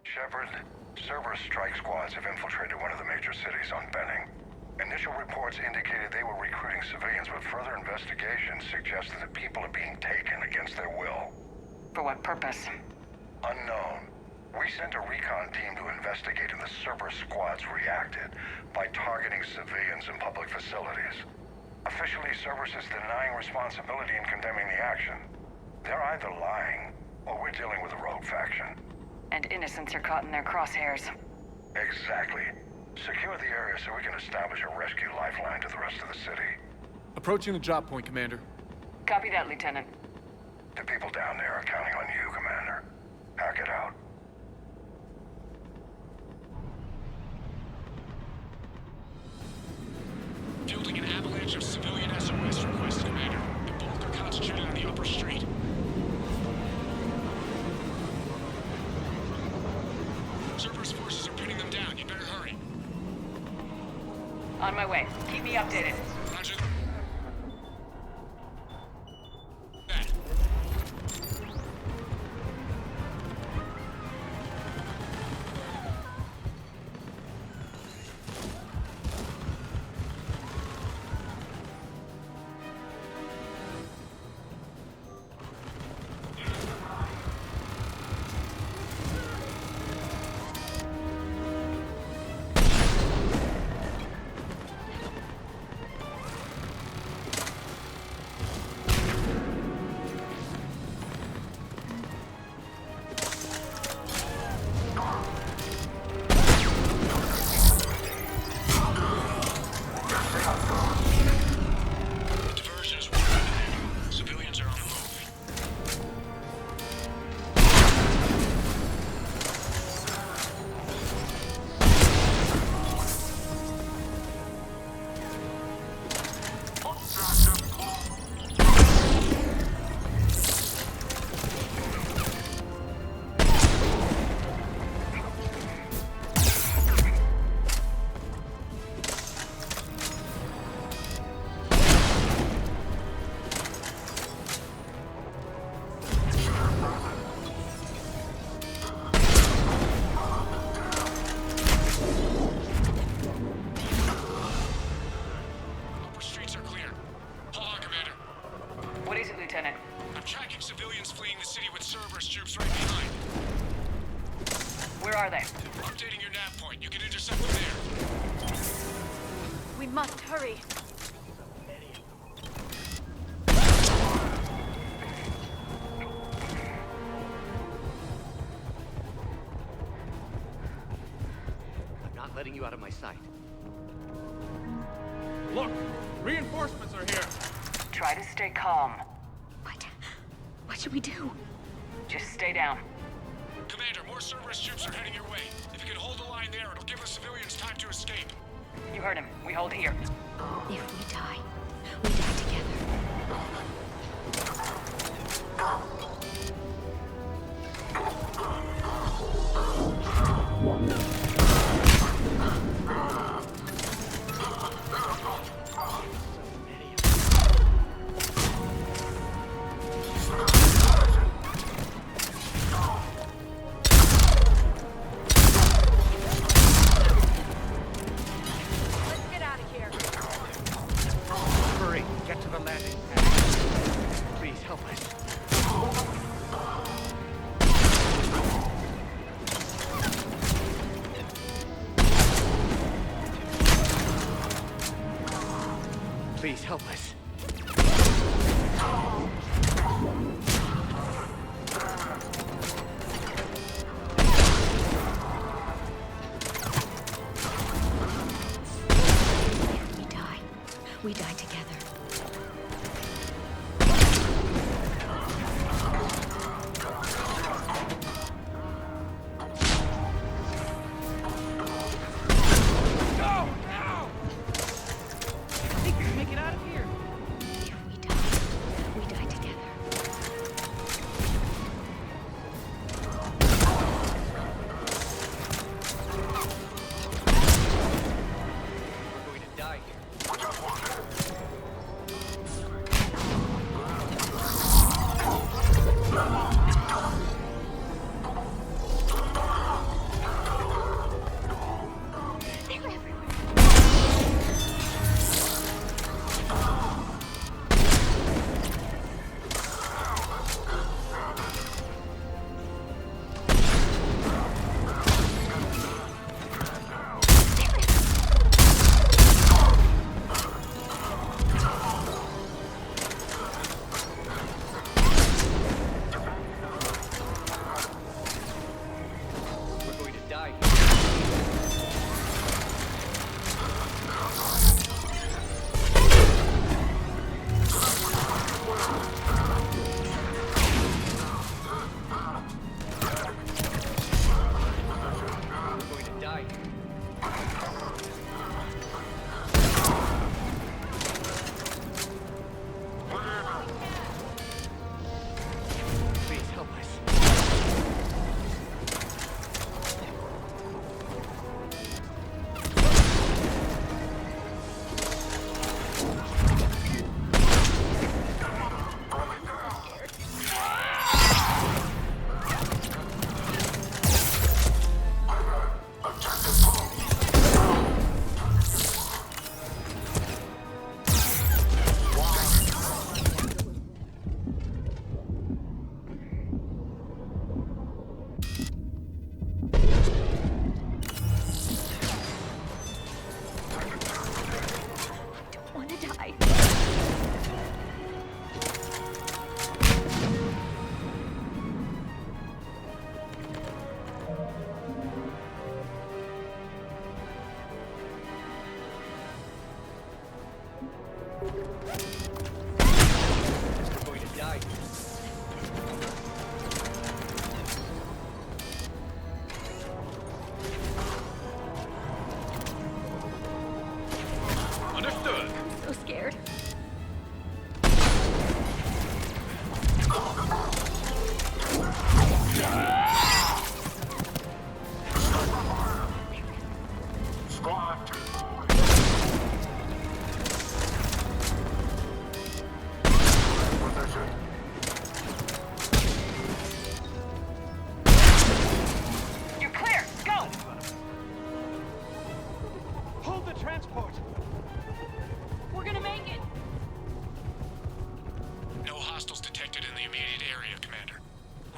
Shepard, Cerberus strike squads have infiltrated one of the major cities on Benning. Initial reports indicated they were recruiting civilians, but further investigation suggests that the people are being taken against their will. For what purpose? Unknown. We sent a recon team to investigate, and the Cerberus squads reacted by targeting civilians in public facilities. Officially, Cerberus is denying responsibility and condemning the action. They're either lying, or we're dealing with a rogue faction. And innocents are caught in their crosshairs. Exactly. Secure the area so we can establish a rescue lifeline to the rest of the city. Approaching the drop point, Commander. Copy that, Lieutenant. The people down there are counting on you, Commander. Hack it out. Fielding an avalanche of civilian SOS requests, Commander. The bulk are concentrated on the upper street. Cerberus forces are pinning them down. You better hurry. On my way. Keep me updated. Roger. That. civilians fleeing the city with Cerberus troops right behind. Where are they? Updating your nav point. You can intercept them there. We must hurry. I'm not letting you out of my sight. Look! Reinforcements are here! Try to stay calm. What should we do? Just stay down. Commander, more Cerberus troops are heading your way. If you can hold the line there, it'll give the civilians time to escape. You heard him. We hold here. If we die together. Let's get out of here. Hurry, get to the landing pad. Please help us. Please help us. If we die together. Go now! I think we can make it out of here.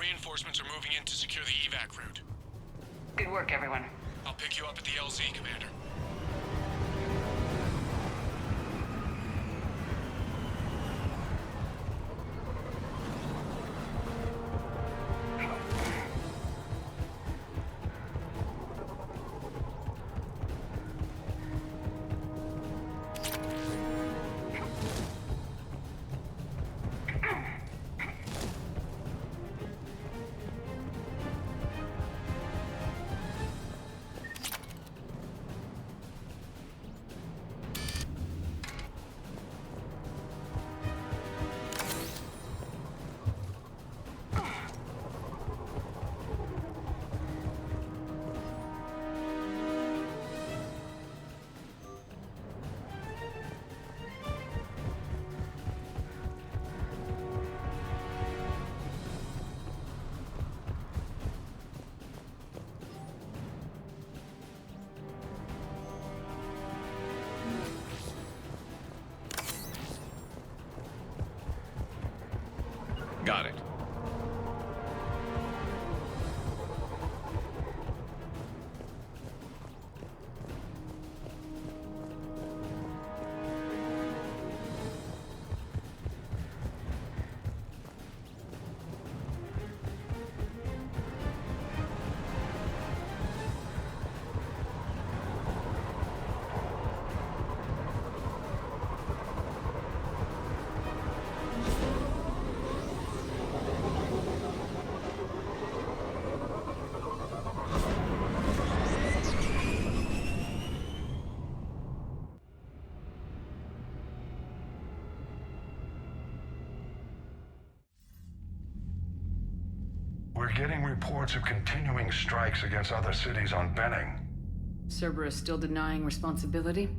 Reinforcements are moving in to secure the evac route. Good work, everyone. I'll pick you up at the LZ, Commander. Got it. We're getting reports of continuing strikes against other cities on Benning. Cerberus still denying responsibility?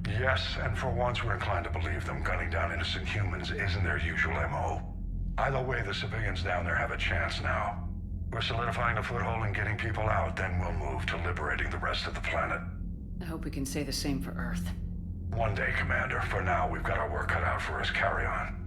Yes, and for once we're inclined to believe them. Gunning down innocent humans isn't their usual MO. Either way, the civilians down there have a chance now. We're solidifying a foothold and getting people out, then we'll move to liberating the rest of the planet. I hope we can say the same for Earth. One day, Commander. For now, we've got our work cut out for us. Carry on.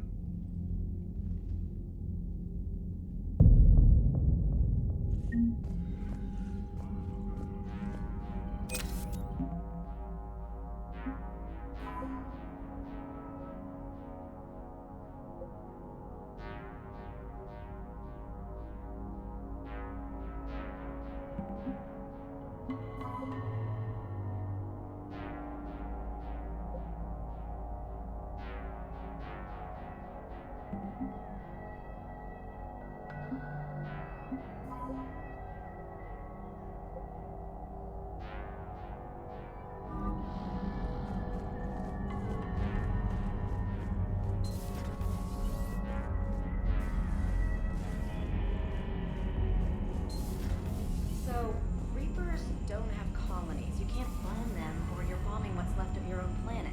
So, Reapers don't have colonies. You can't bomb them, or you're bombing what's left of your own planet.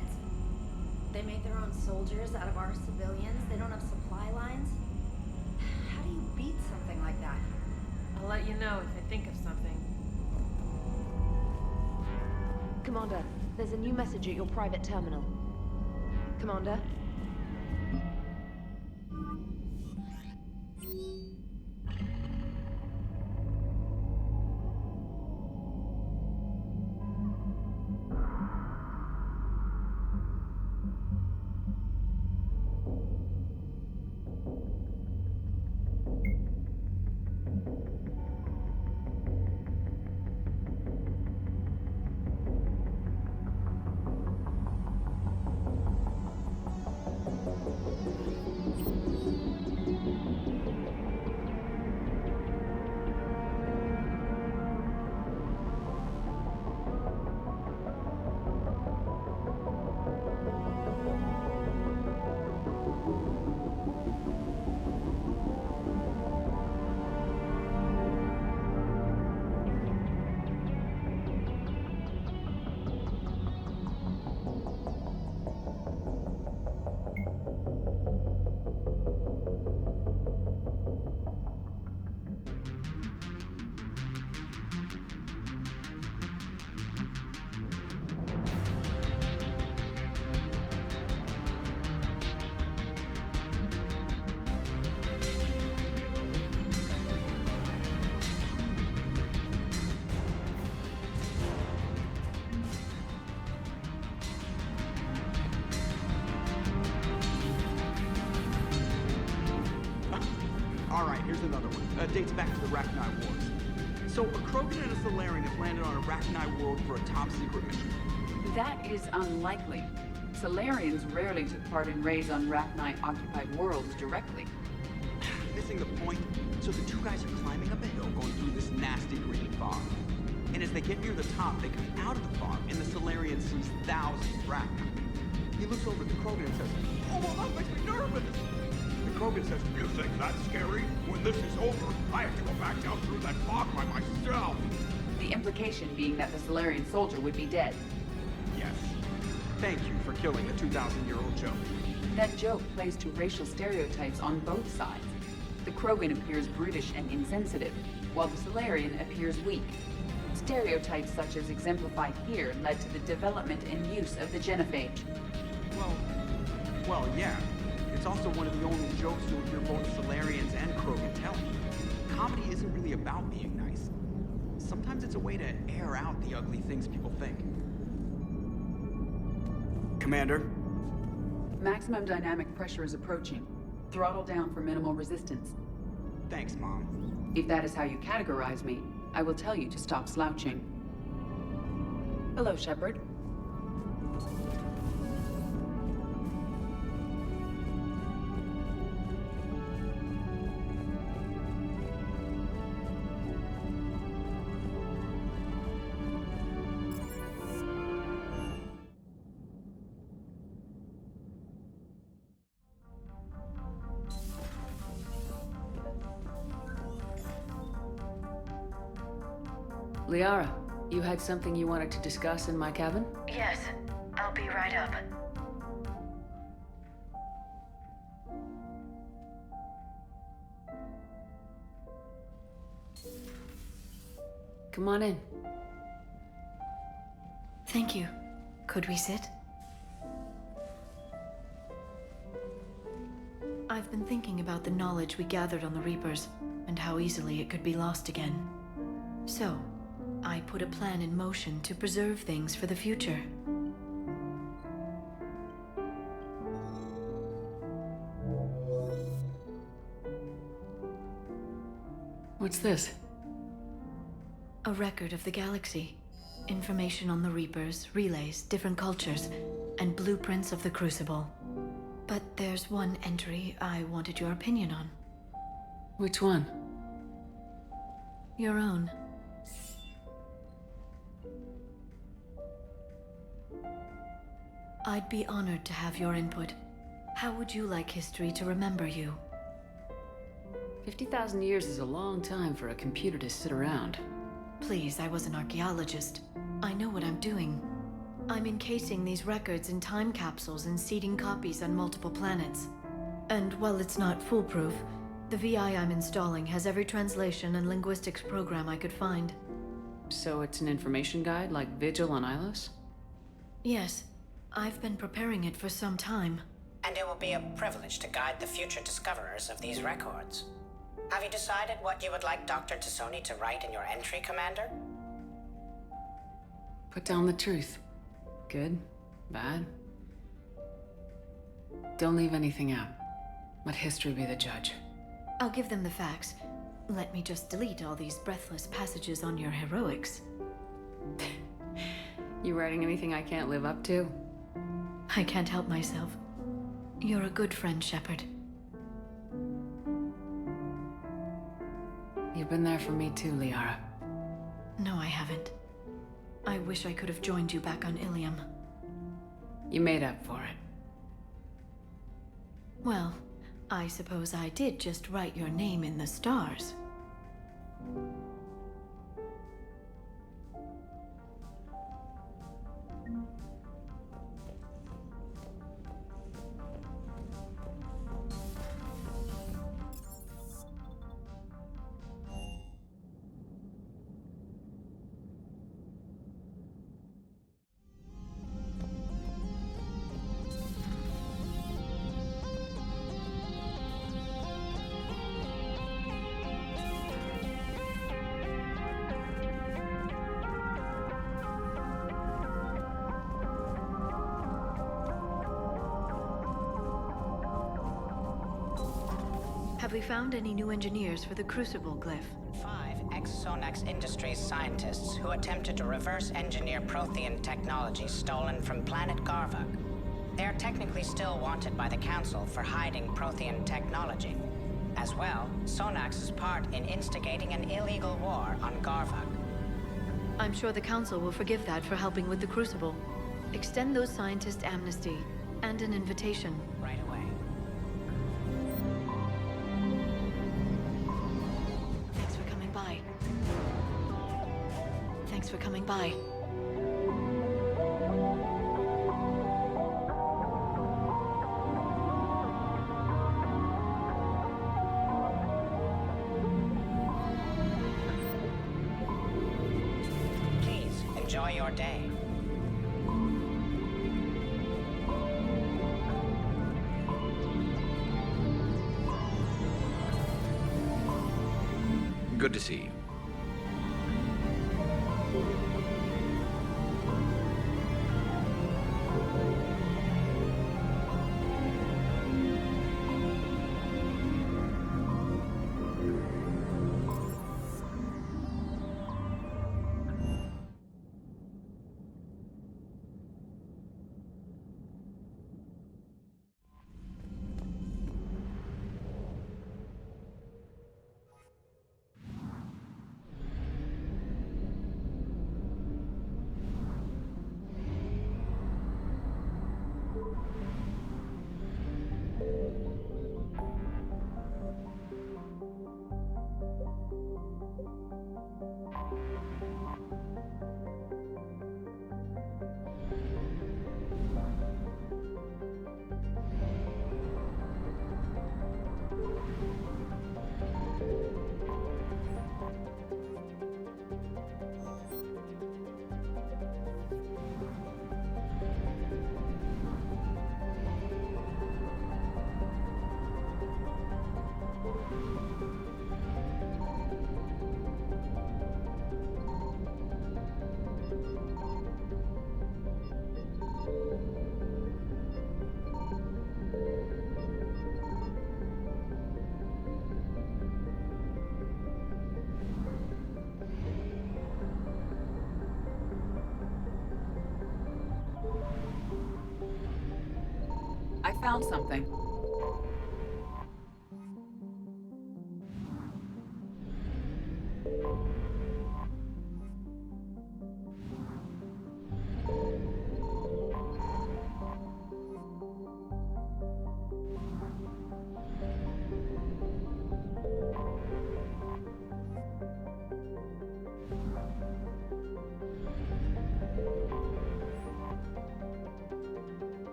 They make their own soldiers out of our civilians. They don't have supply lines. How do you beat something like that? I'll let you know if I think of something. Commander, there's a new message at your private terminal. Commander? here's another one. Dates back to the Rachni Wars. So, a Krogan and a Solarian have landed on a Rachni world for a top-secret mission. That is unlikely. Solarians rarely took part in raids on Rachni-occupied worlds directly. Missing the point. So the two guys are climbing up a hill going through this nasty green fog. And as they get near the top, they come out of the fog, and the Solarian sees thousands of Rachni. He looks over at the Krogan and says, "Oh, well, that makes me nervous!" The Krogan says, "You think that's scary? When this is over, I have to go back down through that fog by myself." The implication being that the Solarian soldier would be dead. Yes. Thank you for killing a 2,000-year-old joke. That joke plays to racial stereotypes on both sides. The Krogan appears brutish and insensitive, while the Solarian appears weak. Stereotypes such as exemplified here led to the development and use of the genophage. Well, yeah. It's also one of the only jokes you'll hear both Solarians and Krogan telling. Comedy isn't really about being nice. Sometimes it's a way to air out the ugly things people think. Commander? Maximum dynamic pressure is approaching. Throttle down for minimal resistance. Thanks, Mom. If that is how you categorize me, I will tell you to stop slouching. Hello, Shepard. Liara, you had something you wanted to discuss in my cabin? Yes, I'll be right up. Come on in. Thank you. Could we sit? I've been thinking about the knowledge we gathered on the Reapers, and how easily it could be lost again. So, I put a plan in motion to preserve things for the future. What's this? A record of the galaxy. Information on the Reapers, relays, different cultures, and blueprints of the Crucible. But there's one entry I wanted your opinion on. Which one? Your own. I'd be honored to have your input. How would you like history to remember you? 50,000 years is a long time for a computer to sit around. Please, I was an archaeologist. I know what I'm doing. I'm encasing these records in time capsules and seeding copies on multiple planets. And while it's not foolproof, the VI I'm installing has every translation and linguistics program I could find. So it's an information guide like Vigil on Ilos? Yes. I've been preparing it for some time. And it will be a privilege to guide the future discoverers of these records. Have you decided what you would like Dr. Tassoni to write in your entry, Commander? Put down the truth. Good, bad. Don't leave anything out. Let history be the judge. I'll give them the facts. Let me just delete all these breathless passages on your heroics. You writing anything I can't live up to? I can't help myself. You're a good friend, Shepard. You've been there for me too, Liara. No, I haven't. I wish I could have joined you back on Ilium. You made up for it. Well, I suppose I did just write your name in the stars. Have we found any new engineers for the Crucible glyph? 5 ex-Sonax Industries scientists who attempted to reverse engineer Prothean technology stolen from planet Garvuk. They are technically still wanted by the Council for hiding Prothean technology. As well, Sonax's part in instigating an illegal war on Garvuk. I'm sure the Council will forgive that for helping with the Crucible. Extend those scientists amnesty and an invitation. Right away. Thanks for coming by. Thanks for coming by. Please, enjoy your day. Good to see you. I found something.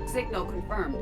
Signal confirmed.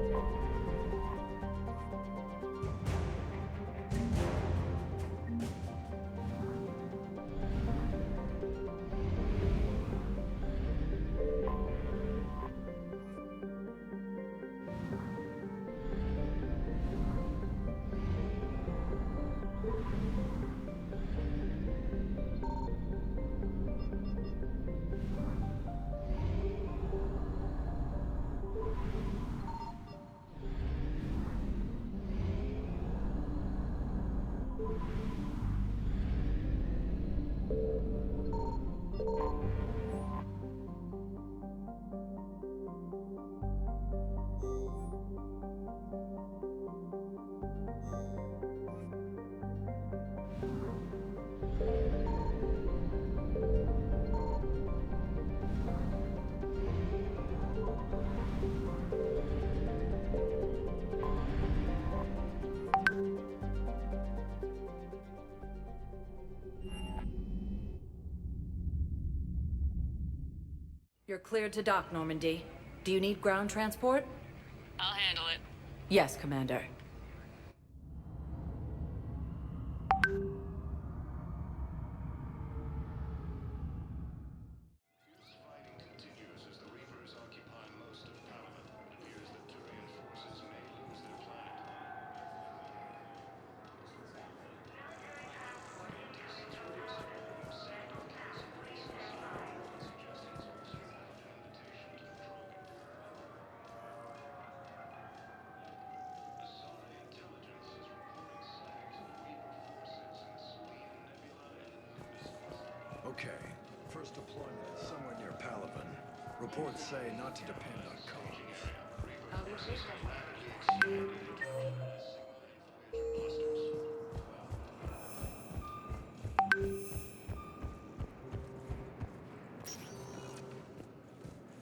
You're cleared to dock, Normandy. Do you need ground transport? I'll handle it. Yes, Commander. Okay. First deployment is somewhere near Palaven. Reports say not to depend on comms.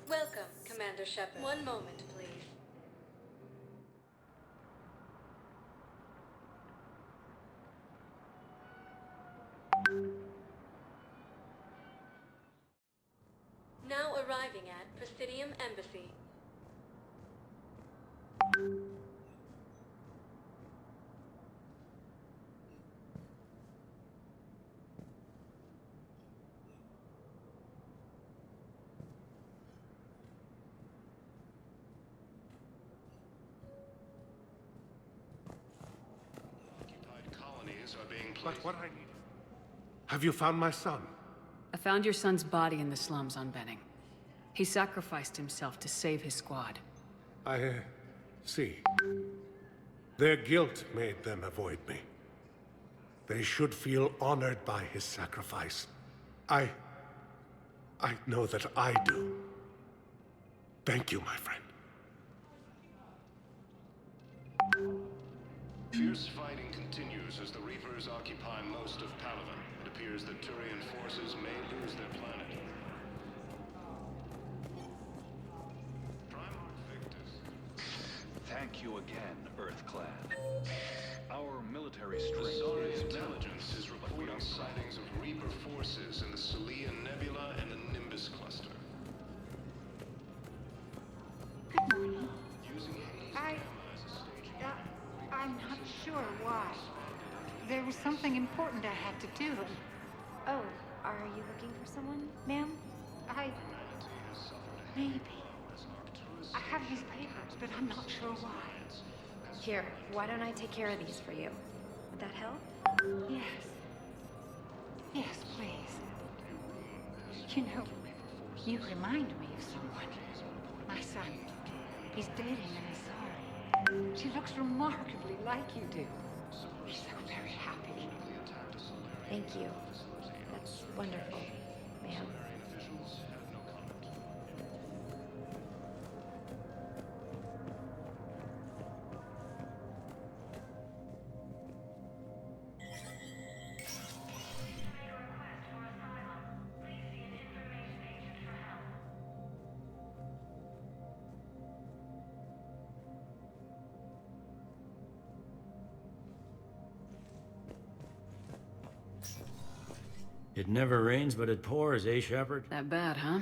Welcome, Commander Shepard. One moment, please. Now arriving at Presidium Embassy. Colonies are being placed. But what I need... Have you found my son? I found your son's body in the slums on Benning. He sacrificed himself to save his squad. I see. Their guilt made them avoid me. They should feel honored by his sacrifice. I know that I do. Thank you, my friend. Fierce fighting continues as the Reapers occupy most of Palaven. It appears that Turian forces may lose their planet. Thank you again, Earthclad. Our military strength Asari is intelligence is reporting sightings of Reaper forces in the Salian Nebula and the Nimbus cluster. Good morning. I'm not sure why. There was something important I had to do. Oh, are you looking for someone, ma'am? Maybe. I have these papers, but I'm not sure why. Here, why don't I take care of these for you? Would that help? Yes. Yes, please. You know, you remind me of someone. My son. He's dating an Asari. She looks remarkably like you do. We're so very happy. Thank you. That's wonderful, ma'am. It never rains, but it pours, eh, Shepard? That bad, huh?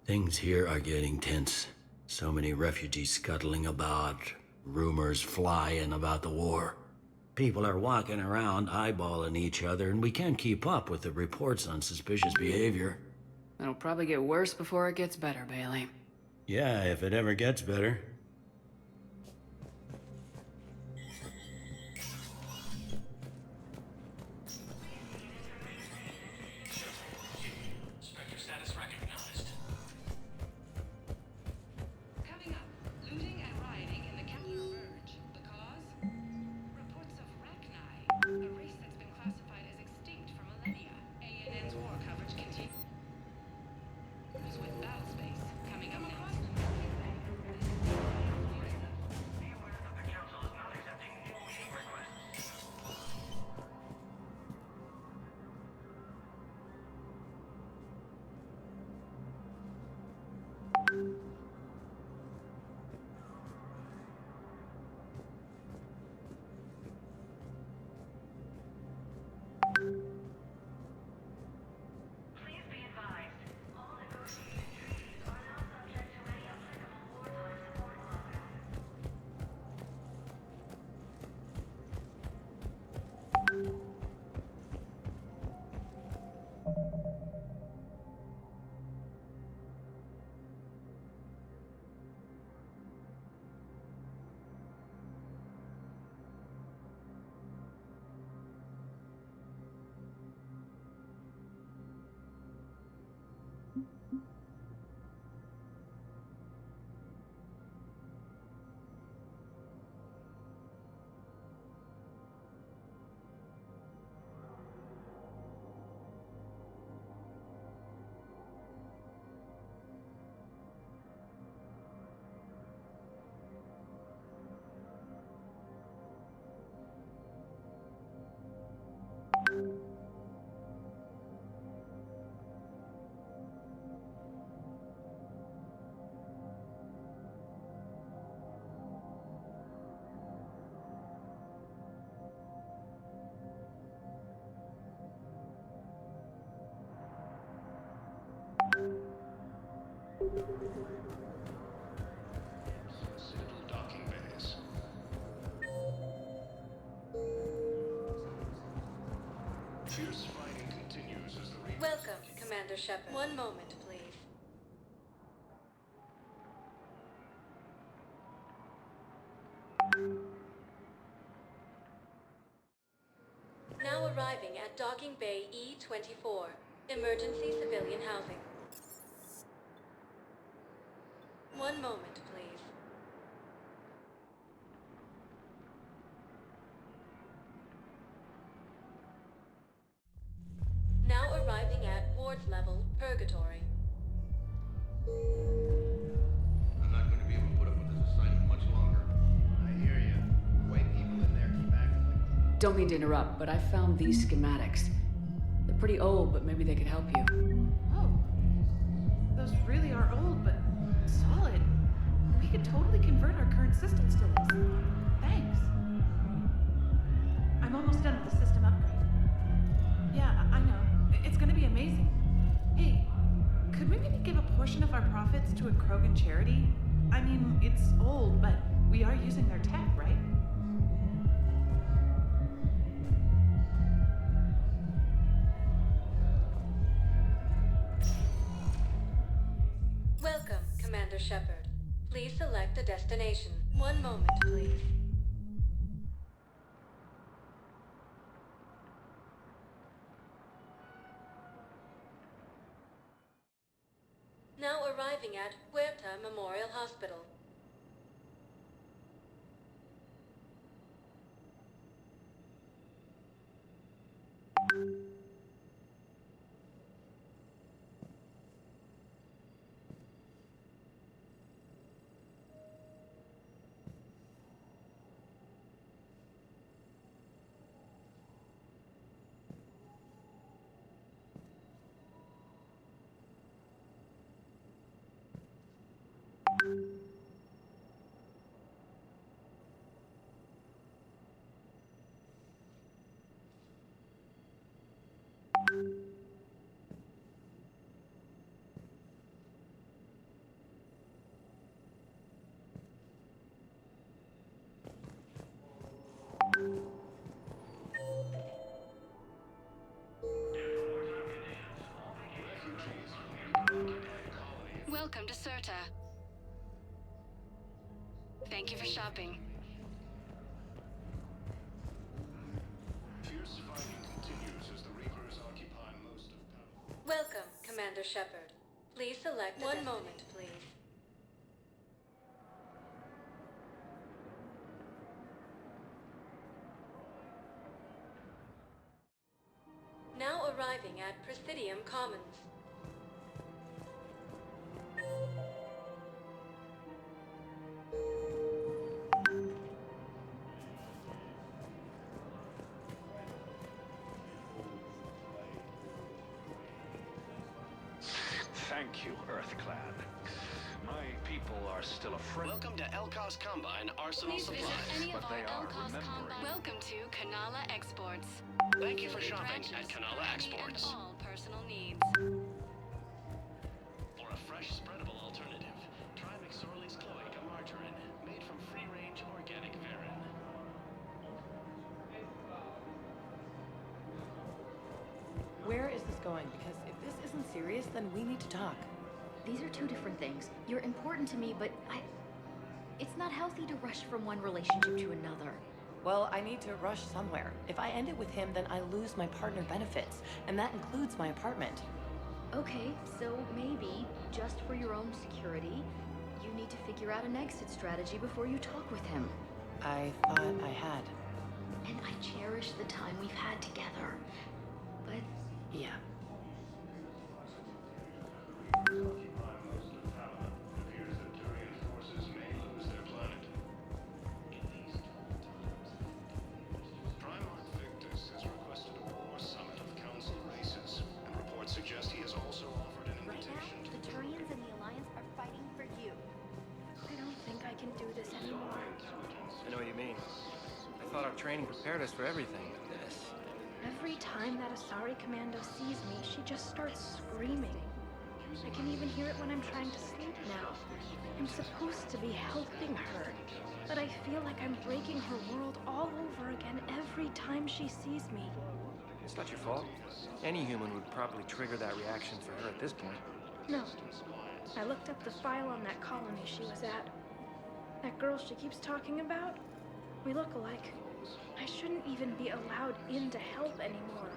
Things here are getting tense. So many refugees scuttling about, rumors flying about the war. People are walking around eyeballing each other, and we can't keep up with the reports on suspicious behavior. It'll probably get worse before it gets better, Bailey. Yeah, if it ever gets better. Citadel docking bays. Fierce fighting continues as the Reapers... Welcome, Commander Shepard. One moment, please. Now arriving at Docking Bay E-24, emergency civilian housing. One moment, please. Now arriving at ward level, Purgatory. I'm not going to be able to put up with this assignment much longer. I hear you. The way people in there keep acting like... Don't mean to interrupt, but I found these schematics. They're pretty old, but maybe they could help you. Oh. Those really are old, but solid. We could totally convert our current systems to this. Thanks. I'm almost done with the system upgrade. Yeah, I know. It's gonna be amazing. Hey, could we maybe give a portion of our profits to a Krogan charity? I mean, it's old, but we are using their tech, right? Welcome, Commander Shepard. Please select a destination. One moment, please. Now arriving at Huerta Memorial Hospital. Welcome to Serta. Thank you for shopping. Fierce fighting continues as the Reapers occupy most of town. Welcome, Commander Shepard. Please select one moment, please. Now arriving at Presidium Commons. Thank you, Earthclad. My people are still afraid. Welcome to Elkos Combine Arsenal Please visit Supplies. any of but our they are Elkos remembering. Combine. Welcome to Kanala Exports. Thank you for shopping Branches at Kanala for any Exports. and all personal needs. For a fresh, spreadable alternative, try McSorley's Cloaca Margarine, made from free-range organic varin. Where is this going? Because if this isn't serious, then we need to talk. These are two different things. You're important to me, but it's not healthy to rush from one relationship to another. Well, I need to rush somewhere. If I end it with him, then I lose my partner benefits, and that includes my apartment. Okay, so maybe, just for your own security, you need to figure out an exit strategy before you talk with him. I thought I had. And I cherish the time we've had together. But... yeah. Occupy most of Palaven. It appears that Turian forces may lose their planet. In these times, Primarch Victus has requested a war summit of council races, and reports suggest he has also offered an invitation to the Turians and the Alliance are fighting for you. I don't think I can do this anymore. I know what you mean. I thought our training prepared us for everything. Every time that Asari commando sees me, she just starts screaming. I can even hear it when I'm trying to sleep now. I'm supposed to be helping her, but I feel like I'm breaking her world all over again every time she sees me. It's not your fault. Any human would probably trigger that reaction for her at this point. No. I looked up the file on that colony she was at. That girl she keeps talking about? We look alike. I shouldn't even be allowed in to help anymore.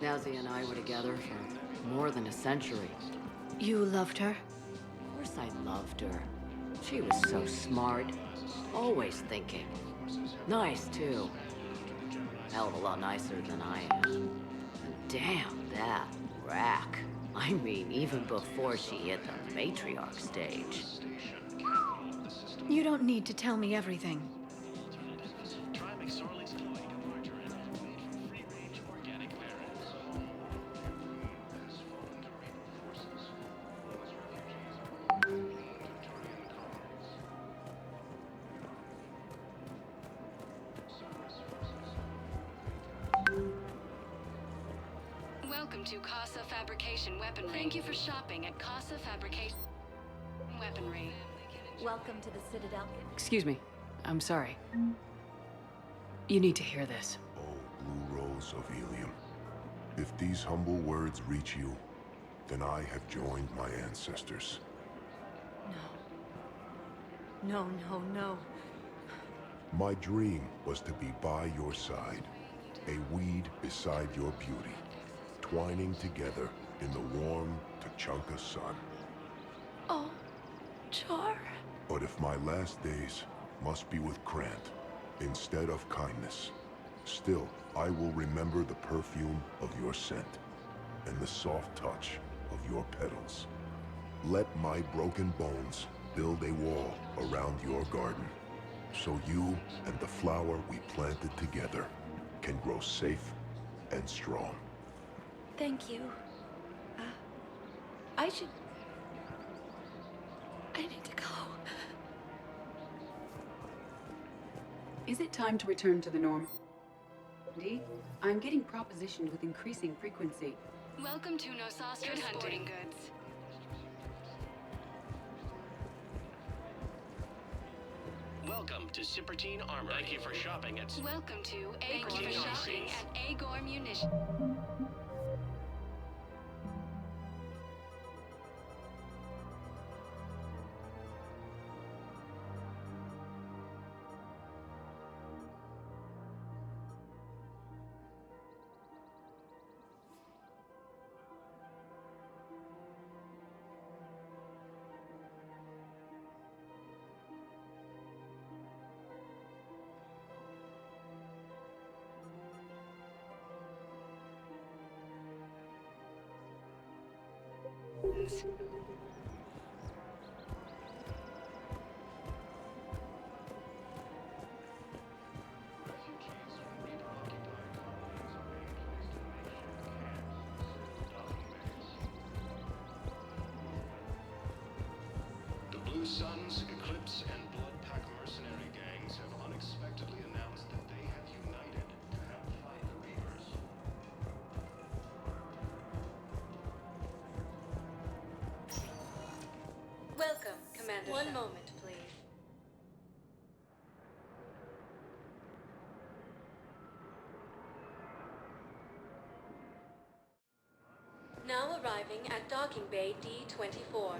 Nazi and I were together for more than a century. You loved her? Of course I loved her. She was so smart. Always thinking. Nice, too. Hell of a lot nicer than I am. And damn, that rack. I mean, even before she hit the matriarch stage. You don't need to tell me everything. Try McSorley's Cloyd, a margarine made from free-range organic berries. Welcome to Casa Fabrication Weaponry. Thank you for shopping at Casa Fabrication Weaponry. Welcome to the Citadel. Excuse me. I'm sorry. You need to hear this. Oh, Blue Rose of Helium. If these humble words reach you, then I have joined my ancestors. No, no, no. My dream was to be by your side, a weed beside your beauty, twining together in the warm Tachanka sun. Oh, Char. But if my last days must be with Krant instead of kindness, still I will remember the perfume of your scent and the soft touch of your petals. Let my broken bones build a wall around your garden, so you and the flower we planted together can grow safe and strong. Thank you. I need to go. Is it time to return to the norm? Indeed, I'm getting propositioned with increasing frequency. Welcome to Nosastra Sporting Goods. Welcome to Sippertine Armory. Thank you for shopping at... Welcome to Agor Munitions. The Blue Suns, Eclipse, and Bloodpack mercenary gangs have unexpectedly announced that they have united to help fight the Reapers. Welcome, Commander. One moment, please. Now arriving at Docking Bay D-24.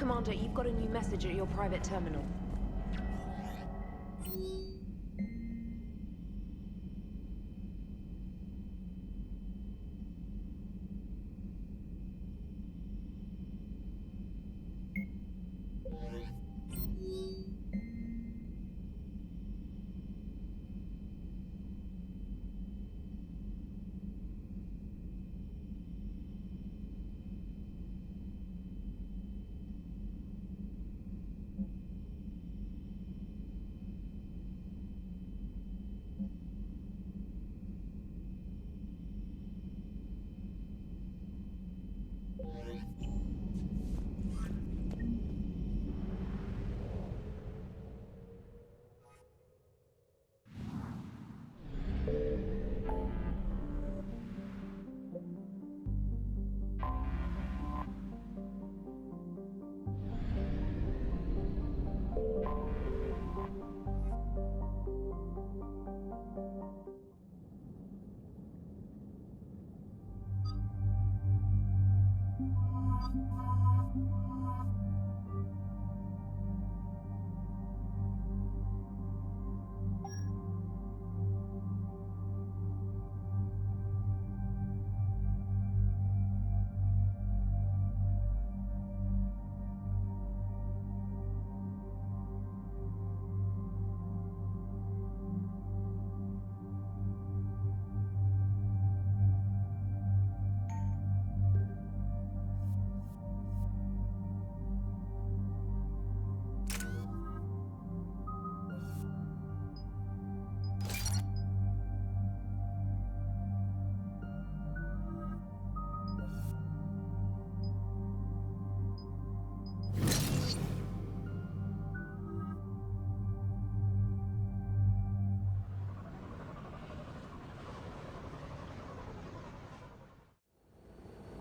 Commander, you've got a new message at your private terminal.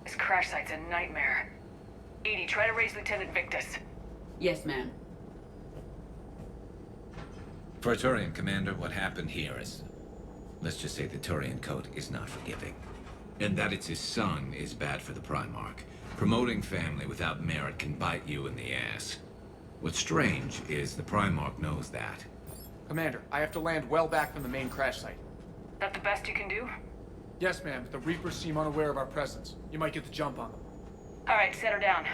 This crash site's a nightmare. Edie, try to raise Lieutenant Victus. Yes, ma'am. For a Turian commander, what happened here is... let's just say the Turian code is not forgiving. And that it's his son is bad for the Primarch. Promoting family without merit can bite you in the ass. What's strange is the Primarch knows that. Commander, I have to land well back from the main crash site. That the best you can do? Yes, ma'am. The Reapers seem unaware of our presence. You might get the jump on them. All right, set her down.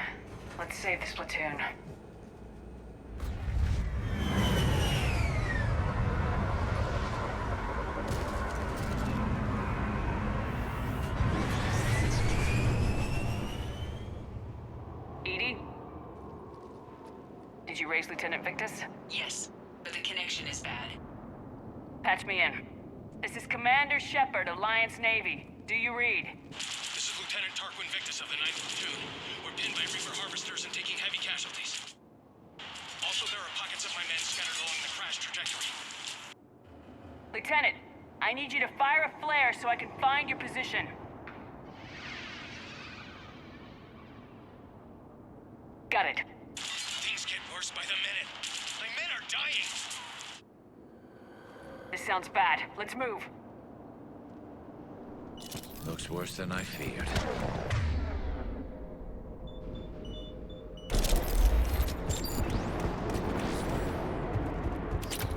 Let's save this platoon. Edie? Did you raise Lieutenant Victus? Yes, but the connection is bad. Patch me in. This is Commander Shepard, Alliance Navy. Do you read? This is Lieutenant Tarquin Victus of the 9th Platoon. We're pinned by Reaper harvesters and taking heavy casualties. Also, there are pockets of my men scattered along the crash trajectory. Lieutenant, I need you to fire a flare so I can find your position. Got it. Things get worse by the minute. My men are dying. This sounds bad. Let's move. Looks worse than I feared.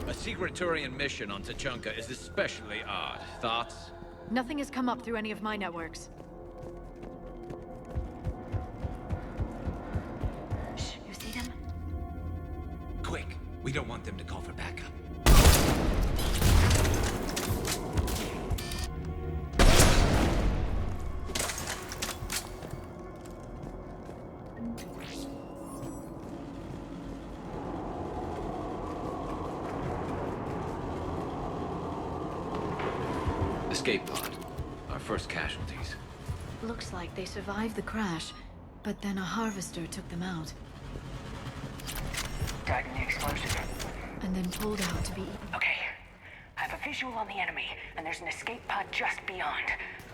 A secret Turian mission on Tachanka is especially odd. Thoughts? Nothing has come up through any of my networks. Shh, you see them? Quick! We don't want them to call for backup. Escape pod. Our first casualties. Looks like they survived the crash, but then a harvester took them out. Died in the explosion. And then pulled out to be eaten. Okay. I have a visual on the enemy, and there's an escape pod just beyond.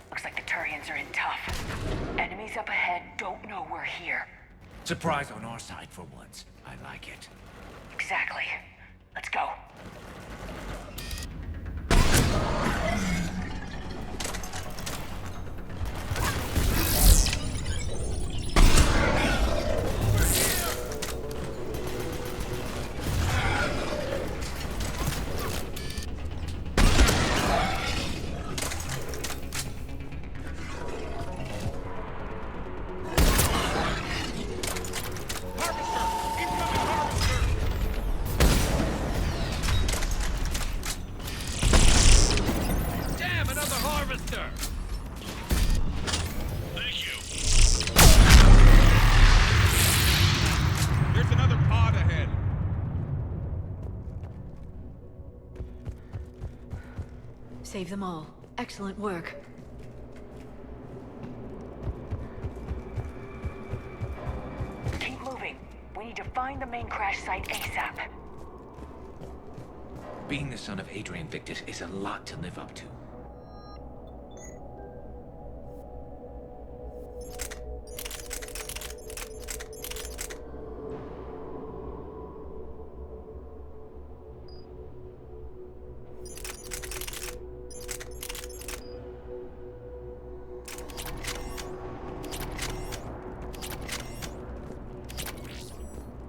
Looks like the Turians are in tough. Enemies up ahead don't know we're here. Surprise on our side for once. I like it. Exactly. Let's go. Save them all. Excellent work. Keep moving. We need to find the main crash site ASAP. Being the son of Adrian Victus is a lot to live up to.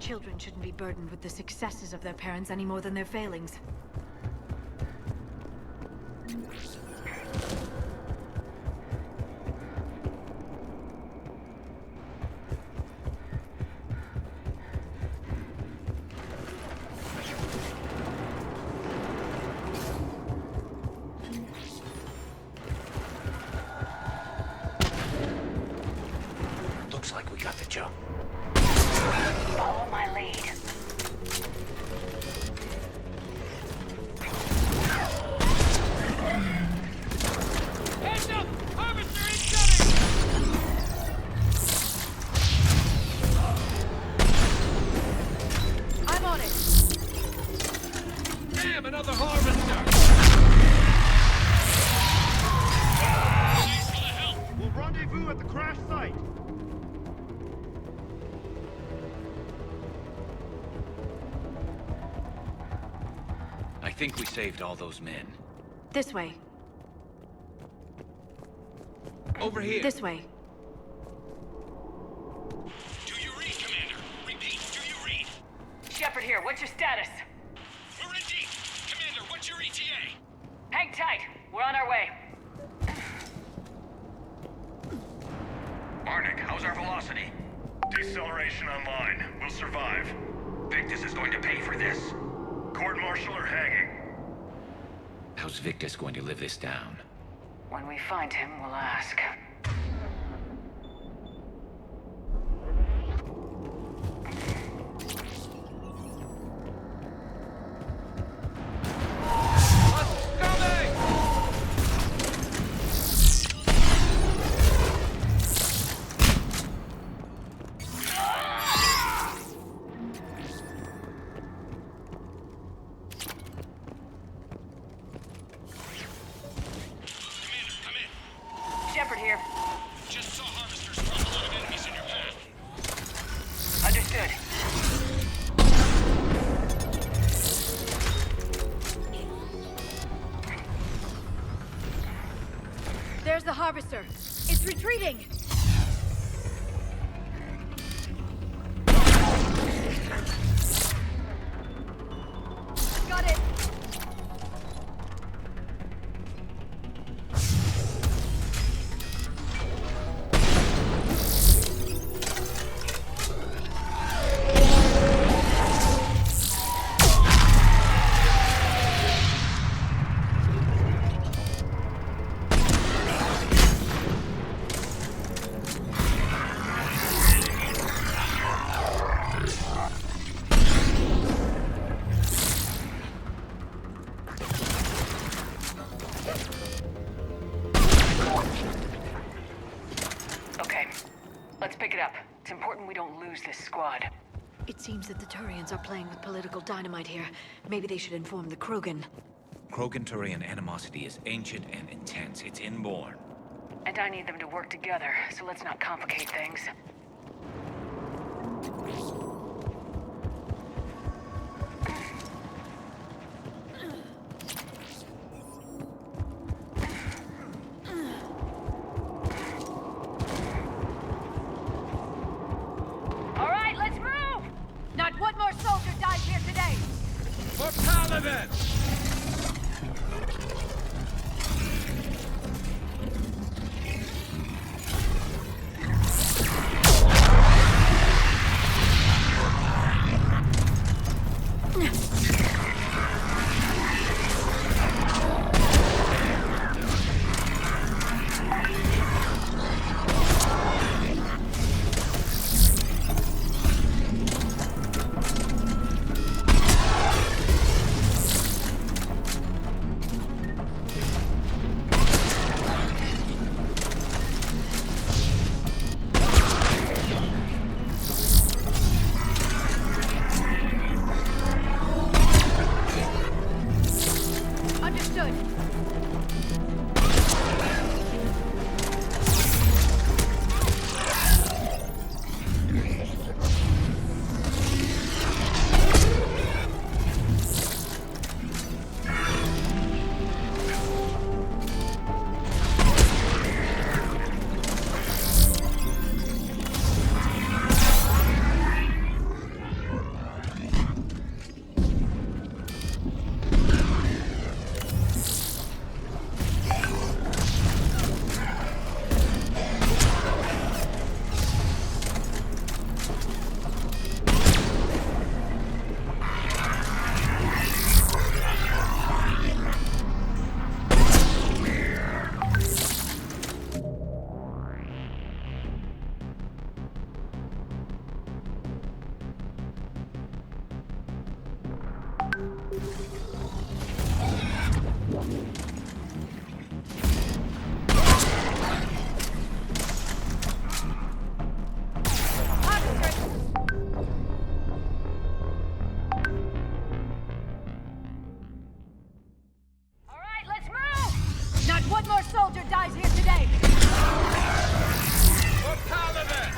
Children shouldn't be burdened with the successes of their parents any more than their failings. Looks like we got the jump. Follow my lead. Heads up! Harvester incoming! I'm on it! Damn, another harvester! Thanks for the help! We'll rendezvous at the crash site. I think we saved all those men. This way. Over here. This way. Do you read, Commander? Repeat, do you read? Shepard here, what's your status? We're in deep! Commander, what's your ETA? Hang tight, we're on our way. Arnik, how's our velocity? Deceleration online. We'll survive. Victus is going to pay for this. Court-martial or hanging? How's Victus going to live this down? When we find him, we'll ask. Shepard here. Just saw harvesters drop a lot of enemies in your path. Understood. There's the harvester. It's retreating! Got it! Okay, let's pick it up. It's important we don't lose this squad. It seems that the Turians are playing with political dynamite here. Maybe they should inform the Krogan. Krogan-Turian animosity is ancient and intense. It's inborn. And I need them to work together, so let's not complicate things. All right, let's move! Not one more soldier died here today! For Paladin! Understood. One more soldier dies here today! For Paladin!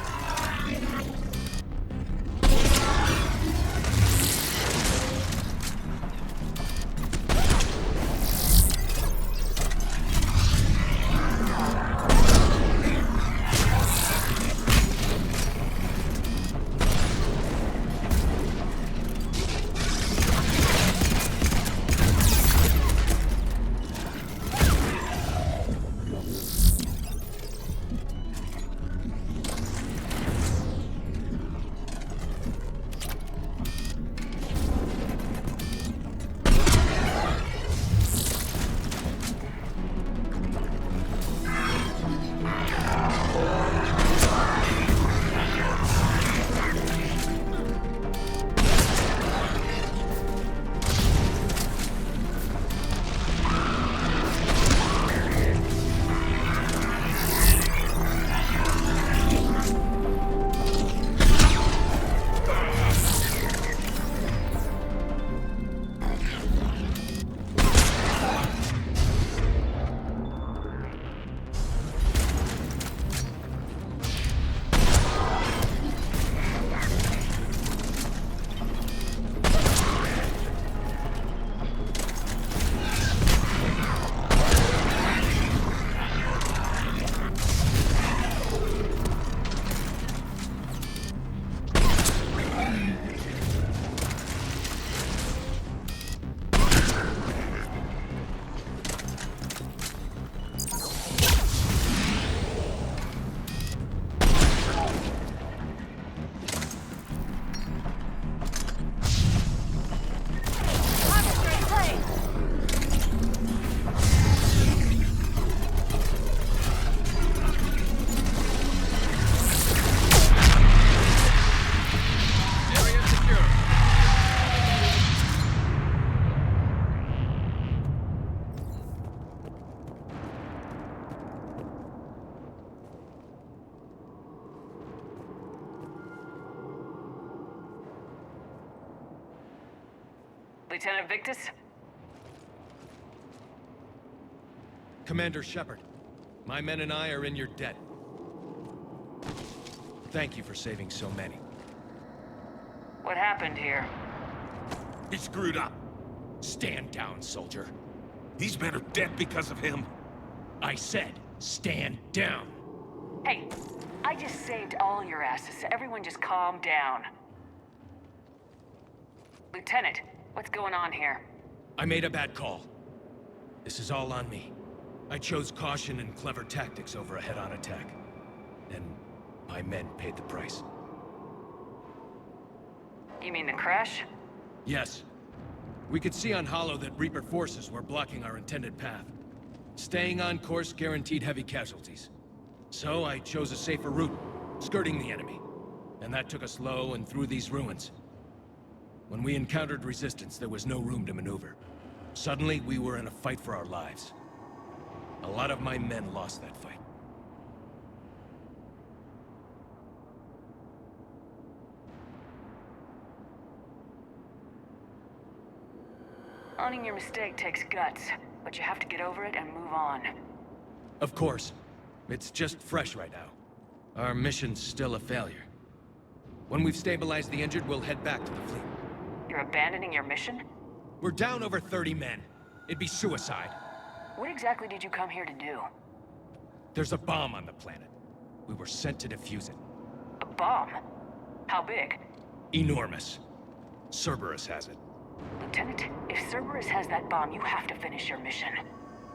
Lieutenant Victus? Commander Shepard, my men and I are in your debt. Thank you for saving so many. What happened here? He screwed up. Stand down, soldier. These men are dead because of him. I said, stand down. Hey, I just saved all your asses, so everyone just calm down. Lieutenant, what's going on here? I made a bad call. This is all on me. I chose caution and clever tactics over a head-on attack. And my men paid the price. You mean the crash? Yes. We could see on Hollow that Reaper forces were blocking our intended path. Staying on course guaranteed heavy casualties. So I chose a safer route, skirting the enemy. And that took us low and through these ruins. When we encountered resistance, there was no room to maneuver. Suddenly, we were in a fight for our lives. A lot of my men lost that fight. Owning your mistake takes guts. but you have to get over it and move on. Of course. It's just fresh right now. Our mission's still a failure. When we've stabilized the injured, we'll head back to the fleet. You're abandoning your mission? We're down over 30 men. It'd be suicide. What exactly did you come here to do? There's a bomb on the planet. We were sent to defuse it. A bomb? How big? Enormous. Cerberus has it. Lieutenant, if Cerberus has that bomb, you have to finish your mission.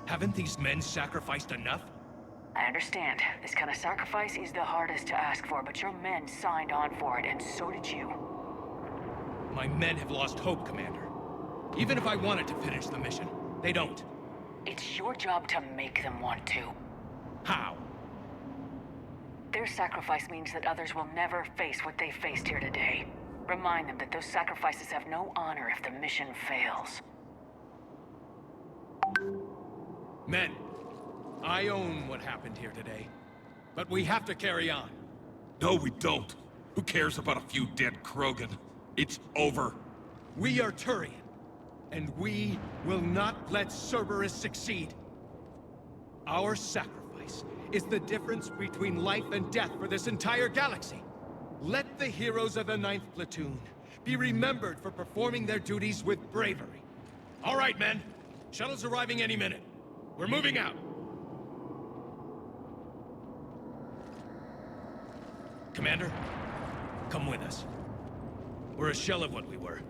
Haven't these men sacrificed enough? I understand. This kind of sacrifice is the hardest to ask for, but your men signed on for it, and so did you. My men have lost hope, Commander. Even if I wanted to finish the mission, they don't. It's your job to make them want to. How? Their sacrifice means that others will never face what they faced here today. Remind them that those sacrifices have no honor if the mission fails. Men, I own what happened here today. But we have to carry on. No, we don't. Who cares about a few dead Krogan? It's over. We are Turian, and we will not let Cerberus succeed. Our sacrifice is the difference between life and death for this entire galaxy. Let the heroes of the 9th Platoon be remembered for performing their duties with bravery. All right, men. Shuttle's arriving any minute. We're moving out. Commander, come with us. We're a shell of what we were.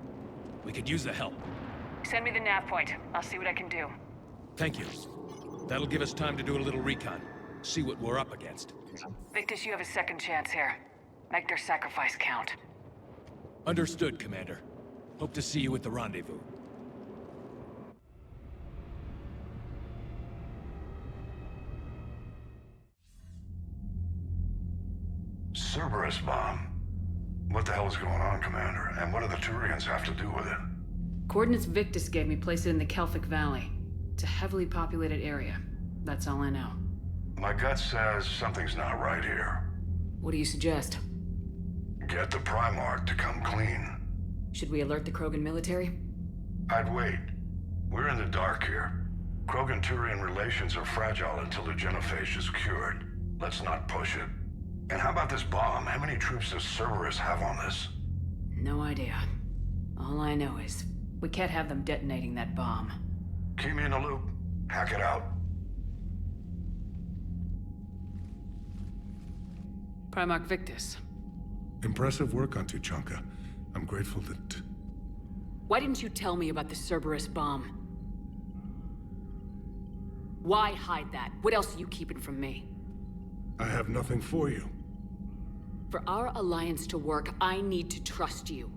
We could use the help. Send me the nav point. I'll see what I can do. Thank you. That'll give us time to do a little recon. See what we're up against. Victus, you have a second chance here. Make their sacrifice count. Understood, Commander. Hope to see you at the rendezvous. Cerberus bomb. What the hell is going on, Commander? And what do the Turians have to do with it? Coordinates Victus gave me place it in the Kelphic Valley. It's a heavily populated area. That's all I know. My gut says something's not right here. What do you suggest? Get the Primarch to come clean. Should we alert the Krogan military? I'd wait. We're in the dark here. Krogan-Turian relations are fragile until the genophage is cured. Let's not push it. And how about this bomb? How many troops does Cerberus have on this? No idea. All I know is, we can't have them detonating that bomb. Keep me in the loop. Hack it out. Primarch Victus. Impressive work on Tuchanka. I'm grateful that... Why didn't you tell me about the Cerberus bomb? Why hide that? What else are you keeping from me? I have nothing for you. For our alliance to work, I need to trust you.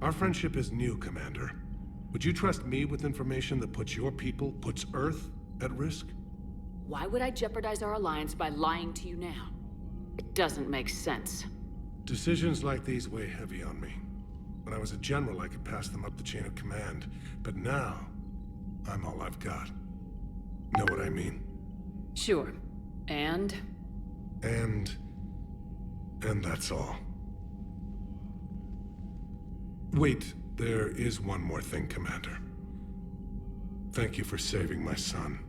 Our friendship is new, Commander. Would you trust me with information that puts your people, puts Earth, at risk? Why would I jeopardize our alliance by lying to you now? It doesn't make sense. Decisions like these weigh heavy on me. When I was a general, I could pass them up the chain of command. But now, I'm all I've got. Know what I mean? Sure. And that's all. Wait, there is one more thing, Commander. Thank you for saving my son.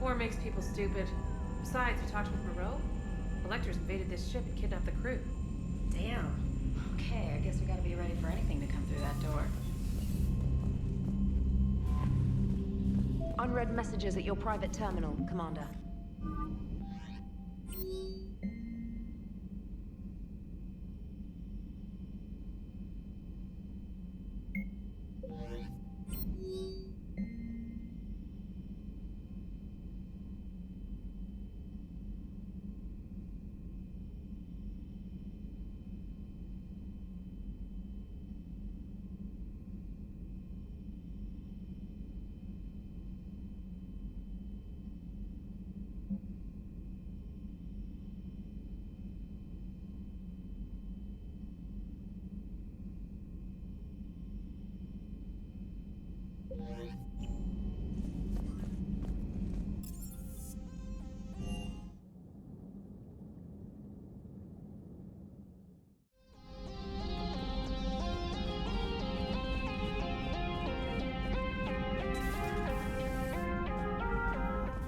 War makes people stupid. Besides, you talked with Moreau? Electors invaded this ship and kidnapped the crew. Damn. Okay, I guess we gotta be ready for anything to come through that door. Unread messages at your private terminal, Commander.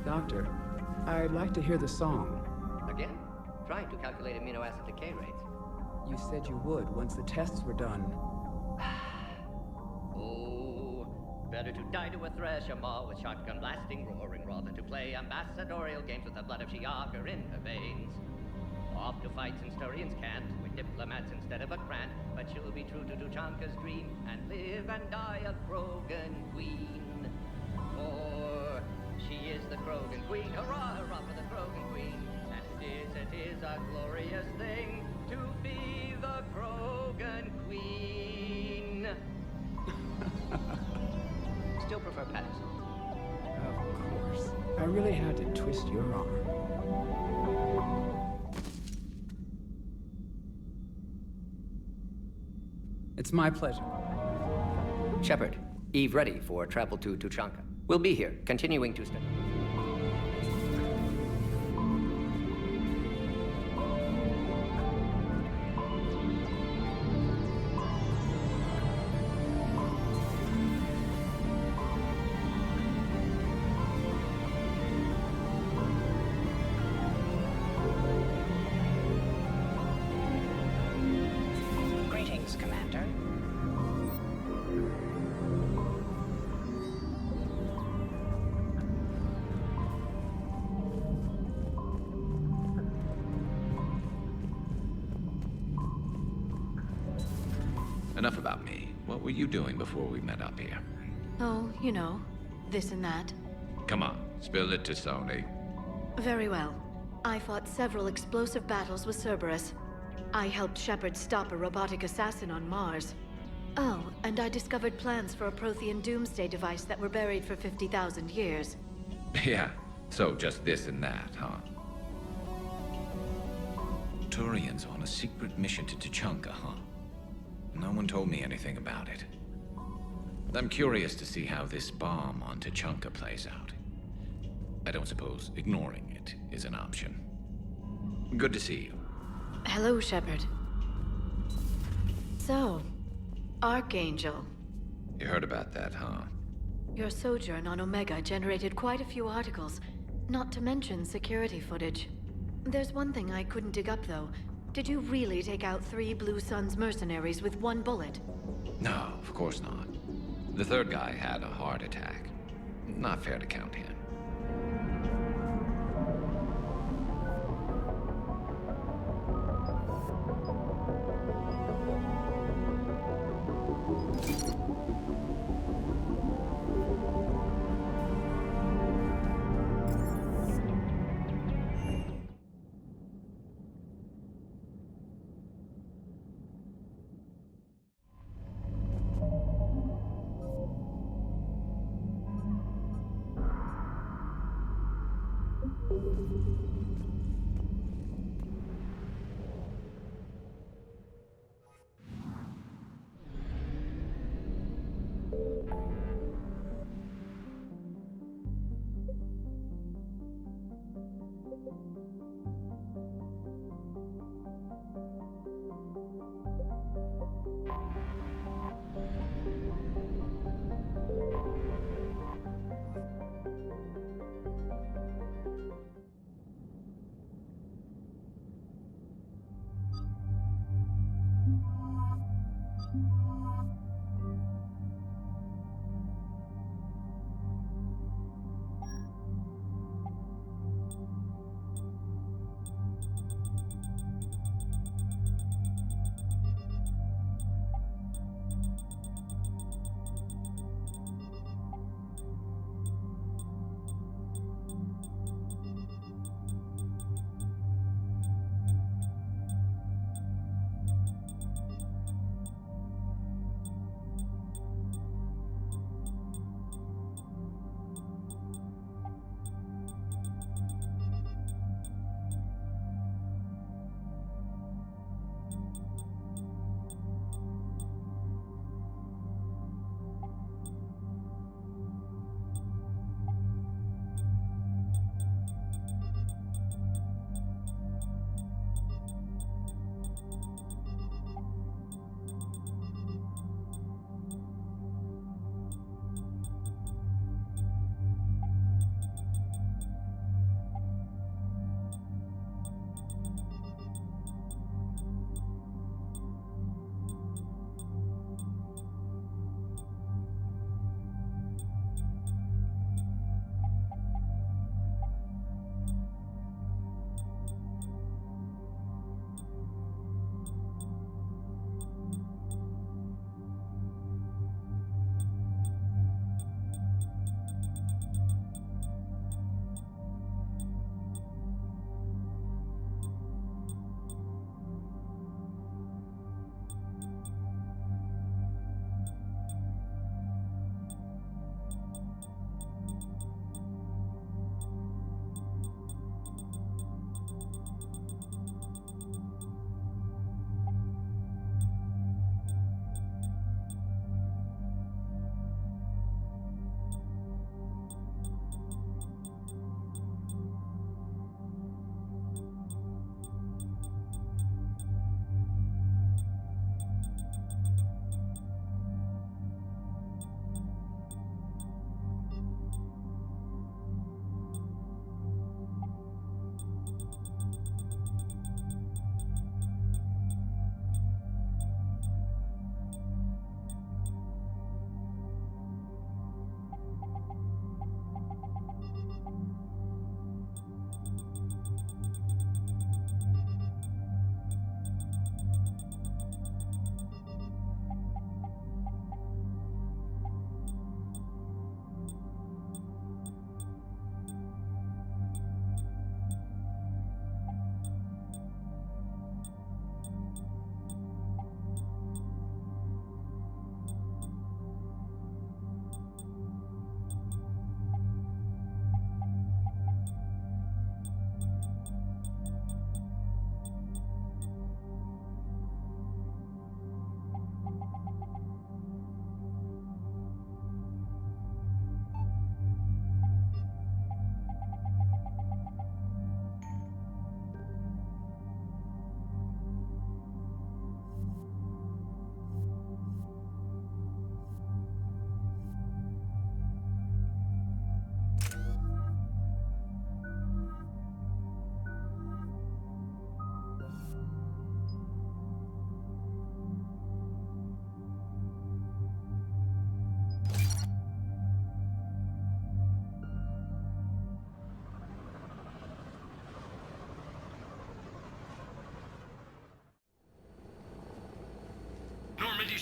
Doctor, I'd like to hear the song. Again? Trying to calculate amino acid decay rates. You said you would once the tests were done. Oh, better to die to a thresher maw with shotgun blasting, roaring raw than to play ambassadorial games with the blood of Shiagar in her veins. Off to fight since Turians can't, with diplomats instead of a grant, but she'll be true to Tuchanka's dream and live and die a Krogan queen. For she is the Krogan queen, hurrah, hurrah for the Krogan queen. And it is a glorious thing to be the Krogan queen. Still prefer Patterson. Of course. I really had to twist your arm. It's my pleasure. Shepard, Eve ready for travel to Tuchanka. We'll be here, continuing to study. Greetings, Commander. Enough about me. What were you doing before we met up here? Oh, you know, this and that. Come on, spill it to Sony. Very well. I fought several explosive battles with Cerberus. I helped Shepard stop a robotic assassin on Mars. Oh, and I discovered plans for a Prothean doomsday device that were buried for 50,000 years. Yeah, so just this and that, huh? Turians on a secret mission to Tuchanka, huh? No one told me anything about it. I'm curious to see how this bomb on Tuchanka plays out. I don't suppose ignoring it is an option. Good to see you. Hello, Shepard. So, Archangel. You heard about that, huh? Your sojourn on Omega generated quite a few articles, not to mention security footage. There's one thing I couldn't dig up, though. Did you really take out 3 Blue Suns mercenaries with 1 bullet? No, of course not. The third guy had a heart attack. Not fair to count him.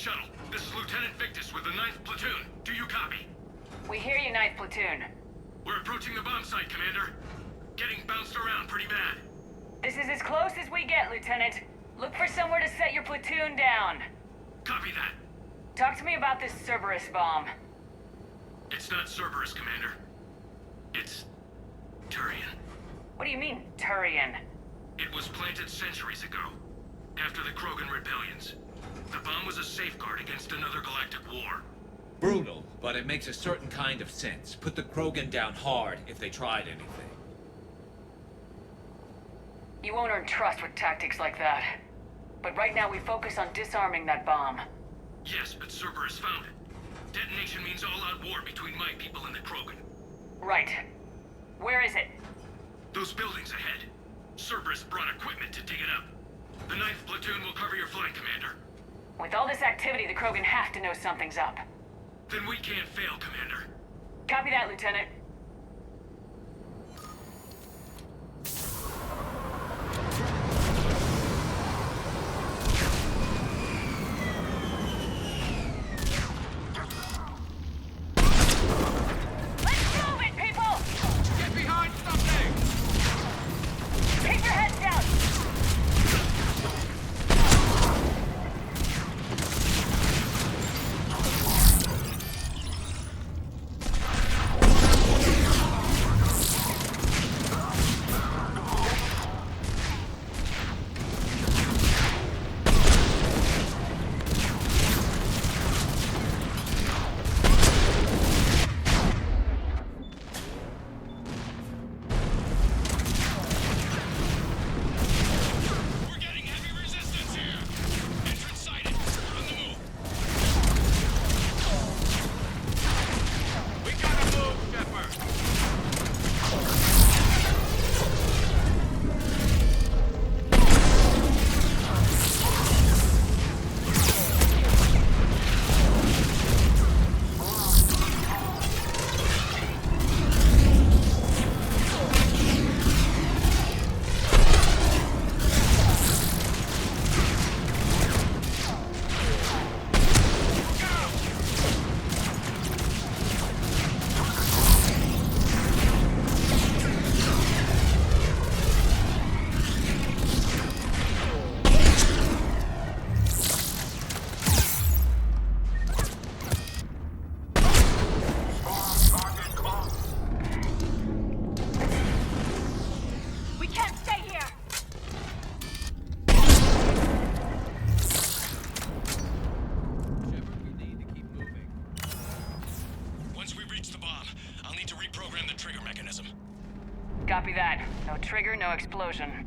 shuttle. This is Lieutenant Victus with the 9th Platoon. Do you copy? We hear you, 9th Platoon. We're approaching the bomb site, Commander. Getting bounced around pretty bad. This is as close as we get, Lieutenant. Look for somewhere to set your platoon down. Copy that. Talk to me about this Cerberus bomb. It's not Cerberus, Commander. It's Turian. What do you mean, Turian? It was planted centuries ago, after the Krogan rebellions. The bomb was a safeguard against another galactic war. Brutal, but it makes a certain kind of sense. Put the Krogan down hard if they tried anything. You won't earn trust with tactics like that. But right now we focus on disarming that bomb. Yes, but Cerberus found it. Detonation means all-out war between my people and the Krogan. Right. Where is it? Those buildings ahead. Cerberus brought equipment to dig it up. The 9th Platoon will cover your flank, Commander. With all this activity, the Krogan have to know something's up. Then we can't fail, Commander. Copy that, Lieutenant. Let's move it, people! Get behind something! Keep your heads down! Copy that. No trigger, no explosion.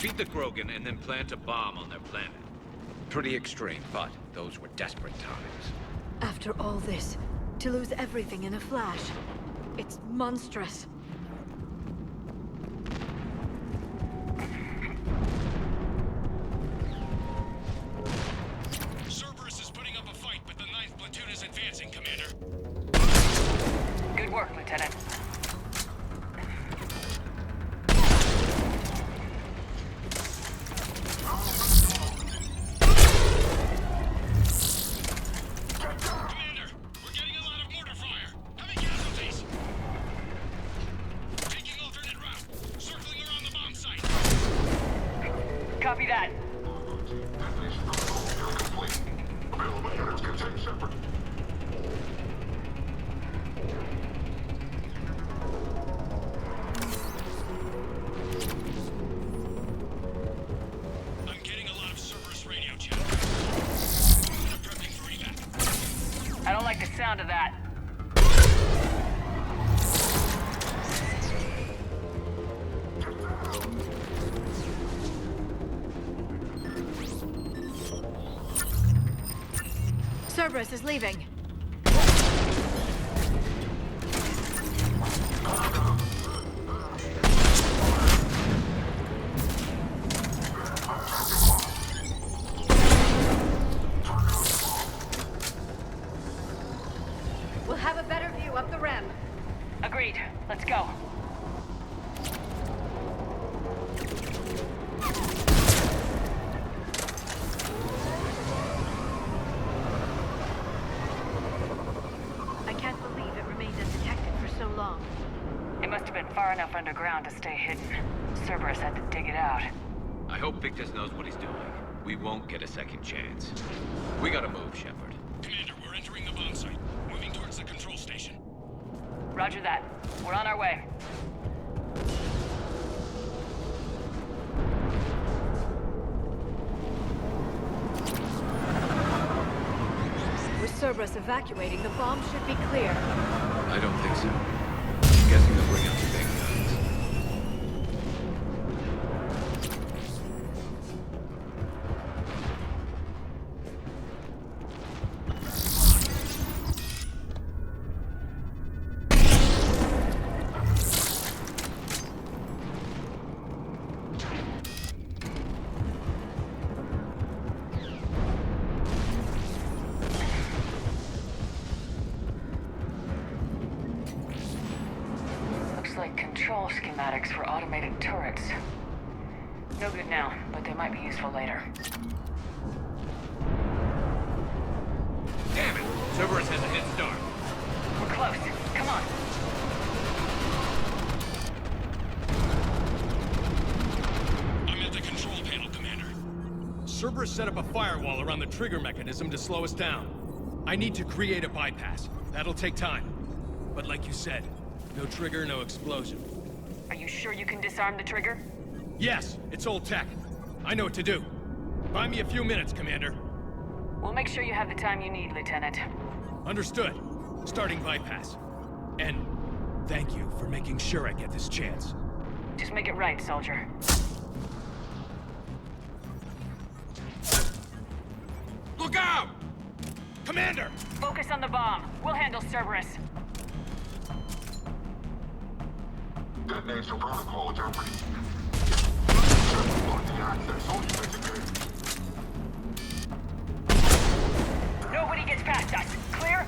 Defeat the Krogan and then plant a bomb on their planet. Pretty extreme, but those were desperate times. After all this, to lose everything in a flash. It's monstrous. Cerberus is putting up a fight, but the 9th platoon is advancing, Commander. Good work, Lieutenant. Commander, we're getting a lot of mortar fire. Heavy casualties. Taking alternate route. Circling around the bomb site. Copy that. Available units can take separate. I'm getting a lot of Cerberus radio chatter. I'm prepping for evac. I don't like the sound of that. Cerberus is leaving. We'll have a better view up the rim. Agreed. Let's go. I can't believe it remained undetected for so long. It must have been far enough underground to stay hidden. Cerberus had to dig it out. I hope Victus knows what he's doing. We won't get a second chance. We gotta move, Shepard. Commander, we're entering the bomb site. Moving towards the control station. Roger that. We're on our way. With Cerberus evacuating, the bomb should be clear. I don't think so. I'm guessing they'll bring out the big guns. Like control schematics for automated turrets. No good now, but they might be useful later. Damn it! Cerberus has a head start. We're close. Come on. I'm at the control panel, Commander. Cerberus set up a firewall around the trigger mechanism to slow us down. I need to create a bypass. That'll take time. But like you said, no trigger, no explosion. Are you sure you can disarm the trigger? Yes, it's old tech. I know what to do. Buy me a few minutes, Commander. We'll make sure you have the time you need, Lieutenant. Understood. Starting bypass. And thank you for making sure I get this chance. Just make it right, soldier. Look out! Commander! Focus on the bomb. We'll handle Cerberus. Detonation protocol interpreted. Block the access. All units engaged. Nobody gets past us. Clear?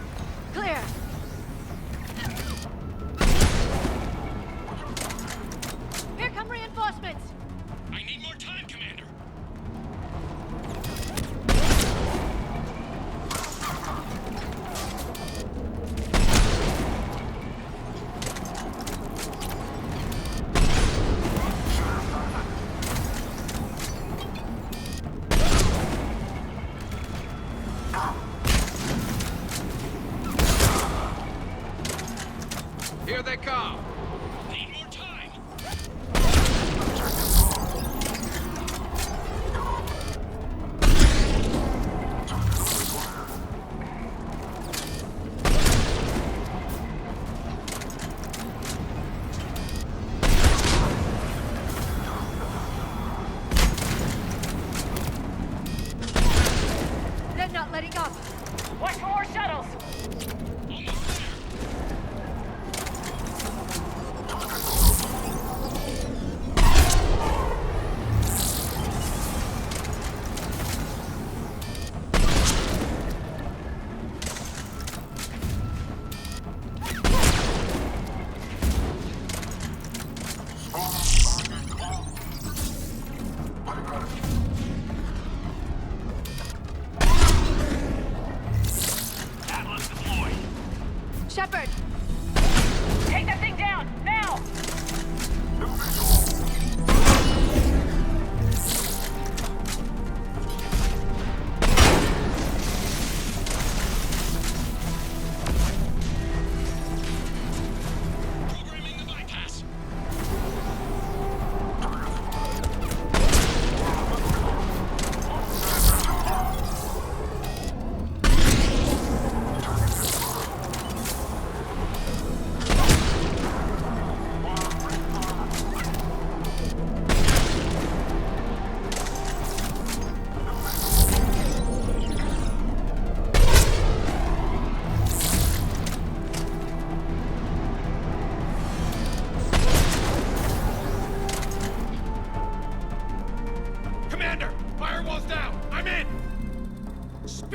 Clear! Here come reinforcements! I need more time, Commander. Here they come! Need more time.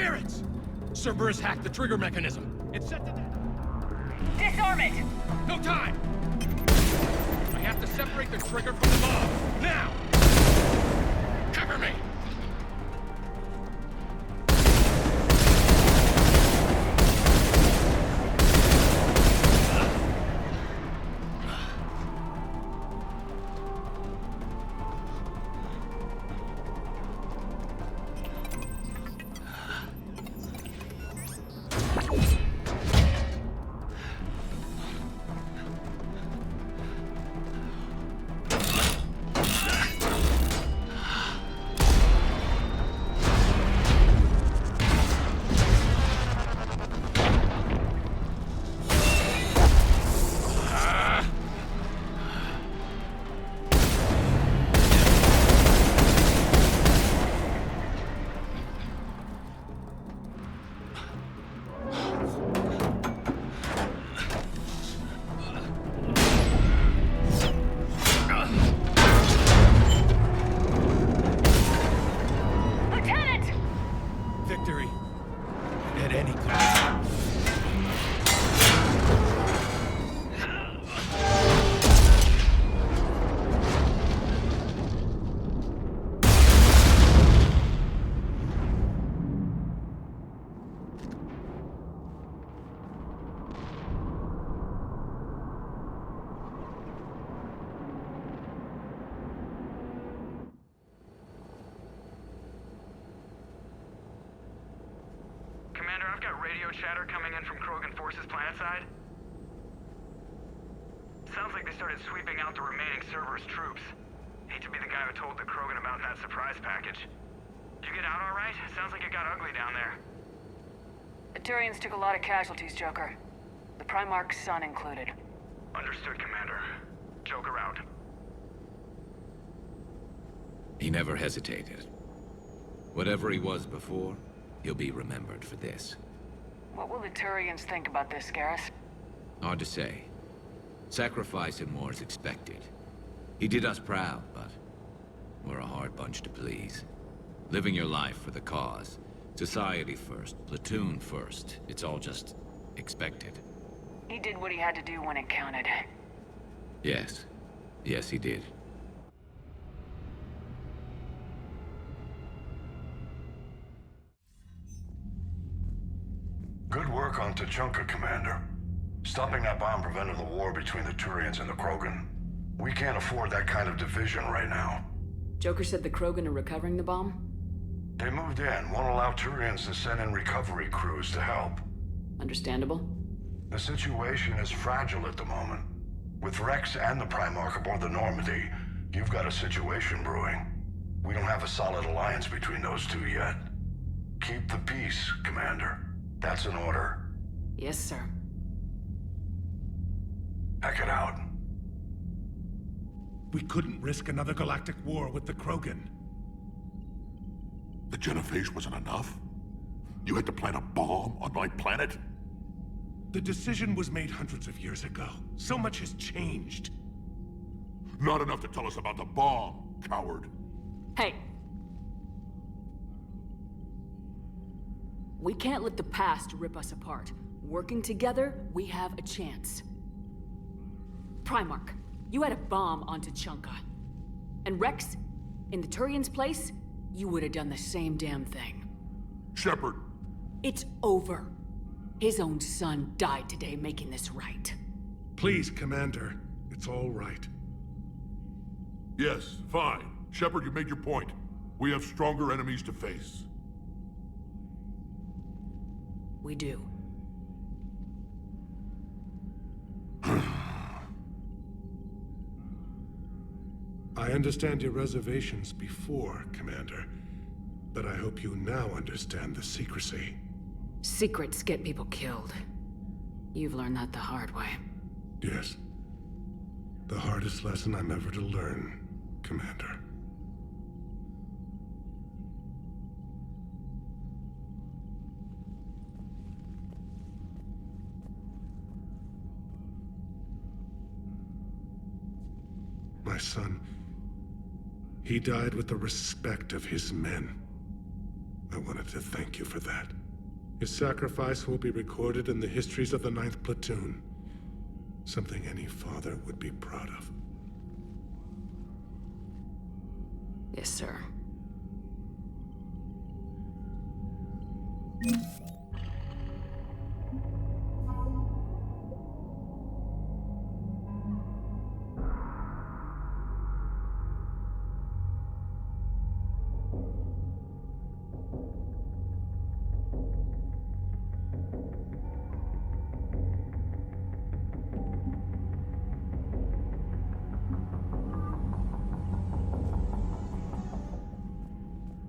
Spirits! Cerberus hacked the trigger mechanism. It set the... Disarm it! No time! I have to separate the trigger from the bomb. Now! Cover me! Victory. At any cost. Commander, I've got radio chatter coming in from Krogan forces planetside. Sounds like they started sweeping out the remaining Cerberus troops. Hate to be the guy who told the Krogan about that surprise package. Did you get out all right? Sounds like it got ugly down there. The Turians took a lot of casualties, Joker. The Primarch's son included. Understood, Commander. Joker out. He never hesitated. Whatever he was before, he'll be remembered for this. What will the Turians think about this, Garrus? Hard to say. Sacrifice and more is expected. He did us proud, but we're a hard bunch to please. Living your life for the cause. Society first, platoon first. It's all just expected. He did what he had to do when it counted. Yes. Yes, he did. Good work on Tuchanka, Commander. Stopping that bomb prevented the war between the Turians and the Krogan. We can't afford that kind of division right now. Joker said the Krogan are recovering the bomb? They moved in, won't allow Turians to send in recovery crews to help. Understandable. The situation is fragile at the moment. With Rex and the Primarch aboard the Normandy, you've got a situation brewing. We don't have a solid alliance between those two yet. Keep the peace, Commander. That's an order. Yes, sir. Heck it out. We couldn't risk another galactic war with the Krogan. The genophage wasn't enough? You had to plant a bomb on my planet? The decision was made hundreds of years ago. So much has changed. Not enough to tell us about the bomb, coward. Hey! We can't let the past rip us apart. Working together, we have a chance. Primarch, you had a bomb on Tuchanka. And Rex, in the Turian's place, you would have done the same damn thing. Shepard! It's over. His own son died today making this right. Please, Commander. It's all right. Yes, fine. Shepard, you made your point. We have stronger enemies to face. We do. I understand your reservations before, Commander. But I hope you now understand the secrecy. Secrets get people killed. You've learned that the hard way. Yes. The hardest lesson I'm ever to learn, Commander. My son, he died with the respect of his men. I wanted to thank you for that. His sacrifice will be recorded in the histories of the 9th Platoon. Something any father would be proud of. Yes, sir.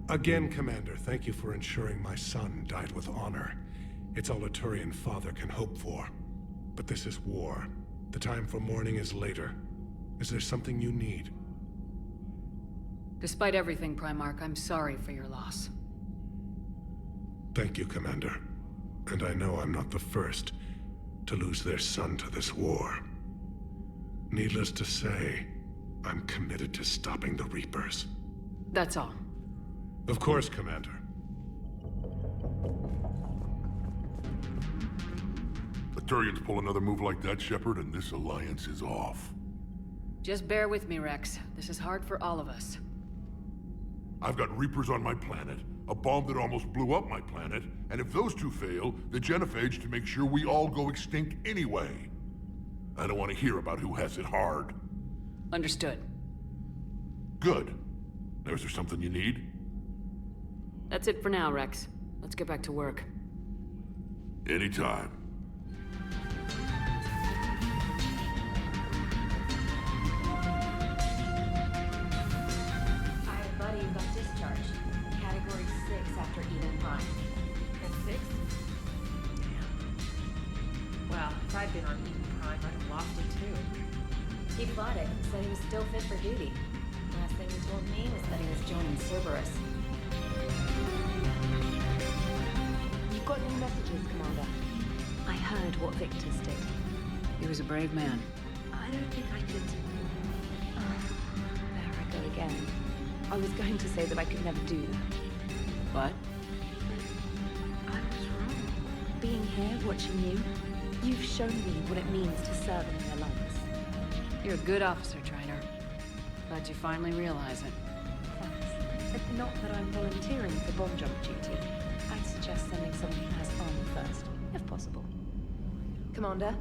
Again, Commander, thank you for ensuring my son died with honor. It's all a Turian father can hope for. But this is war. The time for mourning is later. Is there something you need? Despite everything, Primarch, I'm sorry for your loss. Thank you, Commander. And I know I'm not the first to lose their son to this war. Needless to say, I'm committed to stopping the Reapers. That's all. Of course, Commander. The Turians pull another move like that, Shepard, and this alliance is off. Just bear with me, Rex. This is hard for all of us. I've got Reapers on my planet, a bomb that almost blew up my planet, and if those two fail, the genophage to make sure we all go extinct anyway. I don't want to hear about who has it hard. Understood. Good. Now, is there something you need? That's it for now, Rex. Let's get back to work. Anytime. I have a buddy who got discharged. Category 6 after Eden Prime. And 6? Damn. Well, if I'd been on Eden Prime, I'd have lost it too. He fought it, said he was still fit for duty. Last thing he told me was that he was joining Cerberus. You've got new messages, Commander. I heard what Victor's did. He was a brave man. I don't think I could... there I go again. I was going to say that I could never do that. What? I was wrong. Being here, watching you, you've shown me what it means to serve in the Alliance. You're a good officer, Trainer. Glad you finally realize it. Thanks. Not that I'm volunteering for bomb jump duty. I'd suggest sending someone who has armor first, if possible. Commander?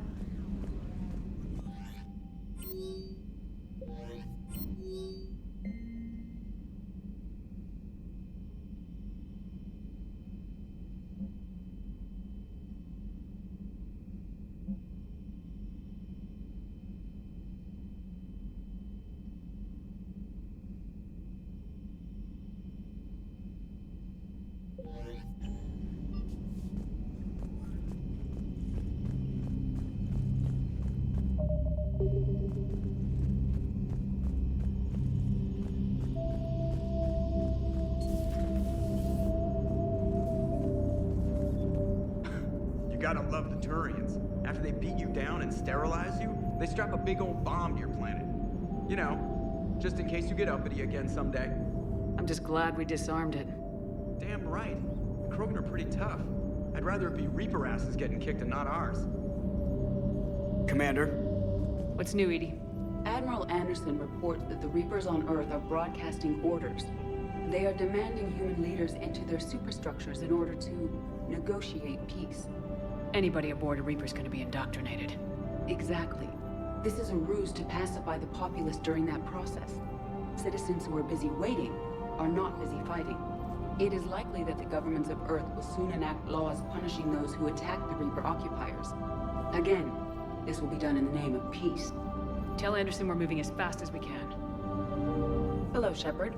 Gotta love the Turians. After they beat you down and sterilize you, they strap a big old bomb to your planet. You know, just in case you get uppity again someday. I'm just glad we disarmed it. Damn right. The Krogan are pretty tough. I'd rather it be Reaper asses getting kicked and not ours. Commander? What's new, Edie? Admiral Anderson reports that the Reapers on Earth are broadcasting orders. They are demanding human leaders enter their superstructures in order to negotiate peace. Anybody aboard a Reaper's gonna be indoctrinated. Exactly. This is a ruse to pacify the populace during that process. Citizens who are busy waiting are not busy fighting. It is likely that the governments of Earth will soon enact laws punishing those who attack the Reaper occupiers. Again, this will be done in the name of peace. Tell Anderson we're moving as fast as we can. Hello, Shepard.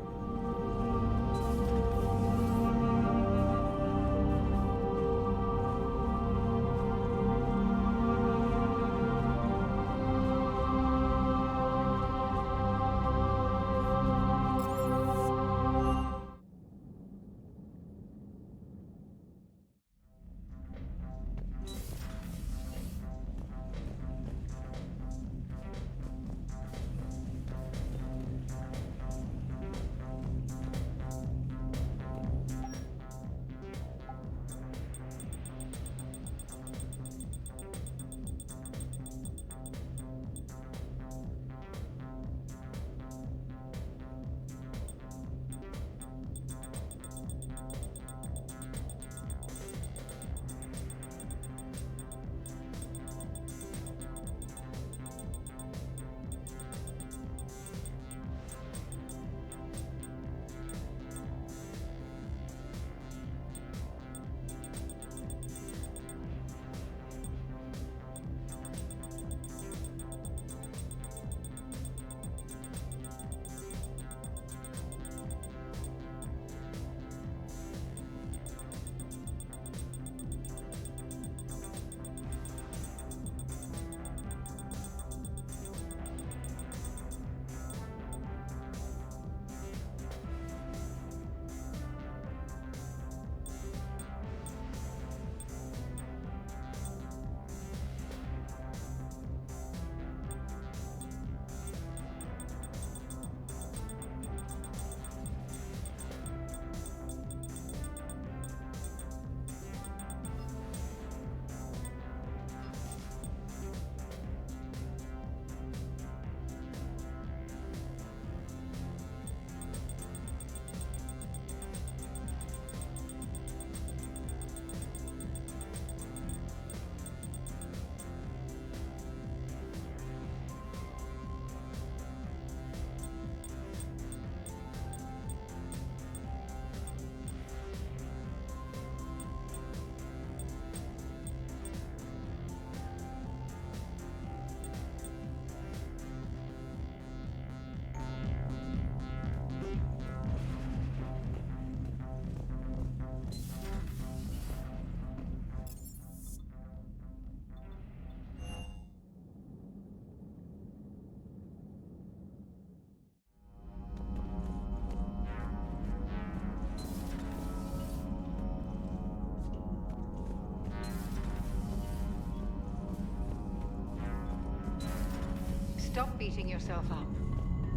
stop beating yourself up.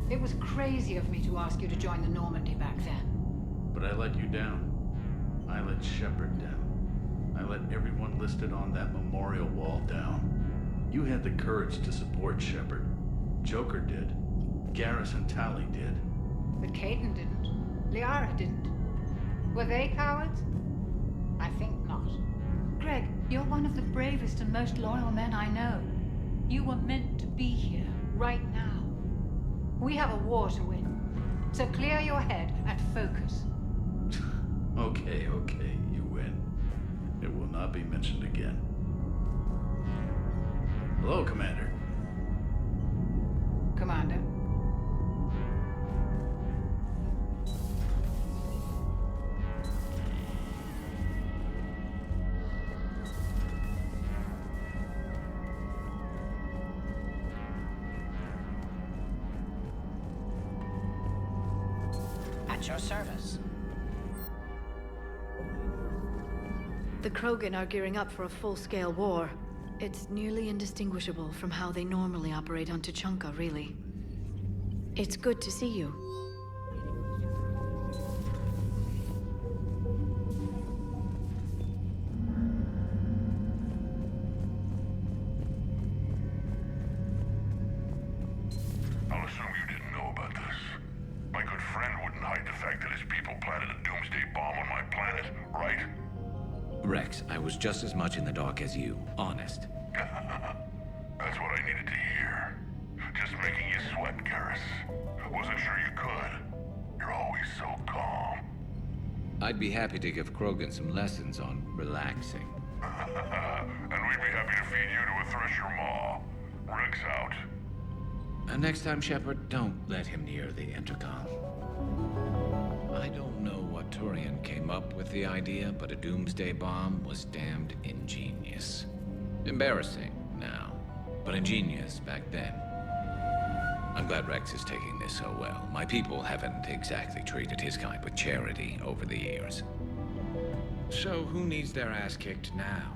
It was crazy of me to ask you to join the Normandy back then. But I let you down. I let Shepard down. I let everyone listed on that memorial wall down. You had the courage to support Shepard. Joker did. Garrus and Tali did. But Caden didn't. Liara didn't. Were they cowards? I think not. Greg, you're one of the bravest and most loyal men I know. You were meant to be here, right now. We have a war to win. So clear your head and focus. Okay, you win. It will not be mentioned again. Hello, Commander. Commander. At your service. The Krogan are gearing up for a full-scale war. It's nearly indistinguishable from how they normally operate on Tuchanka, really. It's good to see you. I'll assume you didn't know about this. My good friend wouldn't hide the fact that his people planted a doomsday bomb on my planet, right? Rex, I was just as much in the dark as you, honest. That's what I needed to hear. Just making you sweat, Garrus. Wasn't sure you could. You're always so calm. I'd be happy to give Krogan some lessons on relaxing. And we'd be happy to feed you to a Thresher Maw. Rex out. And next time, Shepard, don't let him near the intercom. I don't know what Turian came up with the idea, but a doomsday bomb was damned ingenious. Embarrassing now, but ingenious back then. I'm glad Rex is taking this so well. My people haven't exactly treated his kind with charity over the years. So who needs their ass kicked now?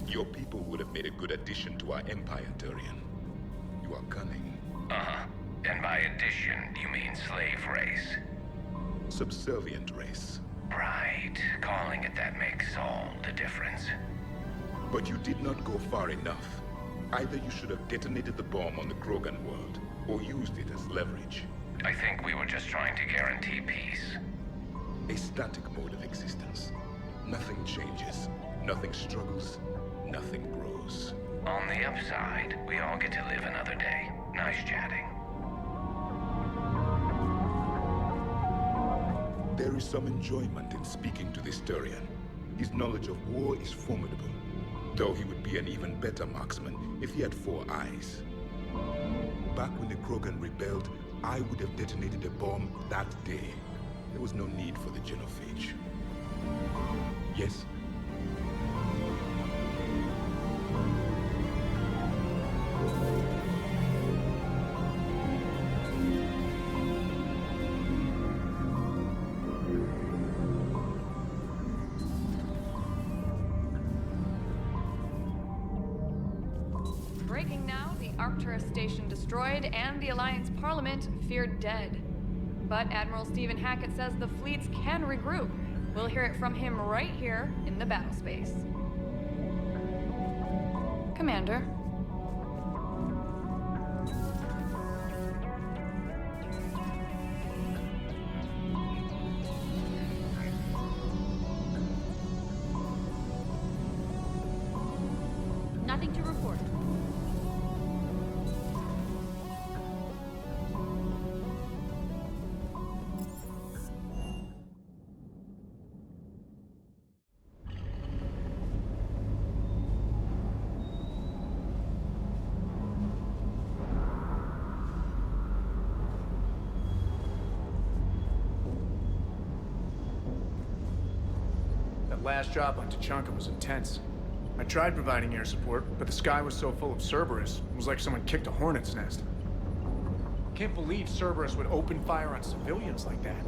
Your people would have made a good addition to our empire, Turian. You are cunning. Uh-huh. And by addition, you mean slave race? Subservient race. Right. Calling it that makes all the difference. But you did not go far enough. Either you should have detonated the bomb on the Krogan world, or used it as leverage. I think we were just trying to guarantee peace. A static mode of existence. Nothing changes, nothing struggles, nothing grows. On the upside, we all get to live another day. Nice chatting. There is some enjoyment in speaking to this Turian. His knowledge of war is formidable, though he would be an even better marksman if he had 4 eyes. Back when the Krogan rebelled, I would have detonated a bomb that day. There was no need for the genophage. Yes? Breaking now, the Arcturus station destroyed and the Alliance Parliament feared dead. But Admiral Stephen Hackett says the fleets can regroup. We'll hear it from him right here in the battle space. Commander. last drop on Tuchanka was intense. I tried providing air support, but the sky was so full of Cerberus, it was like someone kicked a hornet's nest. Can't believe Cerberus would open fire on civilians like that.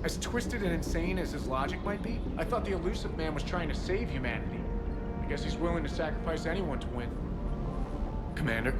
As twisted and insane as his logic might be, I thought the elusive man was trying to save humanity. I guess he's willing to sacrifice anyone to win. Commander?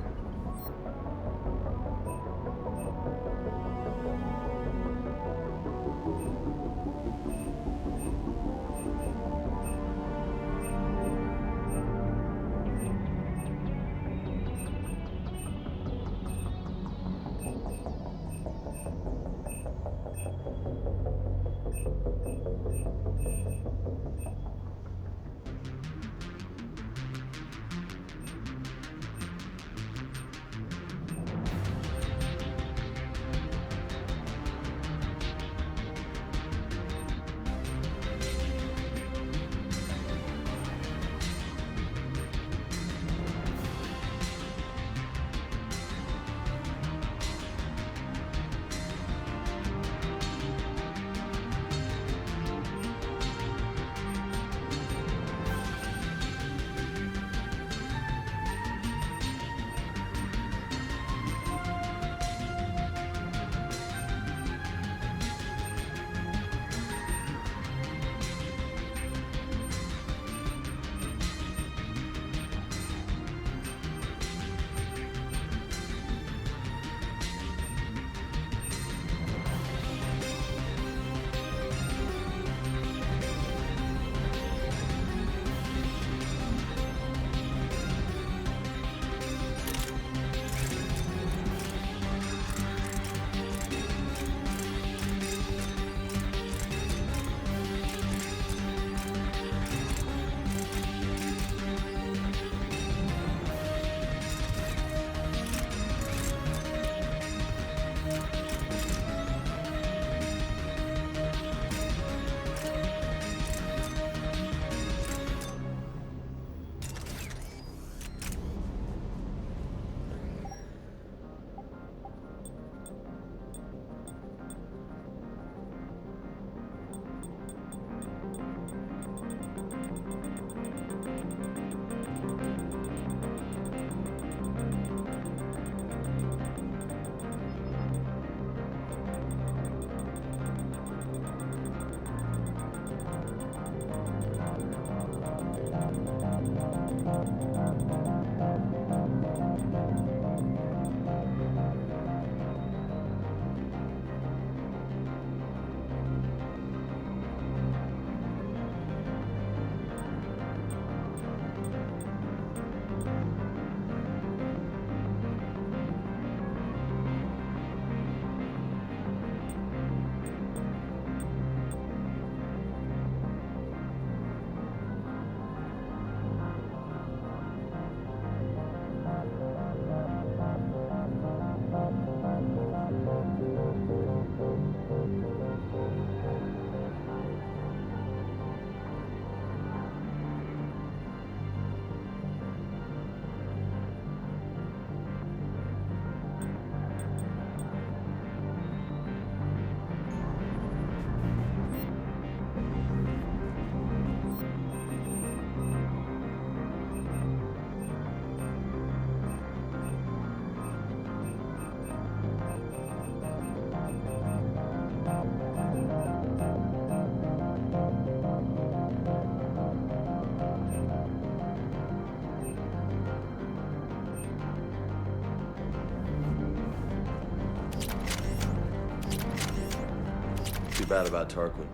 Too bad about Tarquin.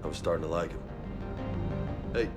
I was starting to like him. Hey.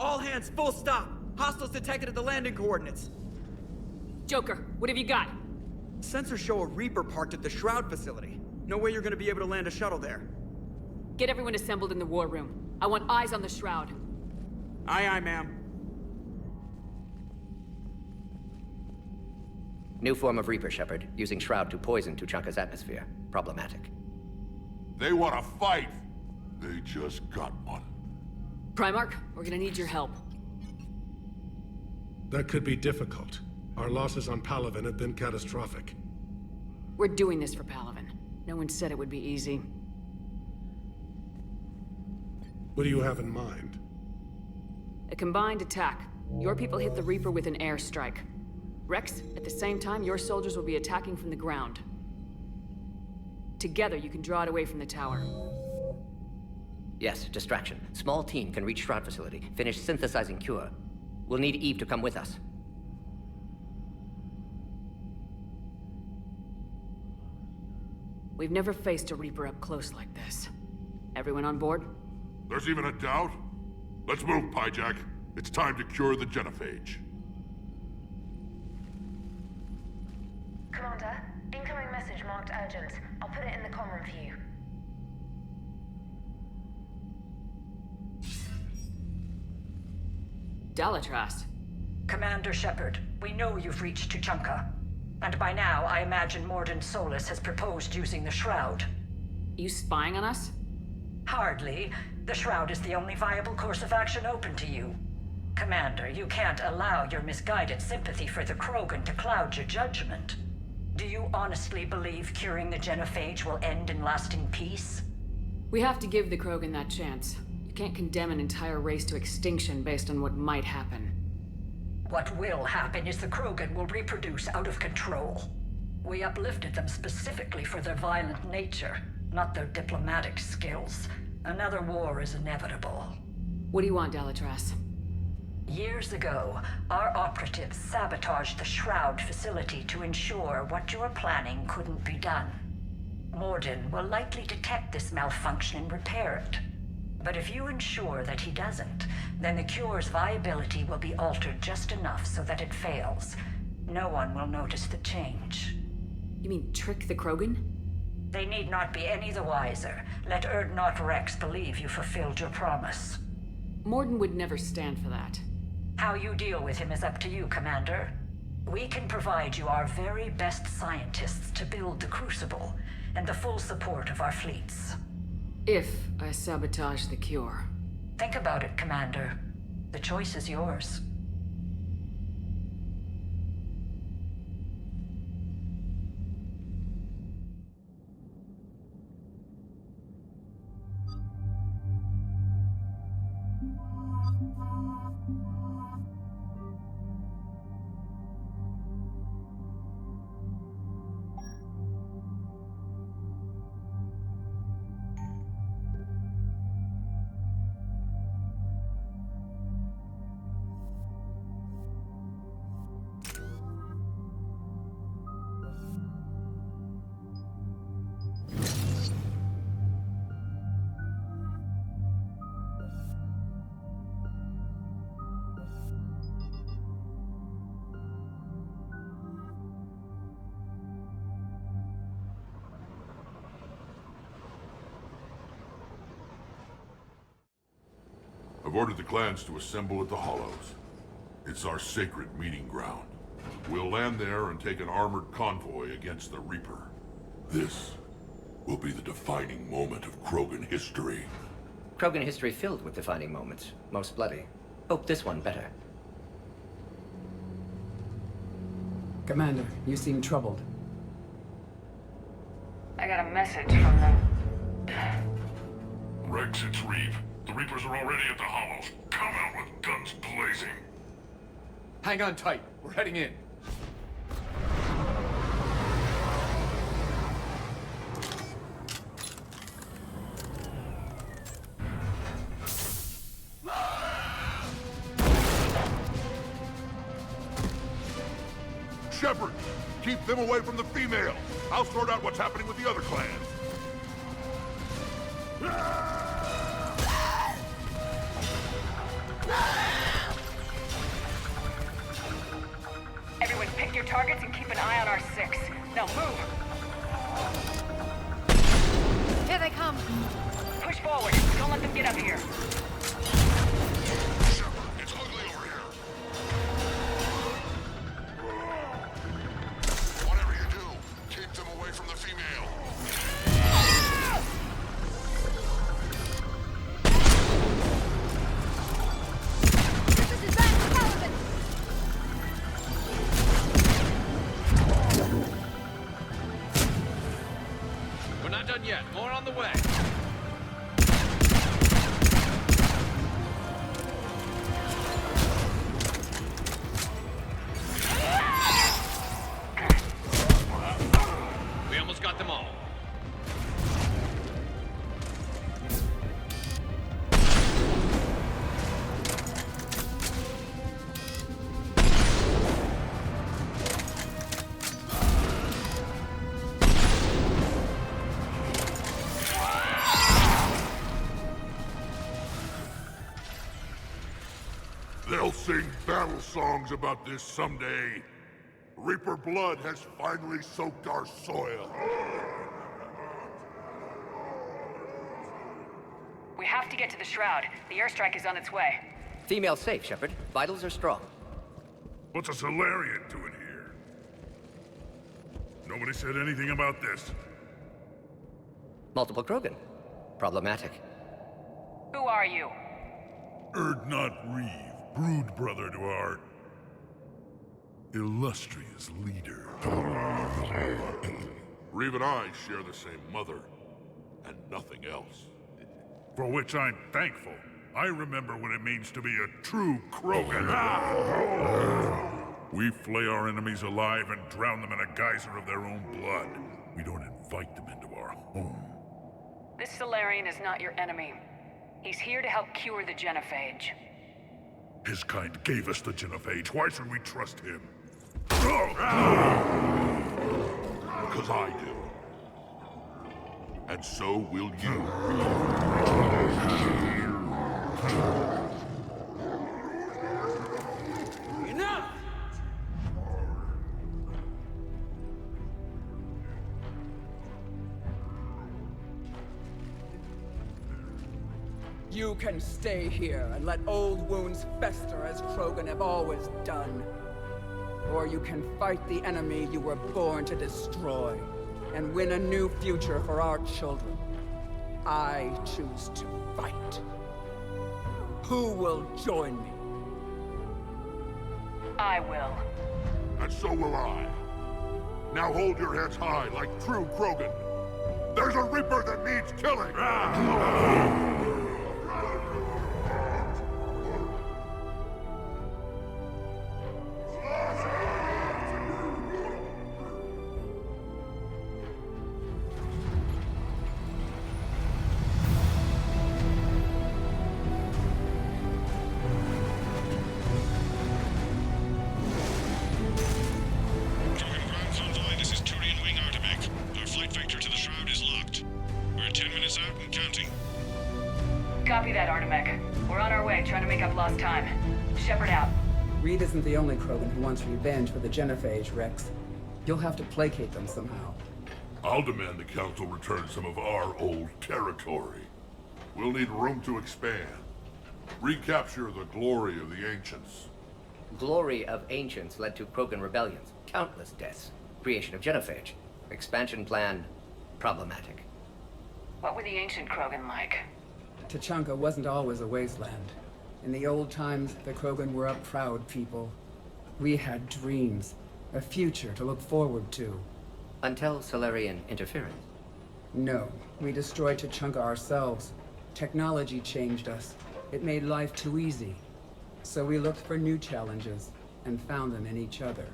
All hands, full stop! Hostiles detected at the landing coordinates. Joker, what have you got? Sensors show a Reaper parked at the Shroud facility. No way you're gonna be able to land a shuttle there. Get everyone assembled in the war room. I want eyes on the Shroud. Aye, ma'am. New form of Reaper, Shepard. Using Shroud to poison Tuchanka's atmosphere. Problematic. They want to fight! They just got one. Primarch, we're gonna need your help. That could be difficult. Our losses on Palaven have been catastrophic. We're doing this for Palaven. No one said it would be easy. What do you have in mind? A combined attack. Your people hit the Reaper with an airstrike. Rex, at the same time, your soldiers will be attacking from the ground. Together, you can draw it away from the tower. Yes, distraction. Small team can reach Shroud facility, finish synthesizing cure. We'll need Eve to come with us. We've never faced a Reaper up close like this. Everyone on board? There's even a doubt? Let's move, Pyjack. It's time to cure the genophage. Commander, incoming message marked urgent. I'll put it in the comm room for you. Dalatrast. Commander Shepard, we know you've reached Tuchanka. And by now, I imagine Morden Solus has proposed using the Shroud. You spying on us? Hardly. The Shroud is the only viable course of action open to you. Commander, you can't allow your misguided sympathy for the Krogan to cloud your judgment. Do you honestly believe curing the genophage will end in lasting peace? We have to give the Krogan that chance. You can't condemn an entire race to extinction based on what might happen. What will happen is the Krogan will reproduce out of control. We uplifted them specifically for their violent nature, not their diplomatic skills. Another war is inevitable. What do you want, Dalatrast? Years ago, our operatives sabotaged the Shroud facility to ensure what you were planning couldn't be done. Morden will likely detect this malfunction and repair it. But if you ensure that he doesn't, then the cure's viability will be altered just enough so that it fails. No one will notice the change. You mean trick the Krogan? They need not be any the wiser. Let Urdnot Rex believe you fulfilled your promise. Morden would never stand for that. How you deal with him is up to you, Commander. We can provide you our very best scientists to build the Crucible, and the full support of our fleets. If I sabotage the cure. Think about it, Commander. The choice is yours. I've ordered the clans to assemble at the Hollows. It's our sacred meeting ground. We'll land there and take an armored convoy against the Reaper. This will be the defining moment of Krogan history. Krogan history filled with defining moments. Most bloody. Hope this one better. Commander, you seem troubled. I got a message from them. Rex, it's Reeve. The Reapers are already at the hollows. Come out with guns blazing. Hang on tight. We're heading in. Shepard, keep them away from the female. I'll sort out what's happening with the other clans. Everyone pick your targets and keep an eye on our 6. Now move! Here they come! Push forward. Don't let them get up here. Shepard, it's ugly over here. Whatever you do, keep them away from the female. We're not done yet. More on the way. We almost got them all. They'll sing battle songs about this someday. Reaper blood has finally soaked our soil. We have to get to the Shroud. The airstrike is on its way. Female safe, Shepard. Vitals are strong. What's a Solarian doing here? Nobody said anything about this. Multiple Krogan. Problematic. Who are you? Erdnot Reeve, brood brother to our illustrious leader. Reeve and I share the same mother, and nothing else. For which I'm thankful. I remember what it means to be a true Krogan. We flay our enemies alive and drown them in a geyser of their own blood. We don't invite them into our home. This Solarian is not your enemy. He's here to help cure the genophage. His kind gave us the genophage. Why should we trust him? Because I do. And so will you. Enough! You can stay here and let old wounds fester as Krogan have always done. Or you can fight the enemy you were born to destroy and win a new future for our children. I choose to fight. Who will join me? I will. And so will I. Now hold your heads high like true Krogan. There's a Reaper that needs killing! Copy that, Artemech. We're on our way, trying to make up lost time. Shepard out. Reed isn't the only Krogan who wants revenge for the genophage, Rex. You'll have to placate them somehow. I'll demand the Council return some of our old territory. We'll need room to expand. Recapture the glory of the Ancients. Glory of Ancients led to Krogan rebellions, countless deaths, creation of genophage. Expansion plan, problematic. What were the ancient Krogan like? Tachanka wasn't always a wasteland. In the old times, the Krogan were a proud people. We had dreams, a future to look forward to. Until Solarian interference. No, we destroyed Tachanka ourselves. Technology changed us. It made life too easy. So we looked for new challenges, and found them in each other.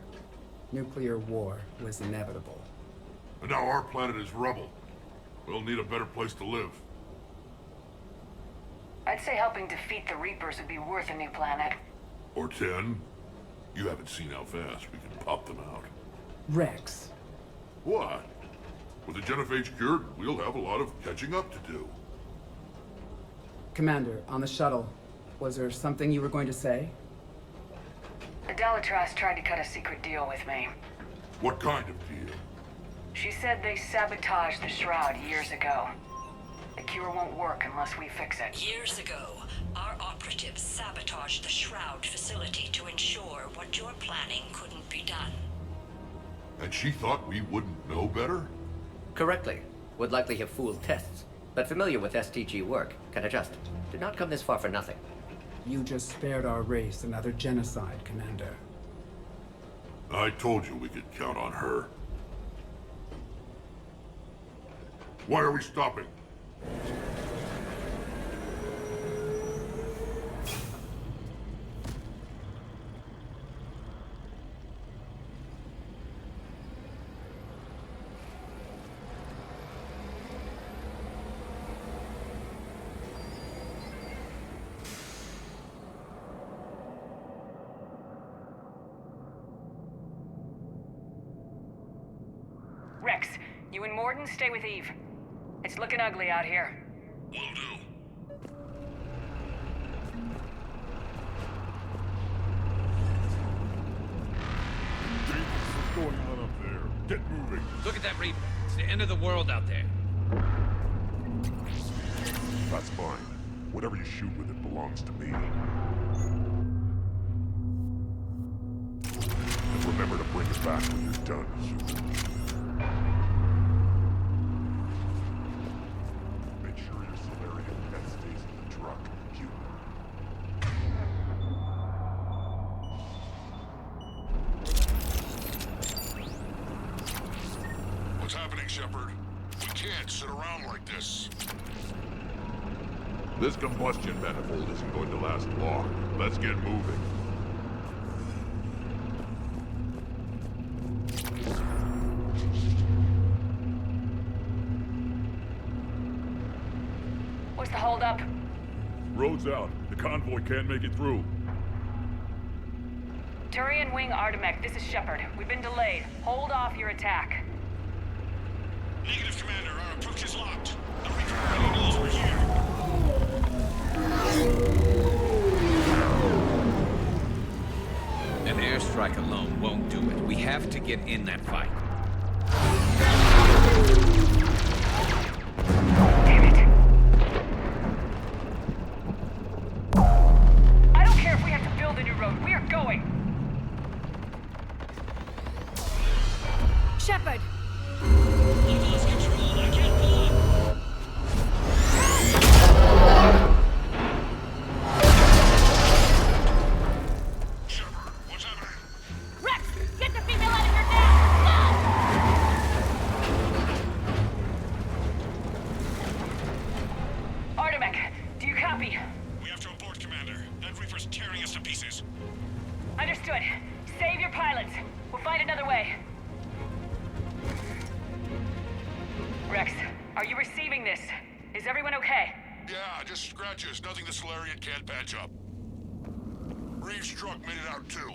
Nuclear war was inevitable. And now our planet is rubble. We'll need a better place to live. I'd say helping defeat the Reapers would be worth a new planet. Or 10. You haven't seen how fast we can pop them out. Rex. What? With the genophage cured, we'll have a lot of catching up to do. Commander, on the shuttle, was there something you were going to say? Adalitras tried to cut a secret deal with me. What kind of deal? She said they sabotaged the Shroud years ago. The cure won't work unless we fix it. Years ago, our operatives sabotaged the Shroud facility to ensure what you're planning couldn't be done. And she thought we wouldn't know better? Correctly. Would likely have fooled tests, but familiar with STG work, can adjust. Did not come this far for nothing. You just spared our race another genocide, Commander. I told you we could count on her. Why are we stopping? Rex, you and Morden stay with Eve. It's looking ugly out here. Will do. What's going on up there? Get moving. Look at that Reaper. It's the end of the world out there. That's fine. Whatever you shoot with it belongs to me. And remember to bring it back when you're done, Zulu. Make sure your Solarian pet stays in the truck. What's happening, Shepard? We can't sit around like this. This combustion manifold isn't going to last long. Let's get moving. What's the holdup? Road's out. The convoy can't make it through. Turian Wing Artemek, this is Shepard. We've been delayed. Hold off your attack. Negative, Commander. Our approach is locked. The Reaper already knows we're here. An airstrike alone won't do it. We have to get in that fight. Damn it. I don't care if we have to build a new road. We are going. Shepard! I've lost control. I can't pull up. Shepard, what's happening? Rex! Get the female out of here now! Artemek, do you copy? We have to abort, Commander. That Reaper's tearing us to pieces. Understood. Save your pilots. We'll find another way. Rex, are you receiving this? Is everyone okay? Yeah, just scratches. Nothing the Solarian can't patch up. Reeves' truck made it out too.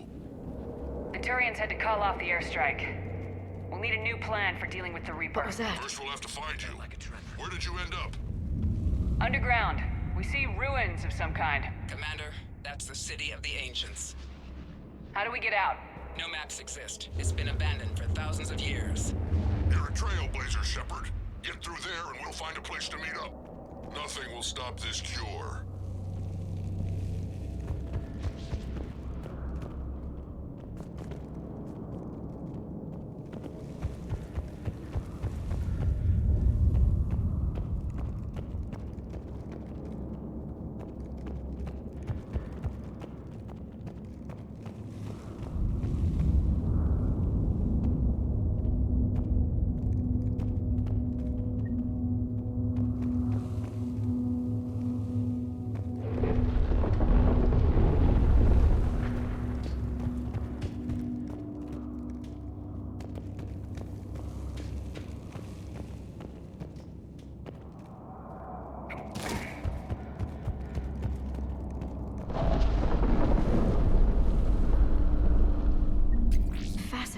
The Turians had to call off the airstrike. We'll need a new plan for dealing with the Reaper. What was that? First we'll have to find you. Where did you end up? Underground. We see ruins of some kind. Commander, that's the city of the ancients. How do we get out? No maps exist. It's been abandoned for thousands of years. You're a trailblazer, Shepard. Get through there and we'll find a place to meet up. Nothing will stop this cure.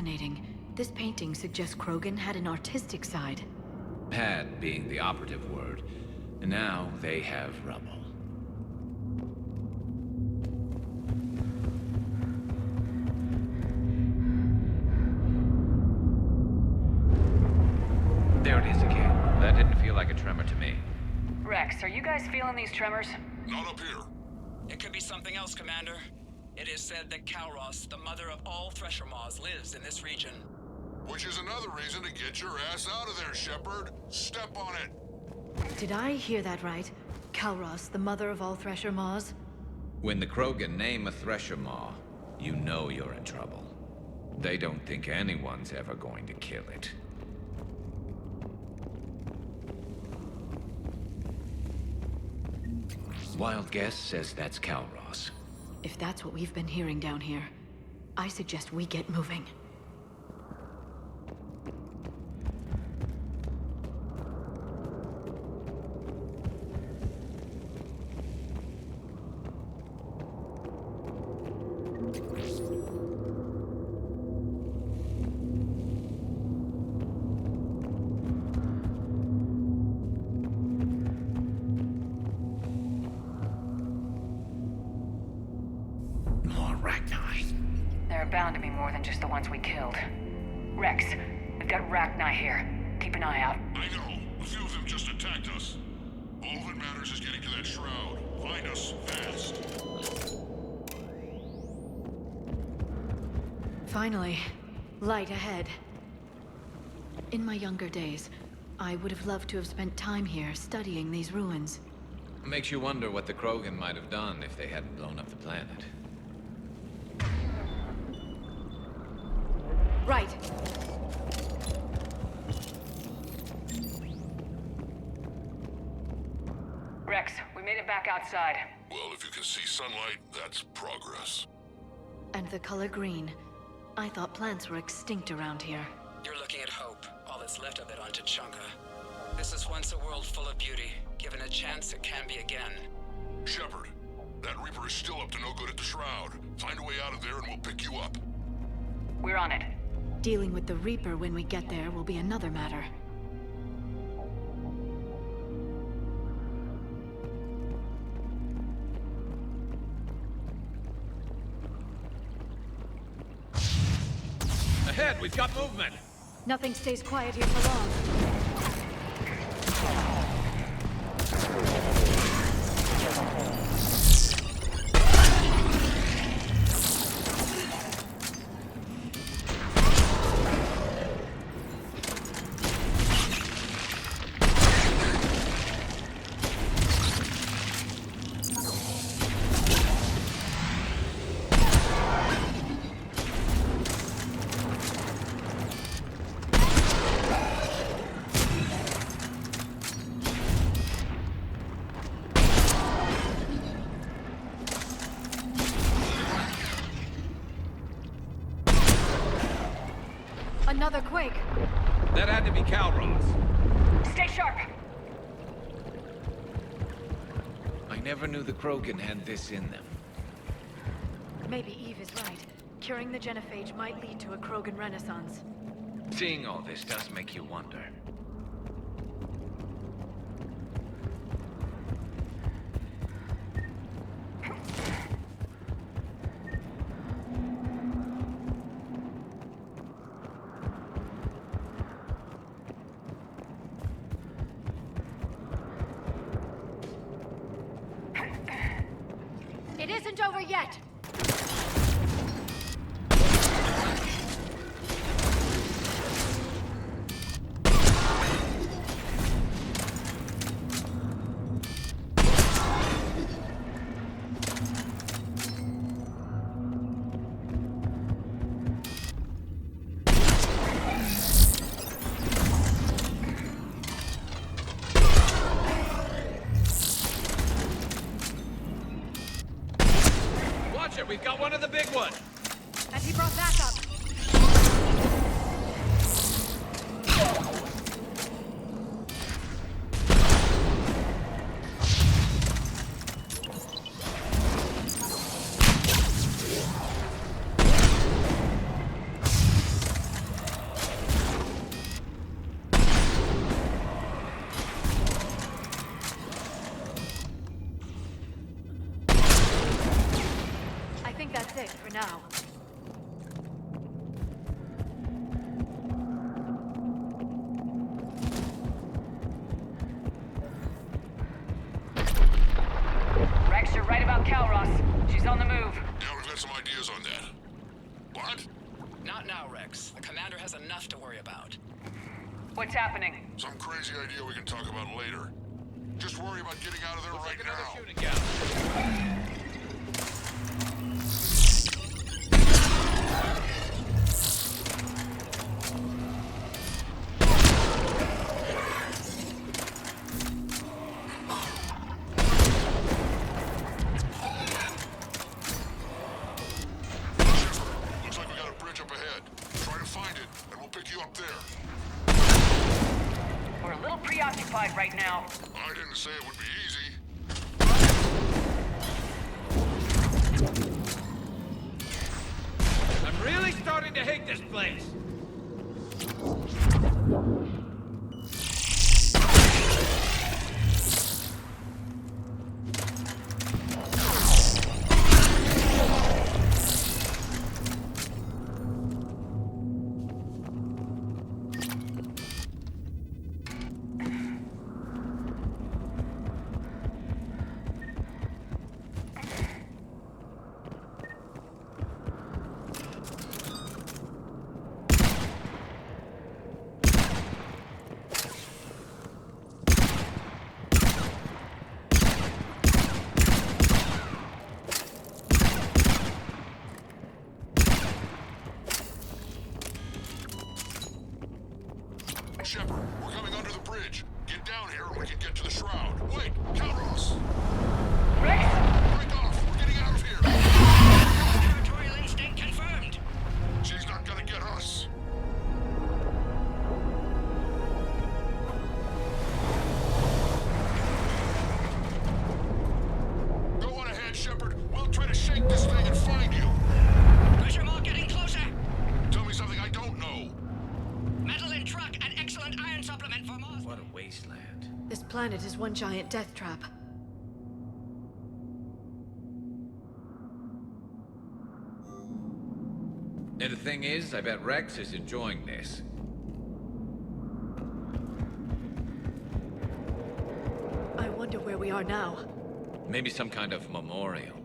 fascinating. This painting suggests Krogan had an artistic side. Had being the operative word. And now they have rubble. There it is again. That didn't feel like a tremor to me. Rex, are you guys feeling these tremors? Not up here. It could be something else, Commander. It is said that Kalros, the mother of all Thresher Maws, lives in this region. Which is another reason to get your ass out of there, Shepard. Step on it. Did I hear that right? Kalros, the mother of all Thresher Maws? When the Krogan name a Thresher Maw, you know you're in trouble. They don't think anyone's ever going to kill it. Wild guess says that's Kalros. If that's what we've been hearing down here, I suggest we get moving. Bound to be more than just the ones we killed. Rex, we've got Rachni here. Keep an eye out. I know. A few of them just attacked us. All that matters is getting to that shroud. Find us fast. Finally, light ahead. In my younger days, I would have loved to have spent time here studying these ruins. Makes you wonder what the Krogan might have done if they hadn't blown up the planet. Right. Rex, we made it back outside. Well, if you can see sunlight, that's progress. And the color green. I thought plants were extinct around here. You're looking at hope, all that's left of it on Tachanka. This is once a world full of beauty. Given a chance, it can be again. Shepard, that Reaper is still up to no good at the Shroud. Find a way out of there and we'll pick you up. We're on it. Dealing with the Reaper when we get there will be another matter. Ahead, we've got movement! Nothing stays quiet here for long. Another quake. That had to be Kalros. Stay sharp. I never knew the Krogan had this in them. Maybe Eve is right. Curing the genophage might lead to a Krogan renaissance. Seeing all this does make you wonder. It isn't over yet! We've got one of the big ones! And he brought backup! now. Rex, you're right about Calros. She's on the move. Yeah, we've got some ideas on that. What? Not now, Rex. The commander has enough to worry about. What's happening? Some crazy idea we can talk about later. Just worry about getting out of there right now. Looks like we got a bridge up ahead. Try to find it, and we'll pick you up there. We're a little preoccupied right now. I didn't say it would be easy. I'm really starting to hate this place. Shepard, we're coming under the bridge. Get down here and we can get to the shroud. Wait, Calros! Rex! Break off! We're getting out of here! Territorial instinct confirmed. She's not gonna get us. Go on ahead, Shepard. We'll try to shake this thing and find you. Pressure mark getting closer. Tell me something I don't know. Metal in truck and excellent iron supplement for Mars. What a wasteland. This planet is one giant death trap. And the thing is, I bet Rex is enjoying this. I wonder where we are now. Maybe some kind of memorial.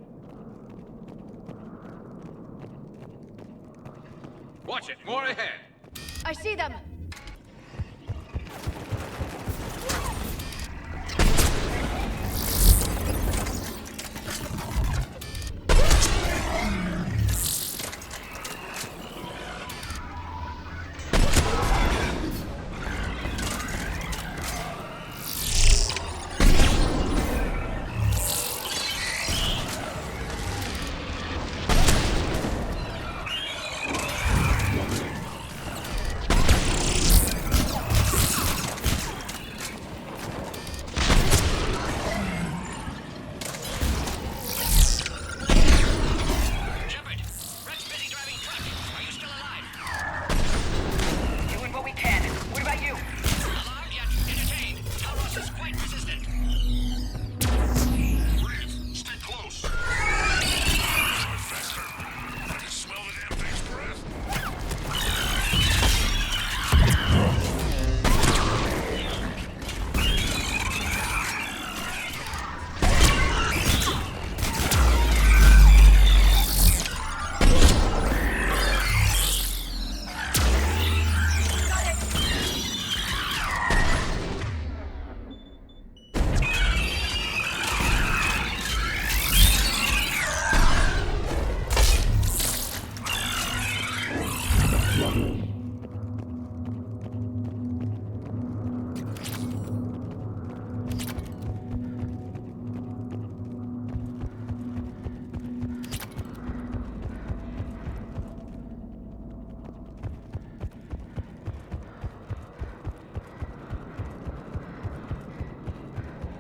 Watch it, more ahead. I see them!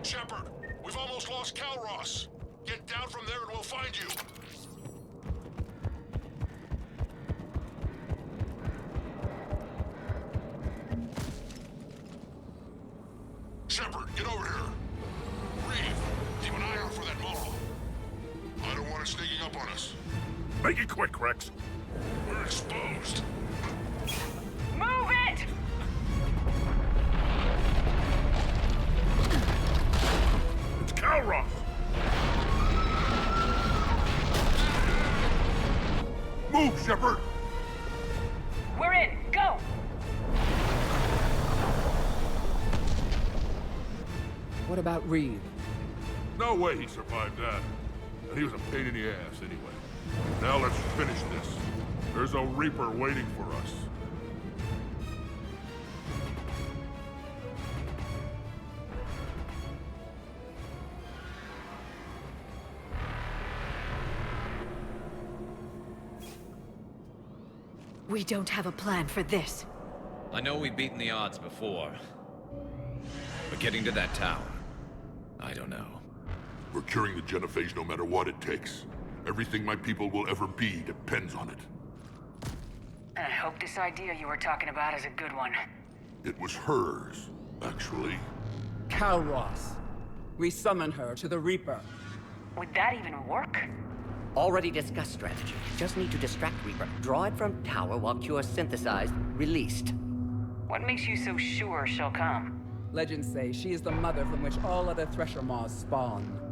Shepard, we've almost lost Calros. Get down from there and we'll find you. Shepard, get over here. Reeve, keep an eye out for that mall. I don't want it sneaking up on us. Make it quick, Rex. We're exposed. Move it! It's Calross! Move, Shepard! We're in. Go! What about Reed? No way he survived that. And he was a pain in the ass anyway. Now let's finish this. There's a Reaper waiting for us. We don't have a plan for this. I know we've beaten the odds before. But getting to that tower, I don't know. We're curing the genophage no matter what it takes. Everything my people will ever be depends on it. I hope this idea you were talking about is a good one. It was hers, actually. Calross. We summon her to the Reaper. Would that even work? Already discussed strategy. Just need to distract Reaper. Draw it from tower while Cure synthesized, released. What makes you so sure she'll come? Legends say she is the mother from which all other Thresher Maws spawn.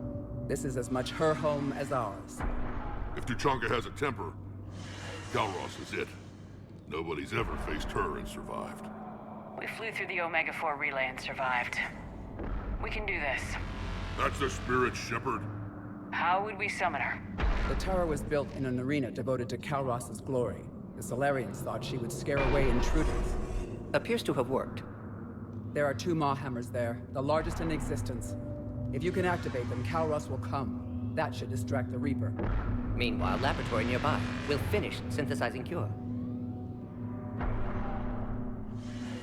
This is as much her home as ours. If Tuchanka has a temper, Calross is it. Nobody's ever faced her and survived. We flew through the Omega-4 relay and survived. We can do this. That's the spirit, Shepard. How would we summon her? The tower was built in an arena devoted to Calross's glory. The Solarians thought she would scare away intruders. Appears to have worked. There are 2 Maw hammers there, the largest in existence. If you can activate them, Calross will come. That should distract the Reaper. Meanwhile, laboratory nearby. We'll finish synthesizing Cure.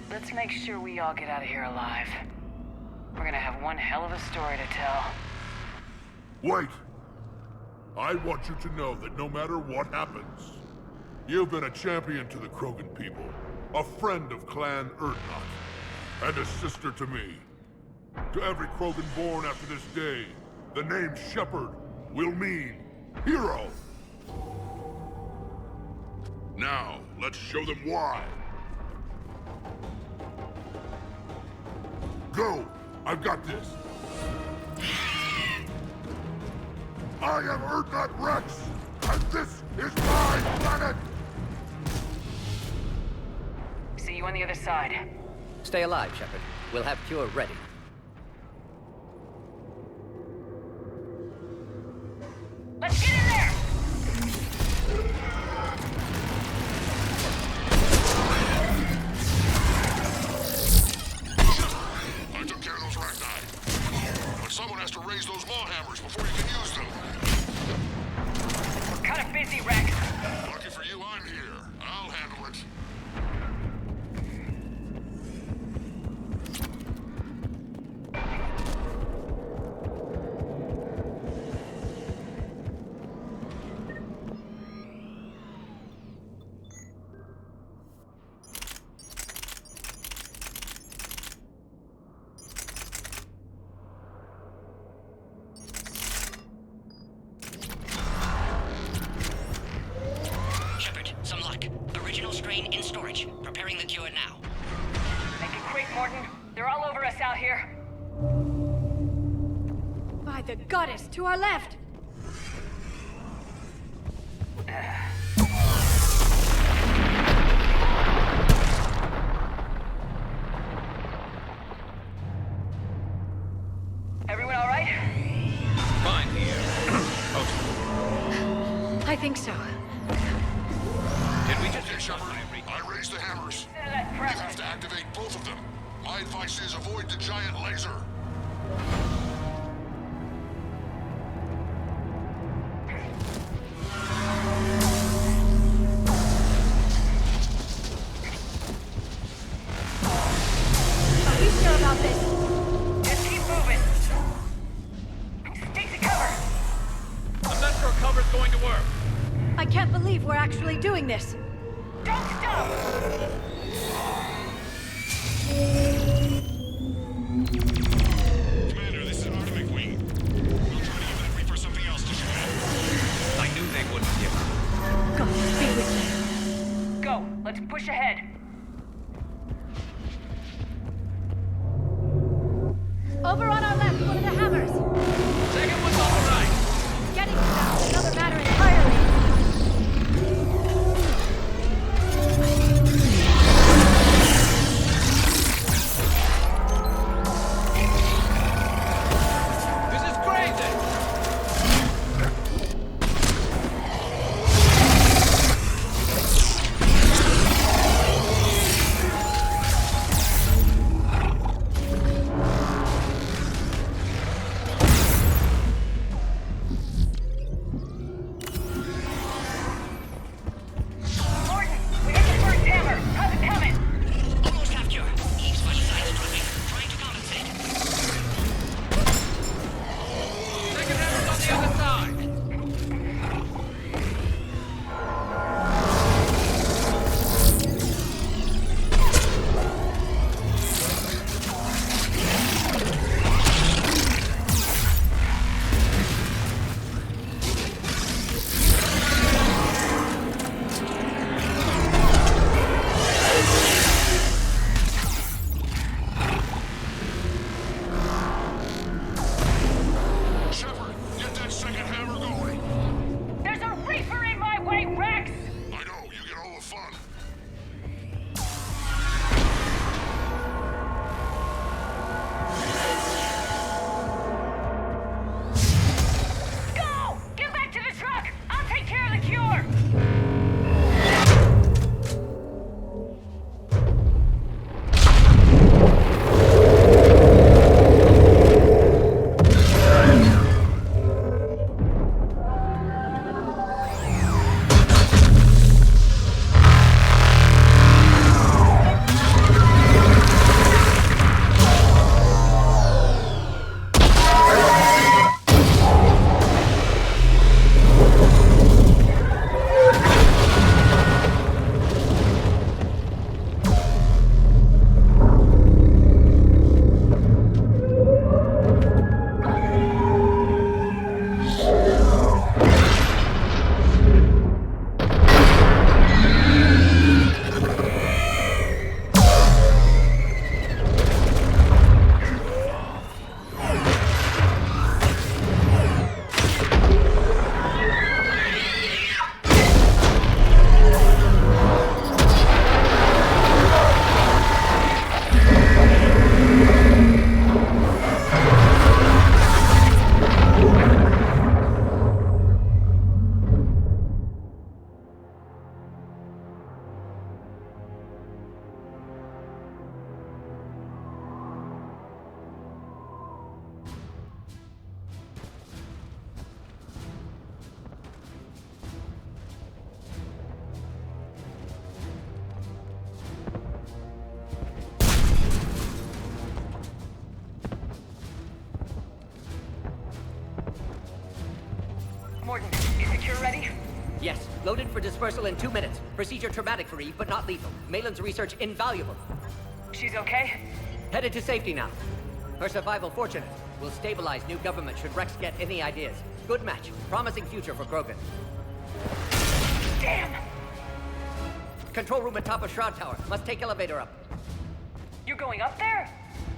Let's make sure we all get out of here alive. We're gonna have one hell of a story to tell. Wait! I want you to know that no matter what happens, you've been a champion to the Krogan people, a friend of Clan Urdnot, and a sister to me. To every Krogan born after this day, the name Shepard will mean hero. Now, let's show them why. Go! I've got this! I am Urdnot Rex, and this is my planet! See you on the other side. Stay alive, Shepard. We'll have Cure ready. Let's get in there! I took care of those Ragni. But someone has to raise those Maw hammers before you can use them. We're kind of busy, Rex. Lucky for you, I'm here. I'll handle it. The goddess to our left! Everyone all right? Fine here. I think so. Did we just... Shepard, I raised the hammers. You have to activate both of them. My advice is avoid the giant laser. Doing this. Don't stop! Commander, this is Artemic Wing. We'll try to give that Reaper something else to shoot at. I knew they wouldn't give up. Let's push ahead. Over on our left, one of the hammers. Second one's on the right. Getting to that is another matter entirely. This is crazy! Morton, is the cure ready? Yes, loaded for dispersal in 2 minutes. Procedure traumatic for Eve, but not lethal. Malin's research invaluable. She's okay? Headed to safety now. Her survival fortunate. Will stabilize new government should Rex get any ideas. Good match. Promising future for Krogan. Damn! Control room at top of Shroud Tower. Must take elevator up. You're going up there?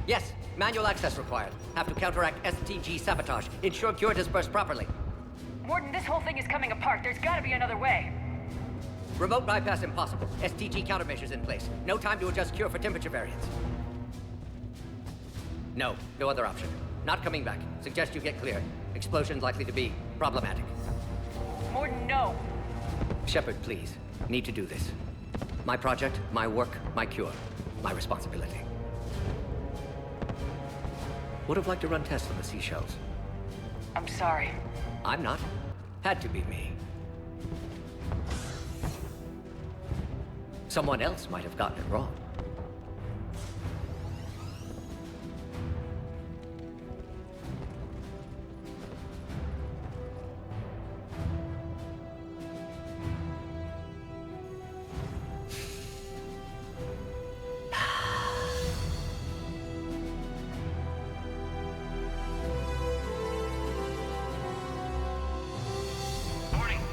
Yes, manual access required. Have to counteract STG sabotage. Ensure cure dispersed properly. Morton, this whole thing is coming apart. There's gotta be another way. Remote bypass impossible. STG countermeasures in place. No time to adjust cure for temperature variance. No other option. Not coming back. Suggest you get clear. Explosion's likely to be problematic. Morton, no. Shepard, please. Need to do this. My project, my work, my cure. My responsibility. Would have liked to run tests on the seashells. I'm sorry. I'm not. Had to be me. Someone else might have gotten it wrong.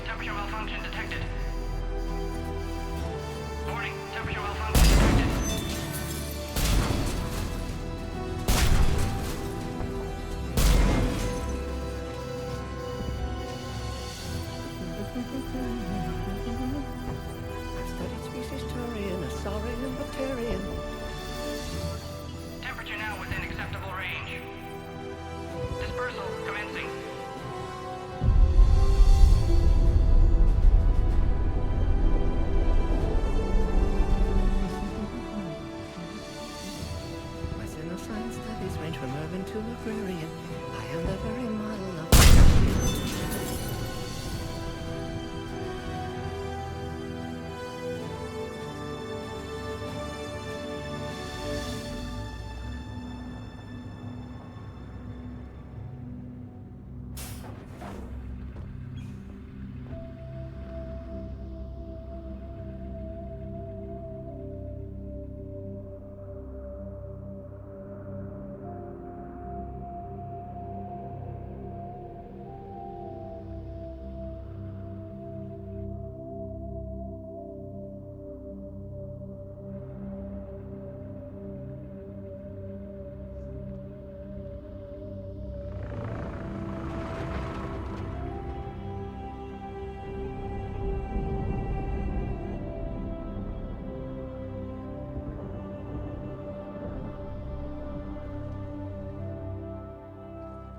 Temperature malfunction detected. Warning, librarian. I am the very model of...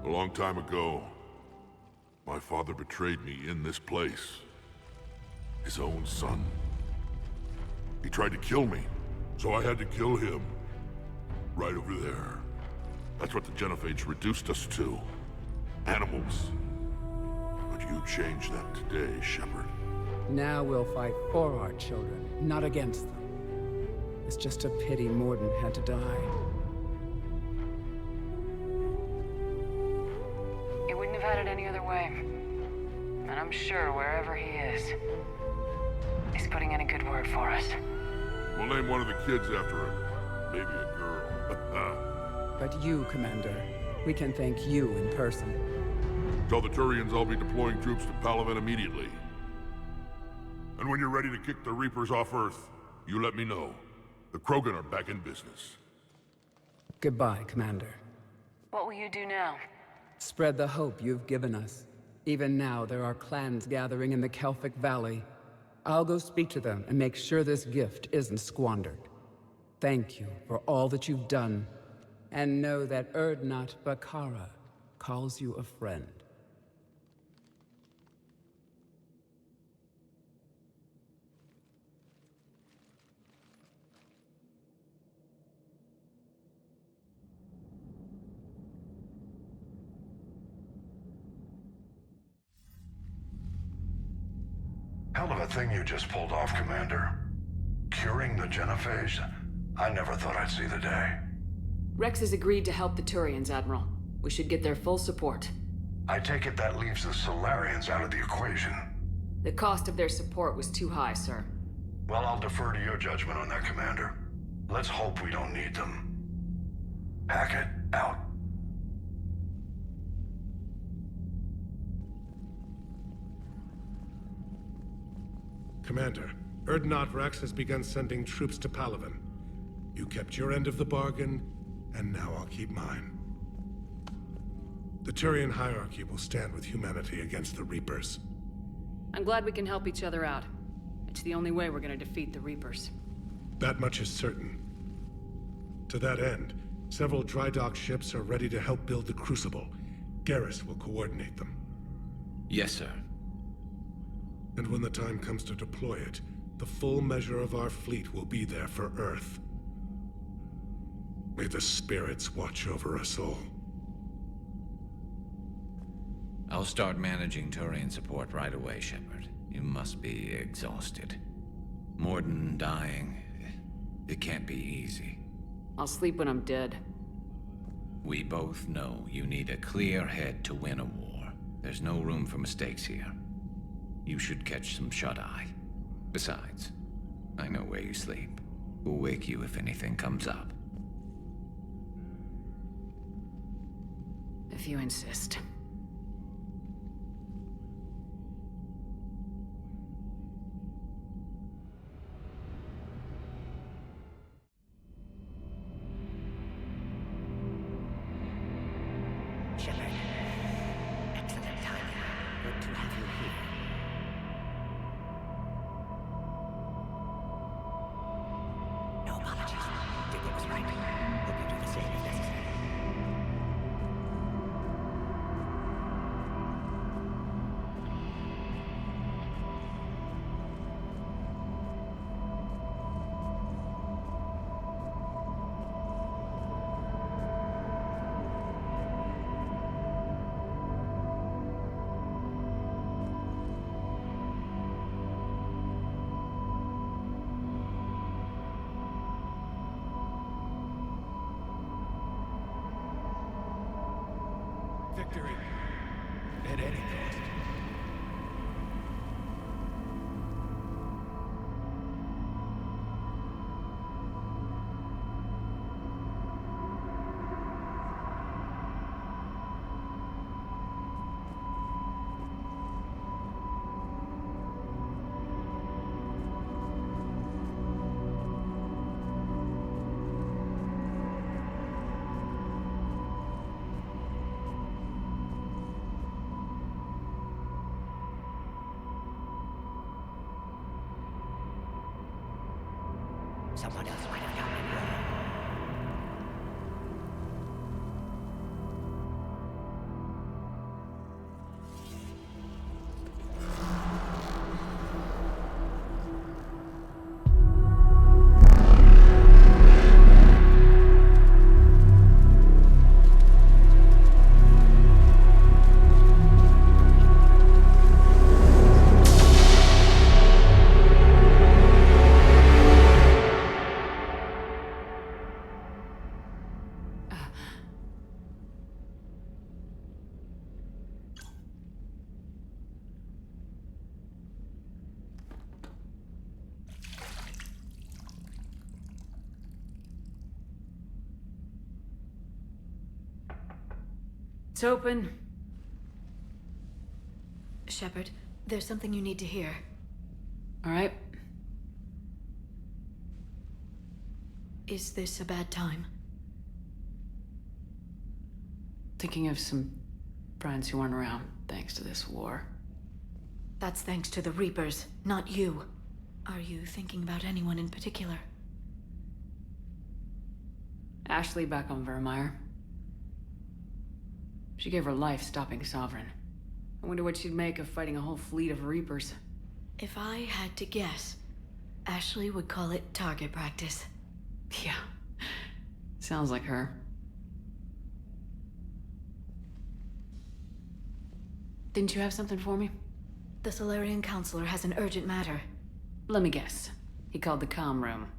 A long time ago, my father betrayed me in this place. His own son. He tried to kill me, so I had to kill him. Right over there. That's what the Genophage reduced us to. Animals. But you changed that today, Shepard. Now we'll fight for our children, not against them. It's just a pity Morden had to die. He wouldn't have had it any other way. And I'm sure wherever he is, he's putting in a good word for us. We'll name one of the kids after him. Maybe a girl. But you, Commander, we can thank you in person. Tell the Turians I'll be deploying troops to Palaven immediately. And when you're ready to kick the Reapers off Earth, you let me know. The Krogan are back in business. Goodbye, Commander. What will you do now? Spread the hope you've given us. Even now, there are clans gathering in the Kelphic Valley. I'll go speak to them and make sure this gift isn't squandered. Thank you for all that you've done. And know that Erdnot Bakara calls you a friend. Hell of a thing you just pulled off, Commander. Curing the Genophage? I never thought I'd see the day. Rex has agreed to help the Turians, Admiral. We should get their full support. I take it that leaves the Solarians out of the equation. The cost of their support was too high, sir. Well, I'll defer to your judgment on that, Commander. Let's hope we don't need them. Hackett, out. Commander, Erdnot Rex has begun sending troops to Palaven. You kept your end of the bargain, and now I'll keep mine. The Turian hierarchy will stand with humanity against the Reapers. I'm glad we can help each other out. It's the only way we're gonna defeat the Reapers. That much is certain. To that end, several dry dock ships are ready to help build the Crucible. Garrus will coordinate them. Yes, sir. And when the time comes to deploy it, the full measure of our fleet will be there for Earth. May the spirits watch over us all. I'll start managing Turian support right away, Shepard. You must be exhausted. Morden dying. It can't be easy. I'll sleep when I'm dead. We both know you need a clear head to win a war. There's no room for mistakes here. You should catch some shut-eye. Besides, I know where you sleep. We'll wake you if anything comes up. If you insist. Shepard. Excellent timing. Good to have you here. No apologies. Did what was right. Hope you do the same if necessary. victory. At any cost. Someone else might have gotten it wrong. It's open. Shepard, there's something you need to hear. All right. Is this a bad time? Thinking of some friends who aren't around thanks to this war. That's thanks to the Reapers, not you. Are you thinking about anyone in particular? Ashley back on Vermeer. She gave her life stopping Sovereign. I wonder what she'd make of fighting a whole fleet of Reapers. If I had to guess, Ashley would call it target practice. Yeah. Sounds like her. Didn't you have something for me? The Solarian Counselor has an urgent matter. Let me guess. He called the comm room.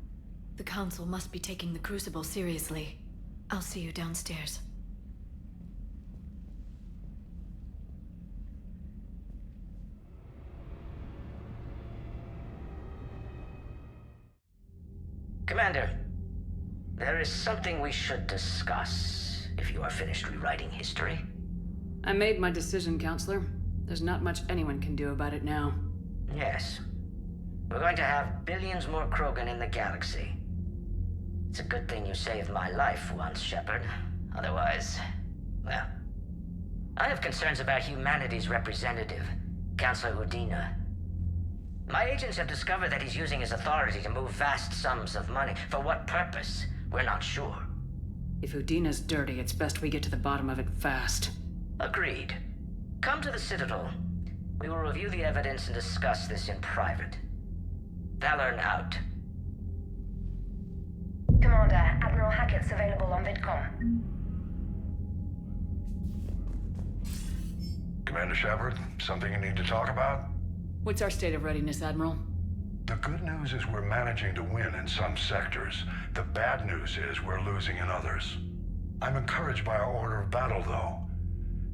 The Council must be taking the Crucible seriously. I'll see you downstairs. Commander, there is something we should discuss, if you are finished rewriting history. I made my decision, Counselor. There's not much anyone can do about it now. Yes. We're going to have billions more Krogan in the galaxy. It's a good thing you saved my life once, Shepard. Otherwise, well... I have concerns about humanity's representative, Counselor Udina. My agents have discovered that he's using his authority to move vast sums of money. For what purpose? We're not sure. If Udina's dirty, it's best we get to the bottom of it fast. Agreed. Come to the Citadel. We will review the evidence and discuss this in private. Valorn out. Commander, Admiral Hackett's available on VidCom. Commander Shepard, something you need to talk about? What's our state of readiness, Admiral? The good news is we're managing to win in some sectors. The bad news is we're losing in others. I'm encouraged by our order of battle, though.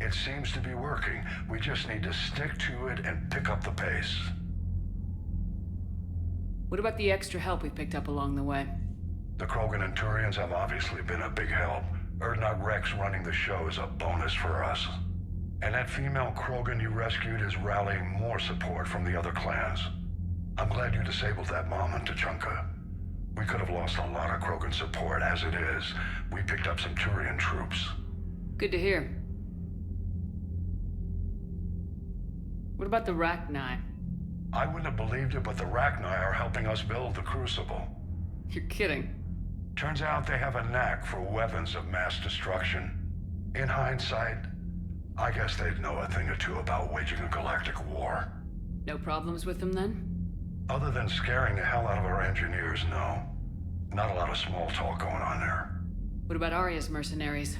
It seems to be working. We just need to stick to it and pick up the pace. What about the extra help we picked up along the way? The Krogan and Turians have obviously been a big help. Urdnot Rex running the show is a bonus for us. And that female Krogan you rescued is rallying more support from the other clans. I'm glad you disabled that bomb on Tuchanka. We could have lost a lot of Krogan support as it is. We picked up some Turian troops. Good to hear. What about the Rachni? I wouldn't have believed it, but the Rachni are helping us build the Crucible. You're kidding. Turns out they have a knack for weapons of mass destruction. In hindsight, I guess they'd know a thing or two about waging a galactic war. No problems with them, then? Other than scaring the hell out of our engineers, no. Not a lot of small talk going on there. What about Arya's mercenaries?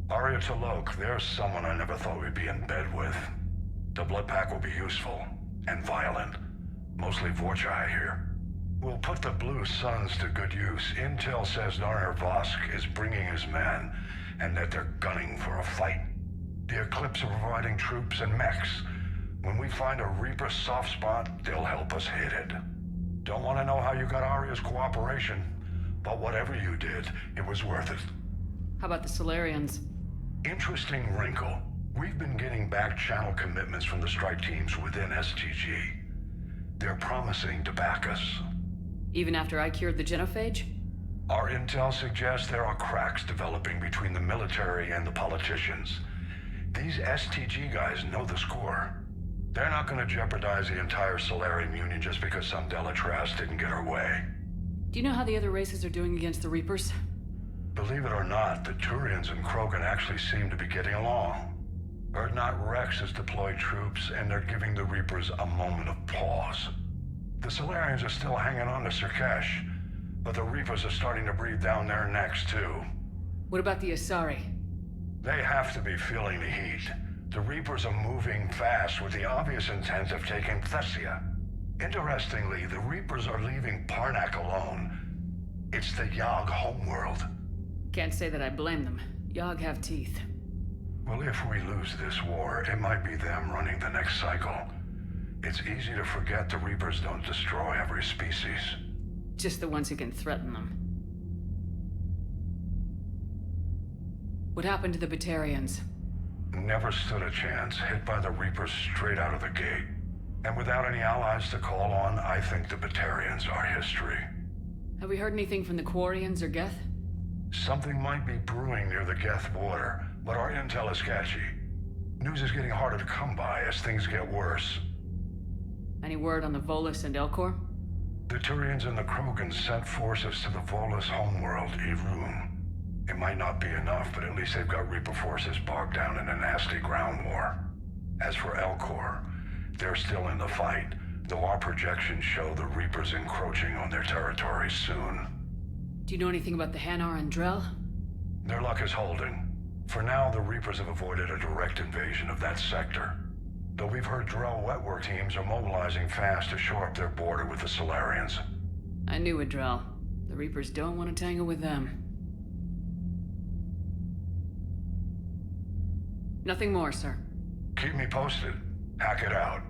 Arya T'Loak, there's someone I never thought we'd be in bed with. The blood pack will be useful. And violent. Mostly Vorcha, I hear. We'll put the Blue Suns to good use. Intel says Narner Vosk is bringing his men, and that they're gunning for a fight. The Eclipse are providing troops and mechs. When we find a Reaper soft spot, they'll help us hit it. Don't want to know how you got Arya's cooperation, but whatever you did, it was worth it. How about the Solarians? Interesting wrinkle. We've been getting back-channel commitments from the strike teams within STG. They're promising to back us. Even after I cured the genophage? Our intel suggests there are cracks developing between the military and the politicians. These STG guys know the score. They're not going to jeopardize the entire Solarian Union just because some Delatras didn't get her way. Do you know how the other races are doing against the Reapers? Believe it or not, the Turians and Krogan actually seem to be getting along. Urdnot Rex has deployed troops, and they're giving the Reapers a moment of pause. The Solarians are still hanging on to Sirkesh, but the Reapers are starting to breathe down their necks, too. What about the Asari? They have to be feeling the heat. The Reapers are moving fast with the obvious intent of taking Thessia. Interestingly, the Reapers are leaving Parnak alone. It's the Yogg homeworld. Can't say that I blame them. Yogg have teeth. Well, if we lose this war, it might be them running the next cycle. It's easy to forget the Reapers don't destroy every species. Just the ones who can threaten them. What happened to the Batarians? Never stood a chance, hit by the Reapers straight out of the gate. And without any allies to call on, I think the Batarians are history. Have we heard anything from the Quarians or Geth? Something might be brewing near the Geth border, but our intel is sketchy. News is getting harder to come by as things get worse. Any word on the Volus and Elcor? The Turians and the Krogan sent forces to the Volus homeworld, Irun. It might not be enough, but at least they've got Reaper forces bogged down in a nasty ground war. As for Elcor, they're still in the fight, though our projections show the Reapers encroaching on their territory soon. Do you know anything about the Hanar and Drell? Their luck is holding. For now, the Reapers have avoided a direct invasion of that sector. Though we've heard Drell wetwork teams are mobilizing fast to shore up their border with the Solarians. I knew it, Drell. The Reapers don't want to tangle with them. Nothing more, sir. Keep me posted. Hack it out.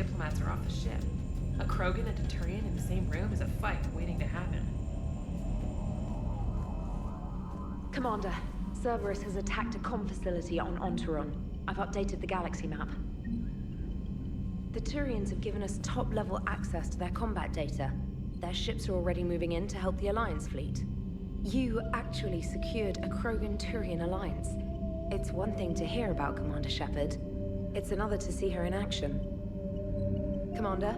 diplomats are off the ship. A Krogan and a Turian in the same room is a fight waiting to happen. Commander, Cerberus has attacked a comm facility on Ontaron. I've updated the galaxy map. The Turians have given us top-level access to their combat data. Their ships are already moving in to help the Alliance fleet. You actually secured a Krogan-Turian alliance. It's one thing to hear about Commander Shepard. It's another to see her in action. Commander?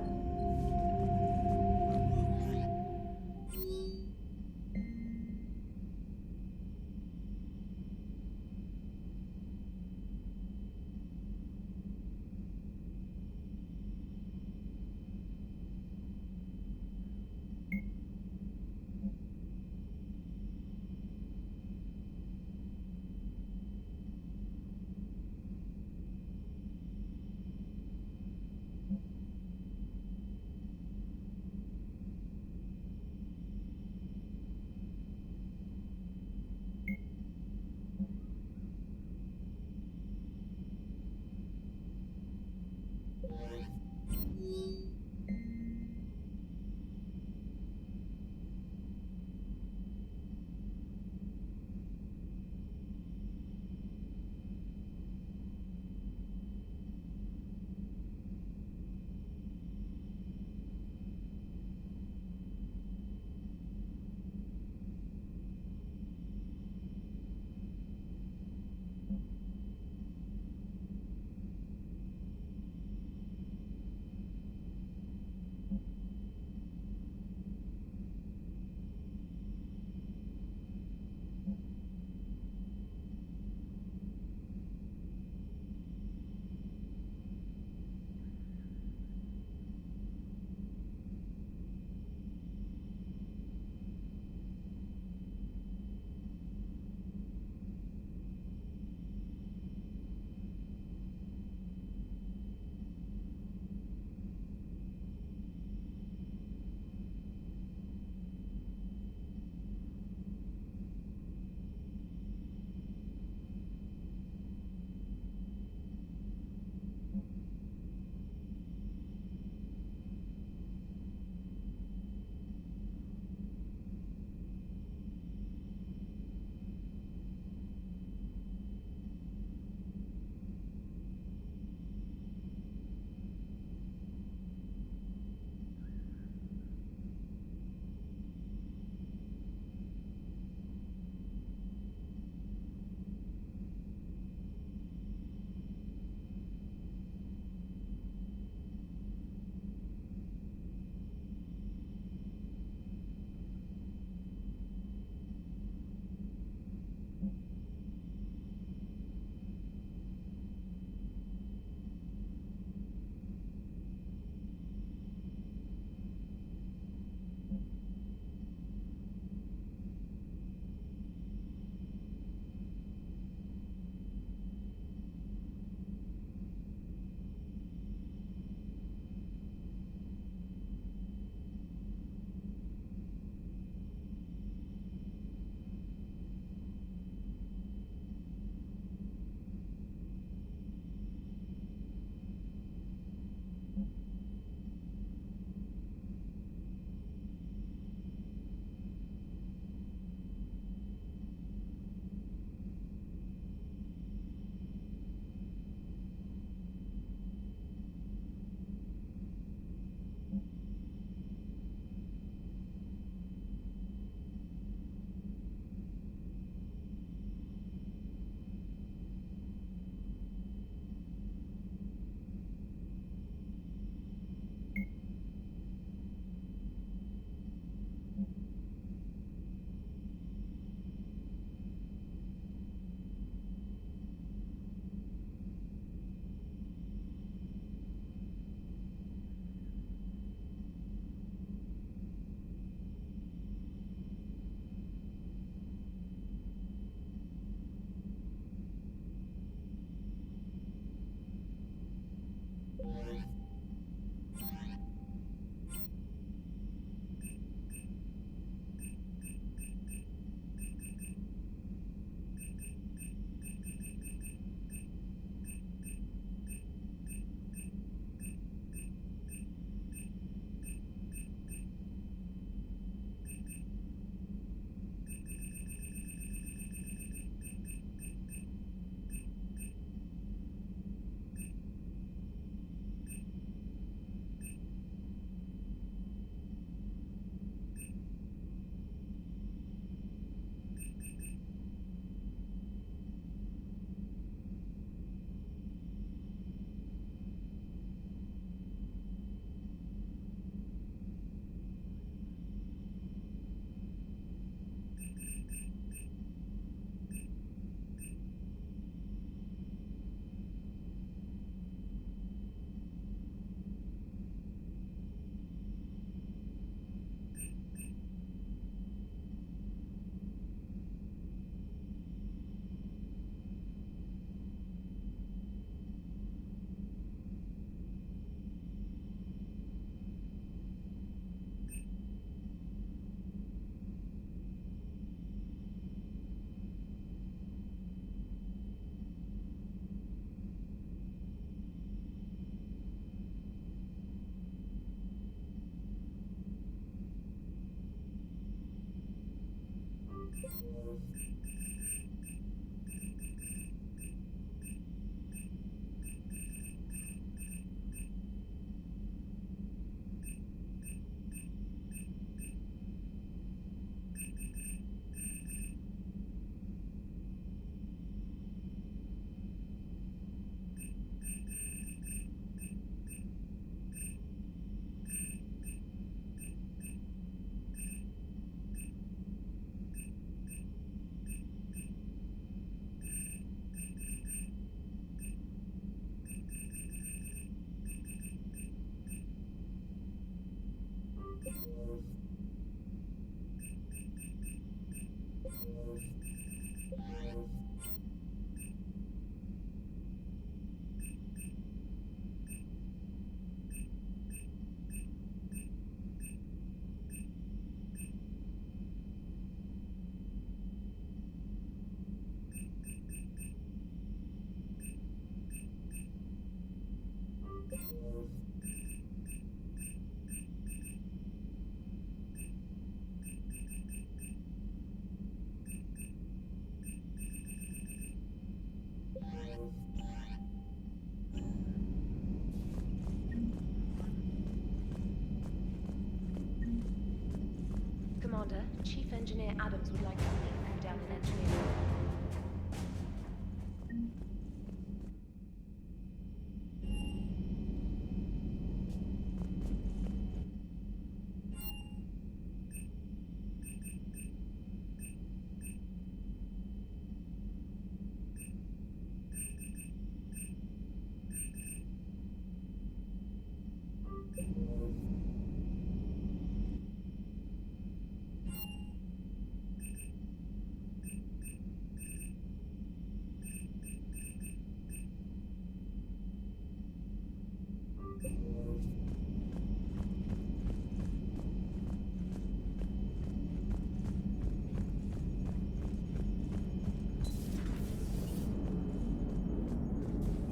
Commander, Chief Engineer Adams would like to meet you down in engineering.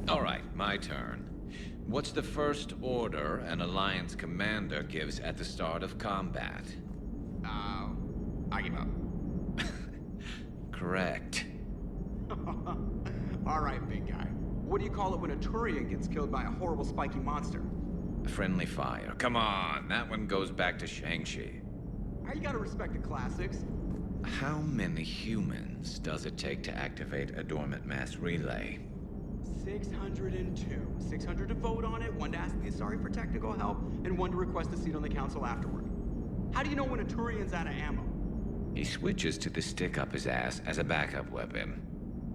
All right, my turn. What's the first order an Alliance commander gives at the start of combat? I give up. Correct. All right, big guy. What do you call it when a Turian gets killed by a horrible spiky monster? Friendly fire. Come on, that one goes back to Shang-Chi. You gotta respect the classics. How many humans does it take to activate a dormant mass relay? 602. 600 to vote on it, 1 to ask the Asari for technical help, and 1 to request a seat on the council afterward. How do you know when a Turian's out of ammo? He switches to the stick up his ass as a backup weapon.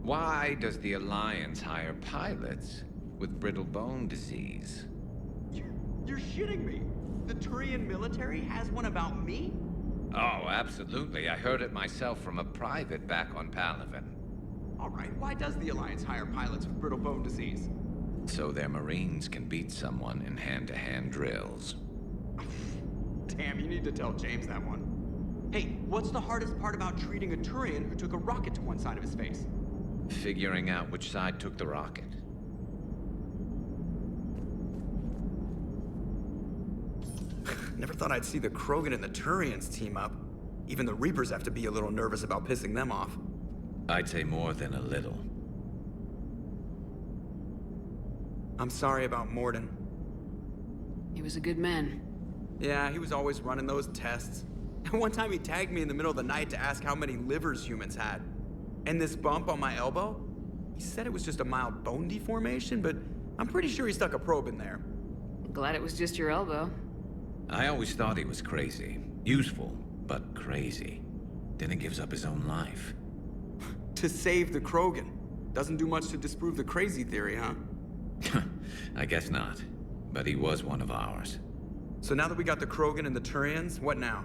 Why does the Alliance hire pilots with brittle bone disease? You're shitting me. The Turian military has one about me? Oh, absolutely. I heard it myself from a private back on Palaven. All right, why does the Alliance hire pilots with brittle bone disease? So their Marines can beat someone in hand-to-hand drills. Damn, you need to tell James that one. Hey, what's the hardest part about treating a Turian who took a rocket to one side of his face? Figuring out which side took the rocket. Never thought I'd see the Krogan and the Turians team up. Even the Reapers have to be a little nervous about pissing them off. I'd say more than a little. I'm sorry about Morden. He was a good man. Yeah, he was always running those tests. And one time he tagged me in the middle of the night to ask how many livers humans had. And this bump on my elbow? He said it was just a mild bone deformation, but I'm pretty sure he stuck a probe in there. Glad it was just your elbow. I always thought he was crazy. Useful, but crazy. Then he gives up his own life. To save the Krogan. Doesn't do much to disprove the crazy theory, huh? I guess not. But he was one of ours. So now that we got the Krogan and the Turians, what now?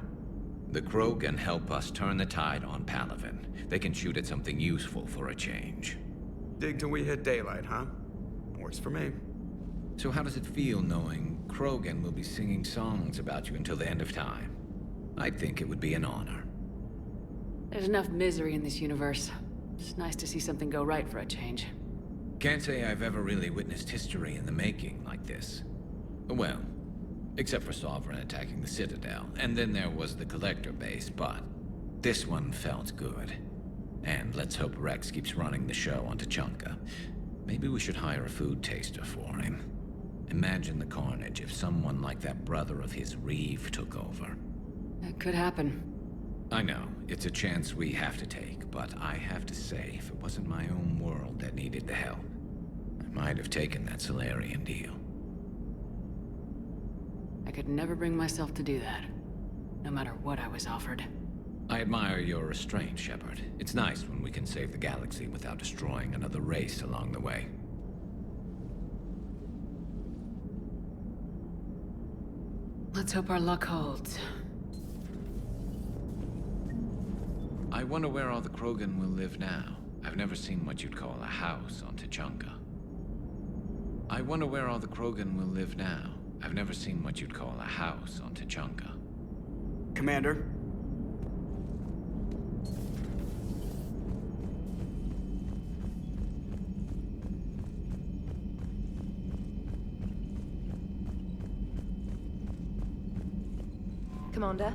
The Krogan help us turn the tide on Palaven. They can shoot at something useful for a change. Dig till we hit daylight, huh? Works for me. So how does it feel knowing Krogan will be singing songs about you until the end of time? I think it would be an honor. There's enough misery in this universe. It's nice to see something go right for a change. Can't say I've ever really witnessed history in the making like this. Well, except for Sovereign attacking the Citadel, and then there was the Collector base, but This one felt good. And let's hope Rex keeps running the show on Tuchanka. Maybe we should hire a food taster for him. Imagine the carnage if someone like that brother of his, Reeve, took over. It could happen. I know, it's a chance we have to take, but I have to say, if it wasn't my own world that needed the help, I might have taken that Solarian deal. I could never bring myself to do that, no matter what I was offered. I admire your restraint, Shepard. It's nice when we can save the galaxy without destroying another race along the way. Let's hope our luck holds. I wonder where all the Krogan will live now. I've never seen what you'd call a house on Tuchanka. I wonder where all the Krogan will live now. I've never seen what you'd call a house on Tuchanka. Commander? Commander?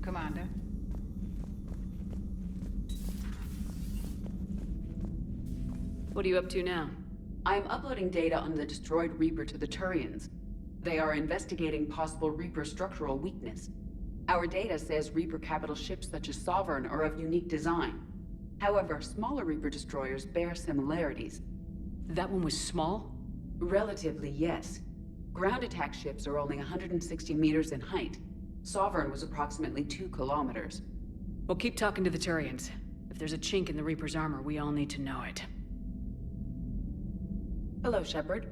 Commander. What are you up to now? I'm uploading data on the destroyed Reaper to the Turians. They are investigating possible Reaper structural weakness. Our data says Reaper capital ships such as Sovereign are of unique design. However, smaller Reaper destroyers bear similarities. That one was small? Relatively, yes. Ground attack ships are only 160 meters in height. Sovereign was approximately 2 kilometers. We'll keep talking to the Turians. If there's a chink in the Reaper's armor, we all need to know it. Hello, Shepard.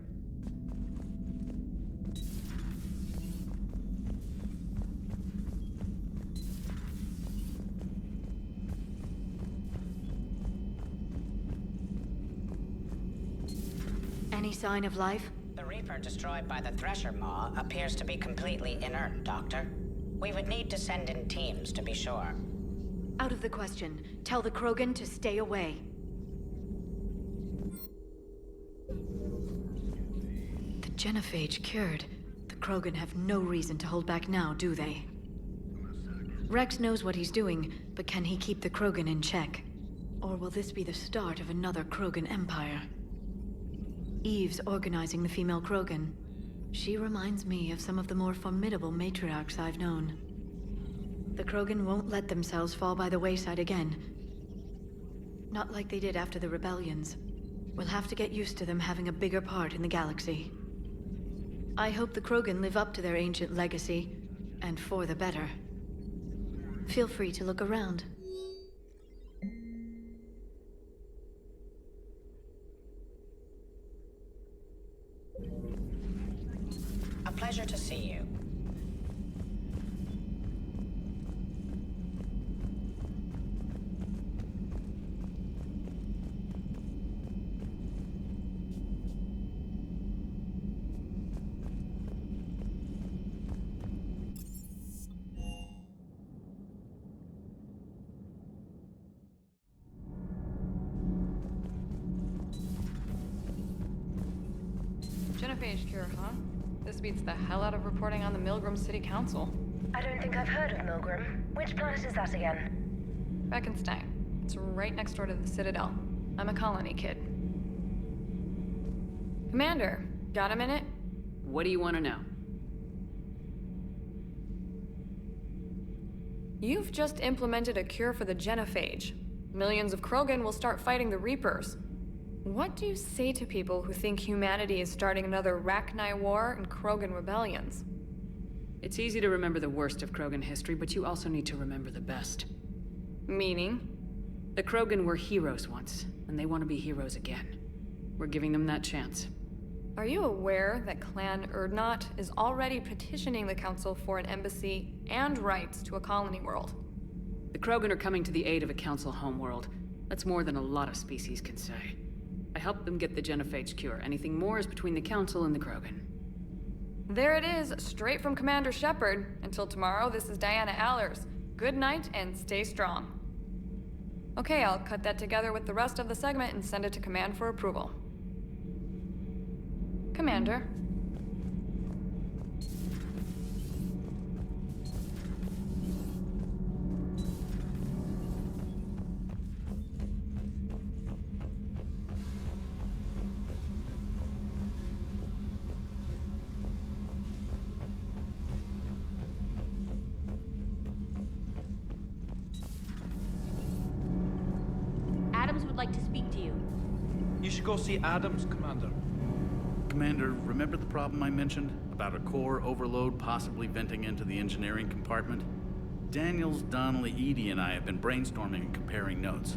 Any sign of life? The Reaper destroyed by the Thresher Maw appears to be completely inert, Doctor. We would need to send in teams to be sure. Out of the question. Tell the Krogan to stay away. The genophage cured. The Krogan have no reason to hold back now, do they? Rex knows what he's doing, but can he keep the Krogan in check? Or will this be the start of another Krogan empire? Eve's organizing the female Krogan. She reminds me of some of the more formidable matriarchs I've known. The Krogan won't let themselves fall by the wayside again. Not like they did after the rebellions. We'll have to get used to them having a bigger part in the galaxy. I hope the Krogan live up to their ancient legacy, and for the better. Feel free to look around. A pleasure to see you. genophage cure, huh? This beats the hell out of reporting on the Milgram City Council. I don't think I've heard of Milgram. Which planet is that again? Beckenstein. It's right next door to the Citadel. I'm a colony kid. Commander, got a minute? What do you want to know? You've just implemented a cure for the genophage. Millions of Krogan will start fighting the Reapers. What do you say to people who think humanity is starting another Rachni War and Krogan rebellions? It's easy to remember the worst of Krogan history, but you also need to remember the best. Meaning? The Krogan were heroes once, and they want to be heroes again. We're giving them that chance. Are you aware that Clan Urdnot is already petitioning the Council for an embassy and rights to a colony world? The Krogan are coming to the aid of a Council homeworld. That's more than a lot of species can say. I helped them get the genophage cure. Anything more is between the Council and the Krogan. There it is, straight from Commander Shepard. Until tomorrow, this is Diana Allers. Good night and stay strong. Okay, I'll cut that together with the rest of the segment and send it to Command for approval. Commander. Adams would like to speak to you. You should go see Adams, Commander. Commander, remember the problem I mentioned? About a core overload possibly venting into the engineering compartment? Daniels, Donnelly, Edie, and I have been brainstorming and comparing notes.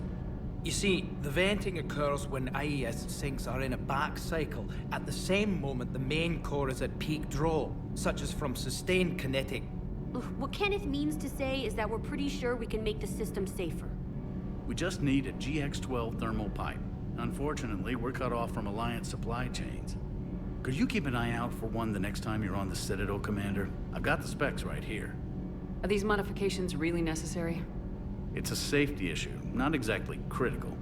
You see, the venting occurs when IES sinks are in a back cycle. At the same moment, the main core is at peak draw, such as from sustained kinetic. What Kenneth means to say is that we're pretty sure we can make the system safer. We just need a GX-12 thermal pipe. Unfortunately, we're cut off from Alliance supply chains. Could you keep an eye out for one the next time you're on the Citadel, Commander? I've got the specs right here. Are these modifications really necessary? It's a safety issue, not exactly critical.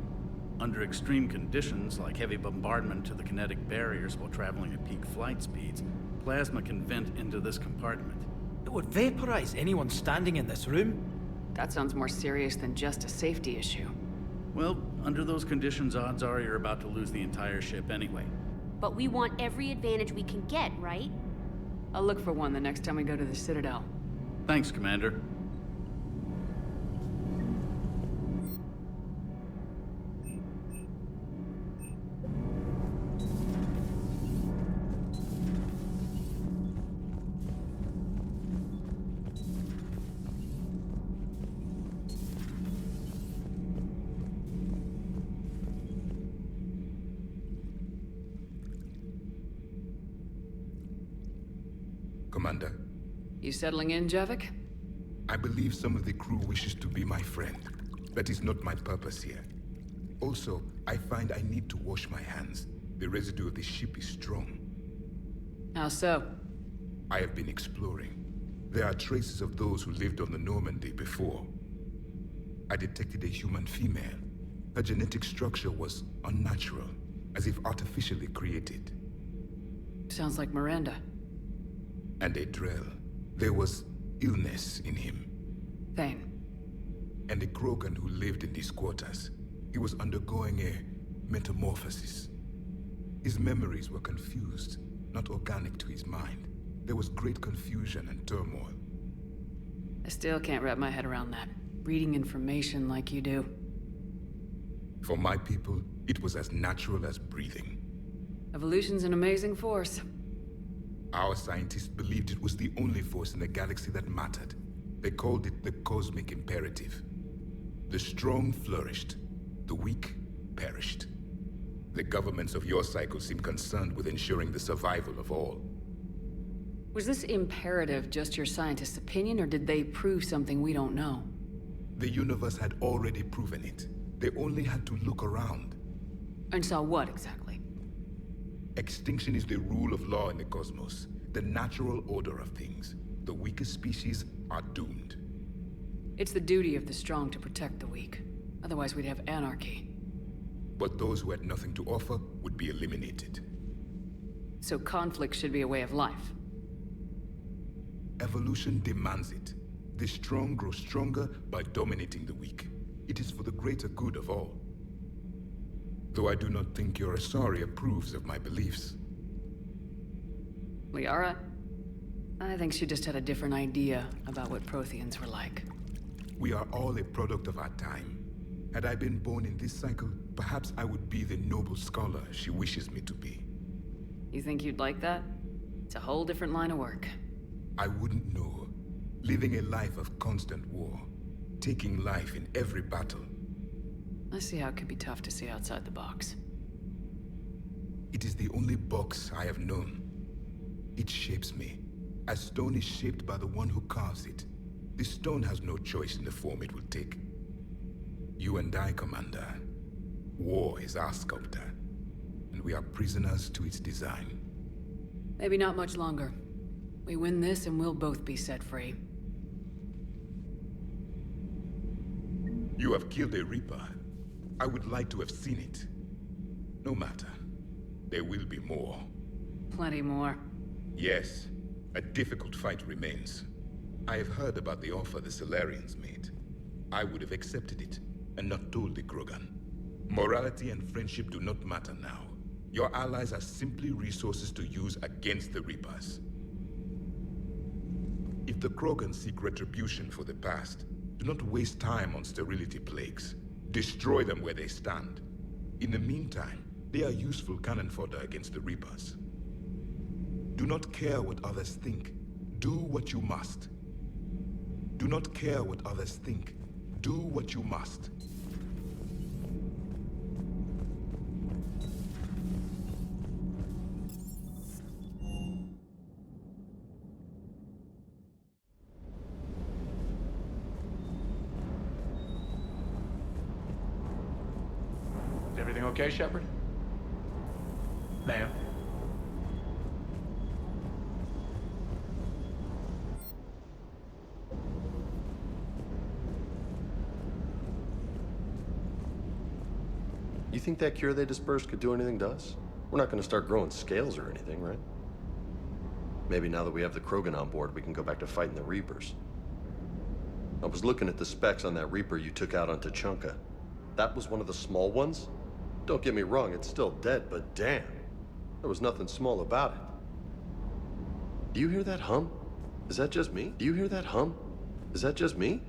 Under extreme conditions, like heavy bombardment to the kinetic barriers while traveling at peak flight speeds, plasma can vent into this compartment. It would vaporize anyone standing in this room. That sounds more serious than just a safety issue. Well, under those conditions, odds are you're about to lose the entire ship anyway. But we want every advantage we can get, right? I'll look for one the next time we go to the Citadel. Thanks, Commander. Commander. You settling in, Javik? I believe some of the crew wishes to be my friend. That is not my purpose here. Also, I find I need to wash my hands. The residue of the ship is strong. How so? I have been exploring. There are traces of those who lived on the Normandy before. I detected a human female. Her genetic structure was unnatural, as if artificially created. Sounds like Miranda. And a Drell. There was illness in him. Thane. And a Krogan who lived in these quarters. He was undergoing a metamorphosis. His memories were confused, not organic to his mind. There was great confusion and turmoil. I still can't wrap my head around that. Reading information like you do. For my people, it was as natural as breathing. Evolution's an amazing force. Our scientists believed it was the only force in the galaxy that mattered. They called it the cosmic imperative. The strong flourished, the weak perished. The governments of your cycle seem concerned with ensuring the survival of all. Was this imperative just your scientists' opinion, or did they prove something we don't know? The universe had already proven it. They only had to look around. And saw what exactly? Extinction is the rule of law in the cosmos, the natural order of things. The weakest species are doomed. It's the duty of the strong to protect the weak. Otherwise we'd have anarchy. But those who had nothing to offer would be eliminated. So conflict should be a way of life. Evolution demands it. The strong grow stronger by dominating the weak. It is for the greater good of all. Though I do not think your Asari approves of my beliefs. Liara? I think she just had a different idea about what Protheans were like. We are all a product of our time. Had I been born in this cycle, perhaps I would be the noble scholar she wishes me to be. You think you'd like that? It's a whole different line of work. I wouldn't know. Living a life of constant war. Taking life in every battle. I see how it could be tough to see outside the box. It is the only box I have known. It shapes me, as stone is shaped by the one who carves it. The stone has no choice in the form it will take. You and I, Commander. War is our sculptor, and we are prisoners to its design. Maybe not much longer. We win this and we'll both be set free. You have killed a Reaper. I would like to have seen it. No matter. There will be more. Plenty more. Yes. A difficult fight remains. I have heard about the offer the Solarians made. I would have accepted it, and not told the Krogan. Morality and friendship do not matter now. Your allies are simply resources to use against the Reapers. If the Krogan seek retribution for the past, do not waste time on sterility plagues. Destroy them where they stand. In the meantime, they are useful cannon fodder against the Reapers. Do not care what others think. Do what you must. Do not care what others think. Do what you must. Is everything okay, Shepard? Ma'am? You think that cure they dispersed could do anything to us? We're not gonna start growing scales or anything, right? Maybe now that we have the Krogan on board, we can go back to fighting the Reapers. I was looking at the specs on that Reaper you took out on Tuchanka. That was one of the small ones? Don't get me wrong, it's still dead, but damn. There was nothing small about it. Do you hear that hum? Is that just me? Do you hear that hum? Is that just me?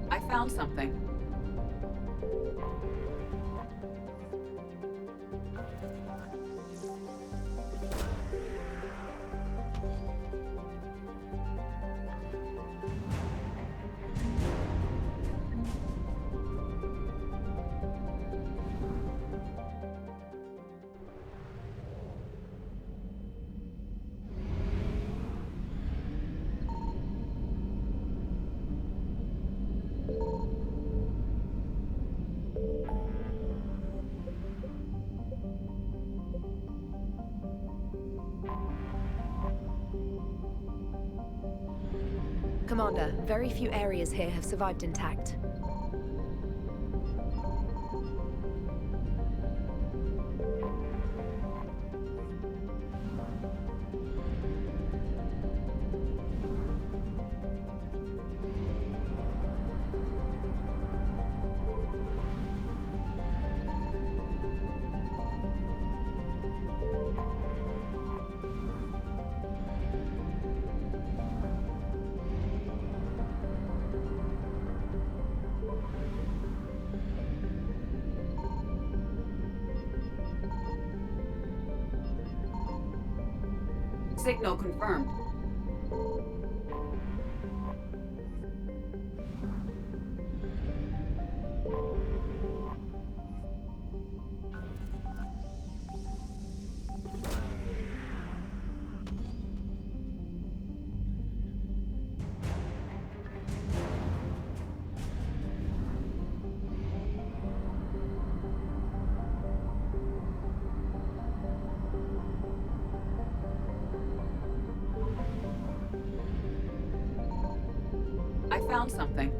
I found something. Commander, very few areas here have survived intact. Signal confirmed. I found something.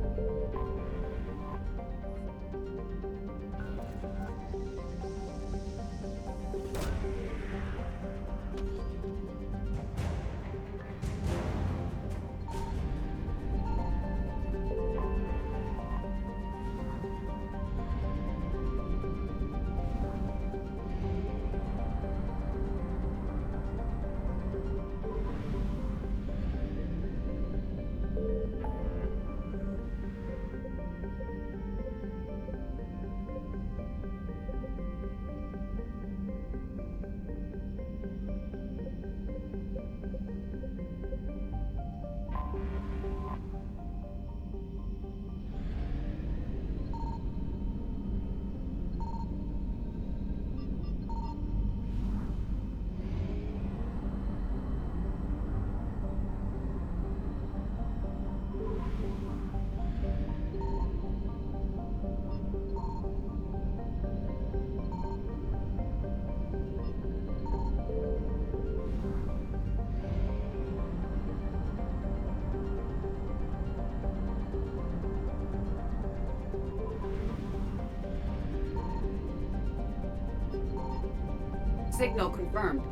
Signal confirmed.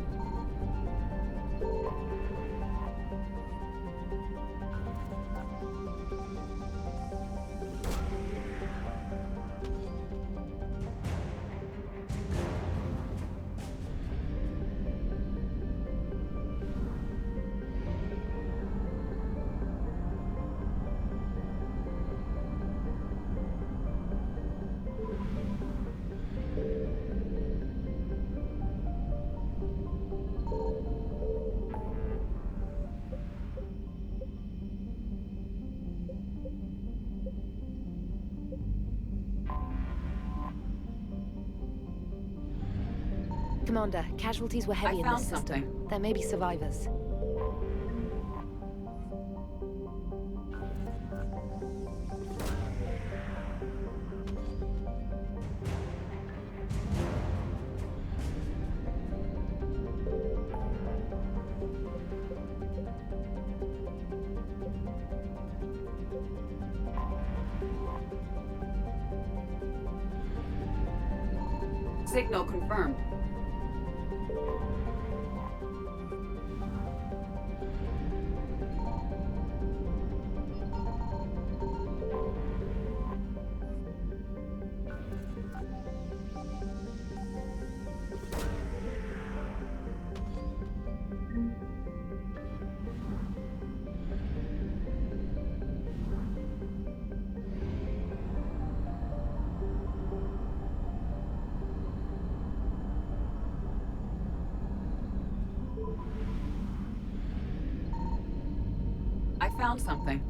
Commander, casualties were heavy in this system. There may be survivors. Signal confirmed. I found something.